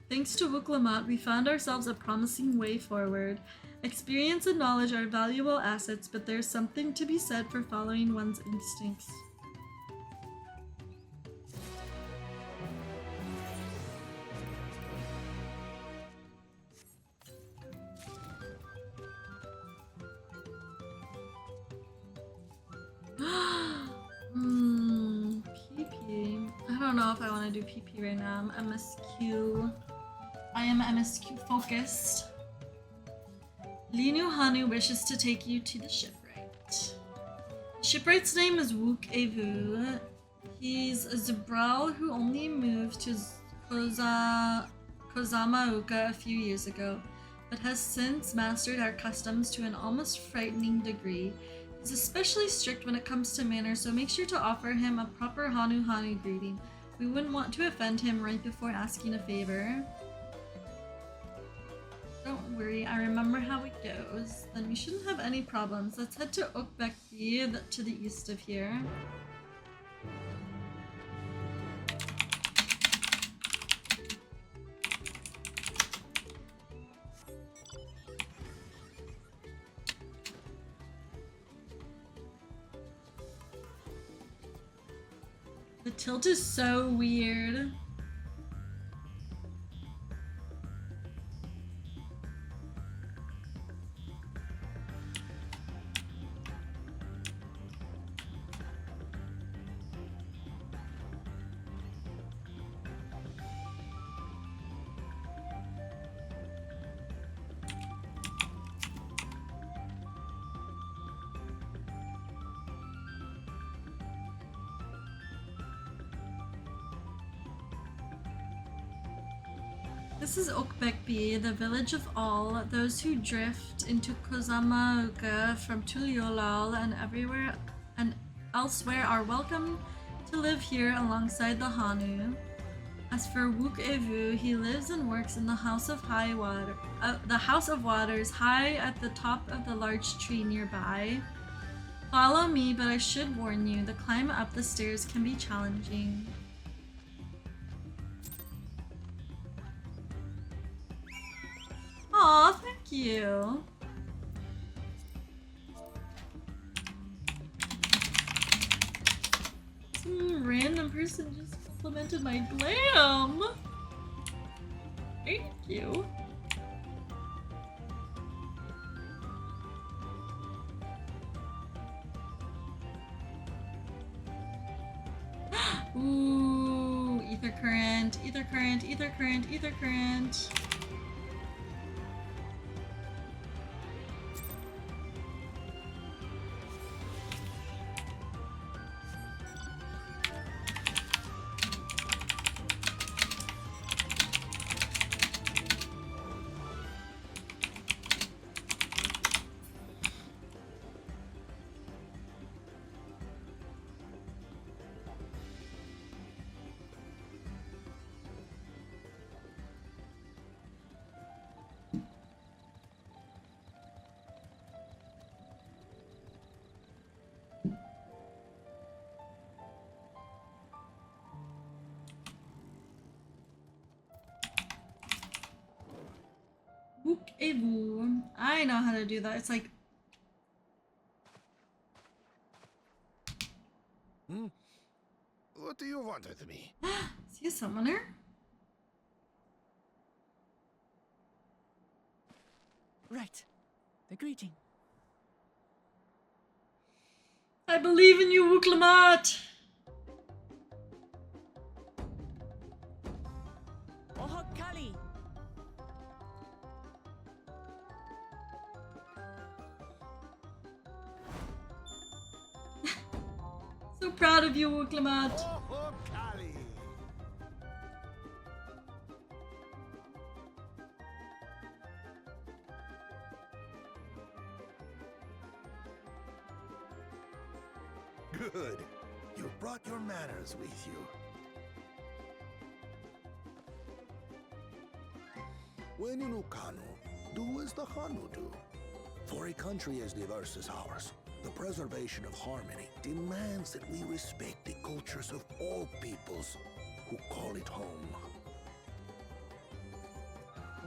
Thanks to Wuklamat, we found ourselves a promising way forward. Experience and knowledge are valuable assets, but there's something to be said for following one's instincts. PP. I don't know if I want to do PP right now. I'm MSQ. I am MSQ focused. Linu Hanu wishes to take you to the shipwright. The shipwright's name is Wook Evu. He's a Zabral who only moved to Kozamauka a few years ago, but has since mastered our customs to an almost frightening degree. He's especially strict when it comes to manners, so make sure to offer him a proper Hanu greeting. We wouldn't want to offend him right before asking a favor. Don't worry, I remember how it goes. Then we shouldn't have any problems. Let's head to Okbekbi, to the east of here. The tilt is so weird. This is Okbekbi, the village of all. Those who drift into Kozamauka from Tuliolal and everywhere and elsewhere are welcome to live here alongside the Hanu. As for Wook Evu, he lives and works in the House of Waters, high at the top of the large tree nearby. Follow me, but I should warn you, the climb up the stairs can be challenging. Aw, thank you. Some random person just complimented my glam. Thank you. Ooh, ether current, ether current, ether current, ether current. Evu. I know how to do that. It's like... What do you want with me? Is he a summoner? Right. The greeting. I believe in you, Wuklamat! Oh, Kali! So proud of you, Wuklamat. Oh, Kali! Good. You brought your manners with you. When you know Kanu, do as the Hanu do. For a country as diverse as ours, the preservation of harmony demands that we respect the cultures of all peoples who call it home.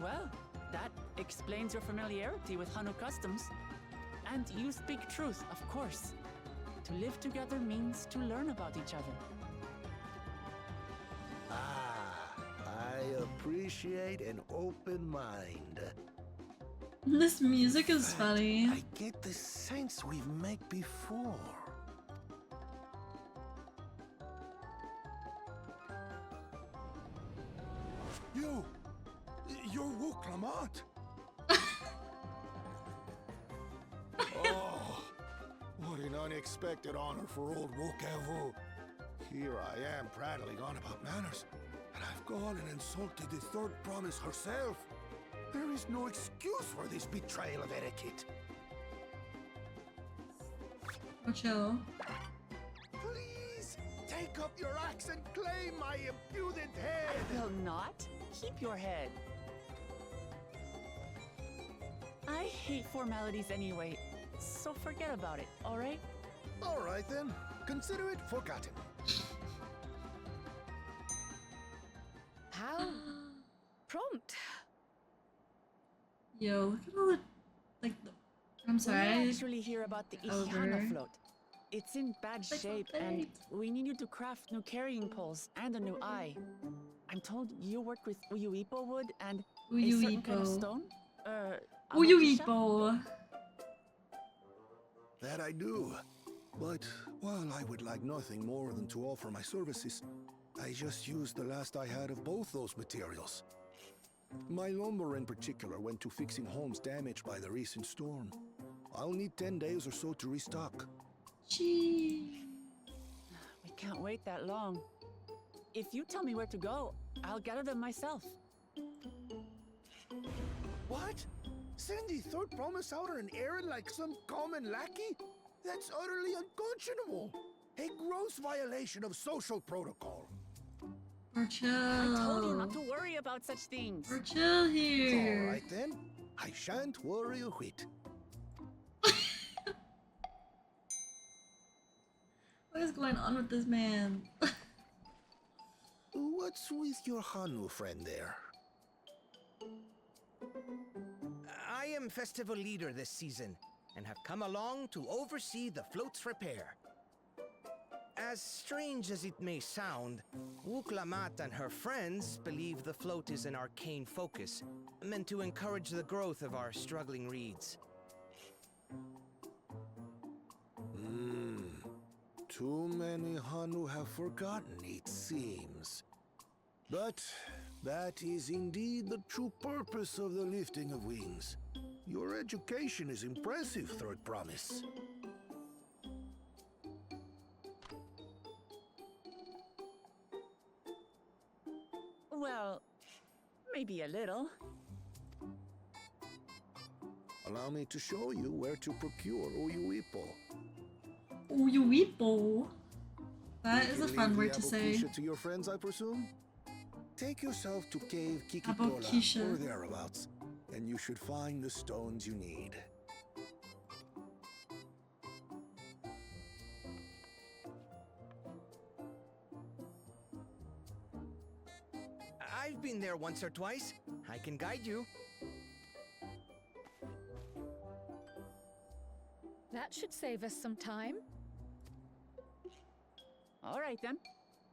Well, that explains your familiarity with Hanu customs. And you speak truth, of course. To live together means to learn about each other. I appreciate an open mind. This music is funny. I get the sense we've met before. You're Wuklamat. Oh, what an unexpected honor for old Wukevu. Here I am prattling on about manners, and I've gone and insulted the third promise herself. There is no excuse for this betrayal of etiquette. Oh, chill. Please, take up your axe and claim my impudent head. I will not. Keep your head. I hate formalities anyway, so forget about it, alright? Alright then, consider it forgotten. How prompt. Yo, look at all the... like, I'm sorry. We actually hear about the Ihana float. It's in bad shape, and we need you to craft new carrying poles and a new eye. I'm told you work with Uyuipo wood and a certain kind of stone? Uyuipo. That I do. But while I would like nothing more than to offer my services, I just used the last I had of both those materials. My lumber in particular went to fixing homes damaged by the recent storm. I'll need 10 days or so to restock. Gee. We can't wait that long. If you tell me where to go, I'll gather them myself. What? Send the third promise out on an errand like some common lackey? That's utterly unconscionable. A gross violation of social protocol. We're chill. I told you not to worry about such things. We're chill here. All right then. I shan't worry a whit. What is going on with this man? What's with your Hanu friend there? I am festival leader this season, and have come along to oversee the float's repair. As strange as it may sound, Wuklamat and her friends believe the float is an arcane focus, meant to encourage the growth of our struggling reeds. Too many Hanu have forgotten, it seems. But that is indeed the true purpose of the lifting of wings. Your education is impressive, Third Promise. Well, maybe a little. Allow me to show you where to procure Uyuipo. Uyuipo? That is a fun word to Leave the say. Abokisha to your friends, I presume? Take yourself to Cave Kikitola Abokisha. or thereabouts, and you should find the stones you need. I've been there once or twice. I can guide you. That should save us some time. All right then.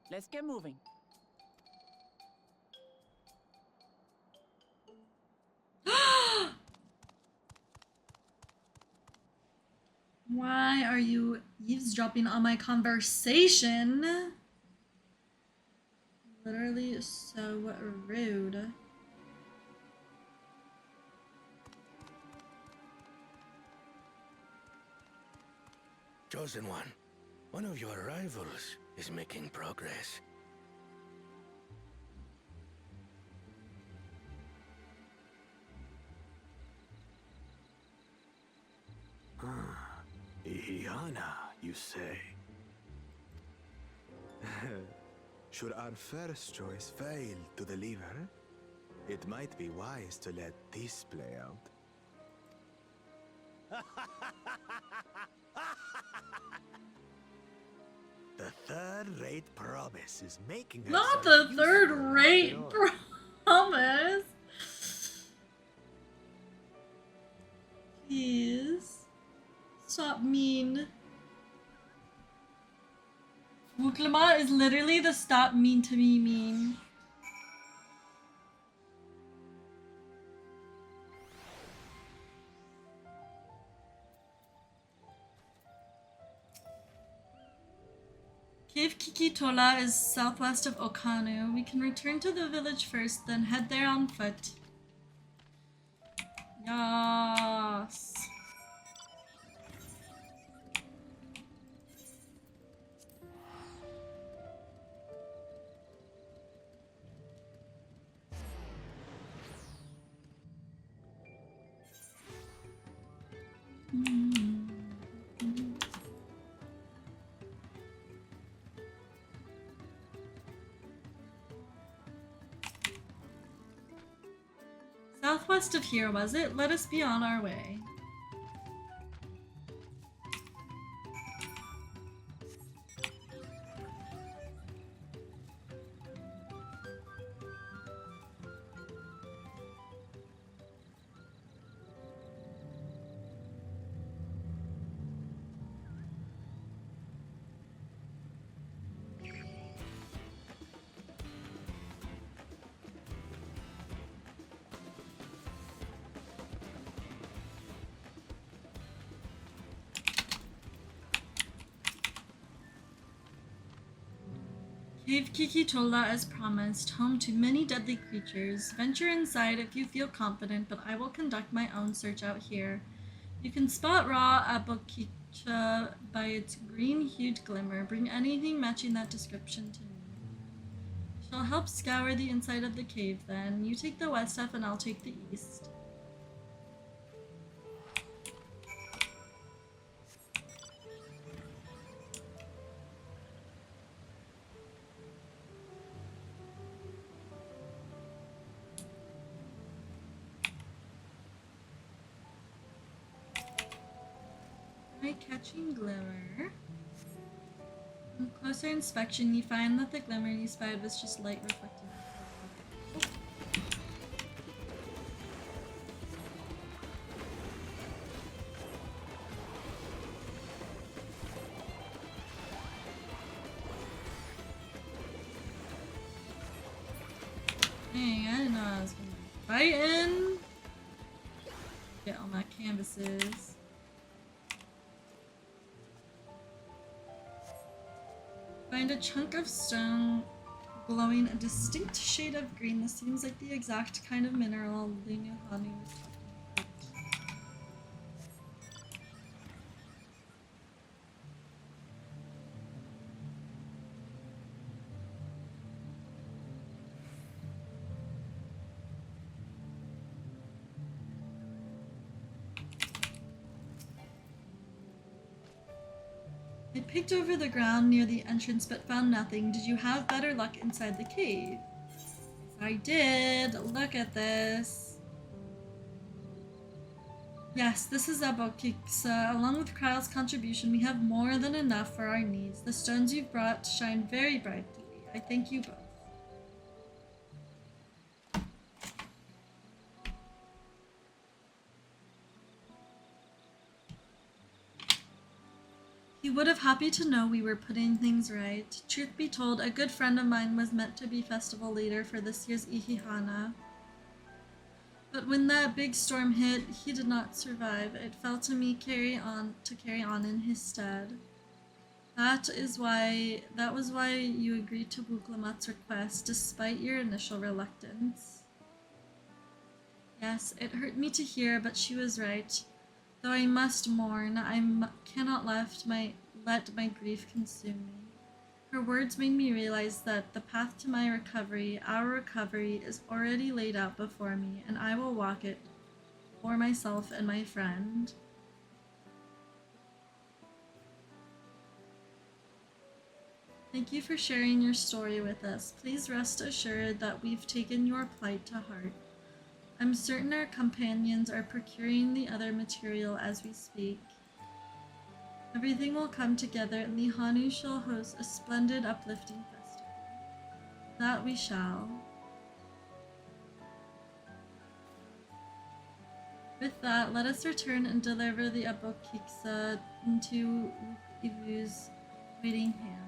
Let's get moving. Why are you eavesdropping on my conversation? Literally so rude. Chosen one of your rivals is making progress. Iana, you say? Should our first choice fail to deliver, it might be wise to let this play out. The third-rate promise is making Not herself the third-rate useful after all. promise. Please. Stop mean. Wuklama is literally the stop mean to me meme. Cave Kikitola is southwest of Okanu. We can return to the village first, then head there on foot. Yes. Southwest of here, was it? Let us be on our way. Cave Kikitola as promised, home to many deadly creatures. Venture inside if you feel confident, but I will conduct my own search out here. You can spot raw Abokicha by its green-hued glimmer. Bring anything matching that description to me. Shall help scour the inside of the cave then. You take the west stuff and I'll take the east. Eye-catching glimmer. On closer inspection, you find that the glimmer you spied was just light reflecting. Dang, I didn't know I was gonna be fighting. Get all my canvases. Find a chunk of stone glowing a distinct shade of green. This seems like the exact kind of mineral Linu Hanu was talking about. I picked over the ground near the entrance but found nothing. Did you have better luck inside the cave? I did. Look at this. Yes, this is Abokiksa. Along with Kryle's contribution, we have more than enough for our needs. The stones you've brought shine very brightly. I thank you both. He would have happy to know we were putting things right. Truth be told, a good friend of mine was meant to be festival leader for this year's Ihihana. But when that big storm hit, he did not survive. It fell to me to carry on in his stead. That was why you agreed to Buklamat's request, despite your initial reluctance. Yes, it hurt me to hear, but she was right. Though I must mourn, I cannot let my grief consume me. Her words made me realize that the path to my recovery, our recovery, is already laid out before me, and I will walk it for myself and my friend. Thank you for sharing your story with us. Please rest assured that we've taken your plight to heart. I'm certain our companions are procuring the other material as we speak. Everything will come together and the Hanu shall host a splendid, uplifting festival. That we shall. With that, let us return and deliver the Abokiksa into Ivu's waiting hand.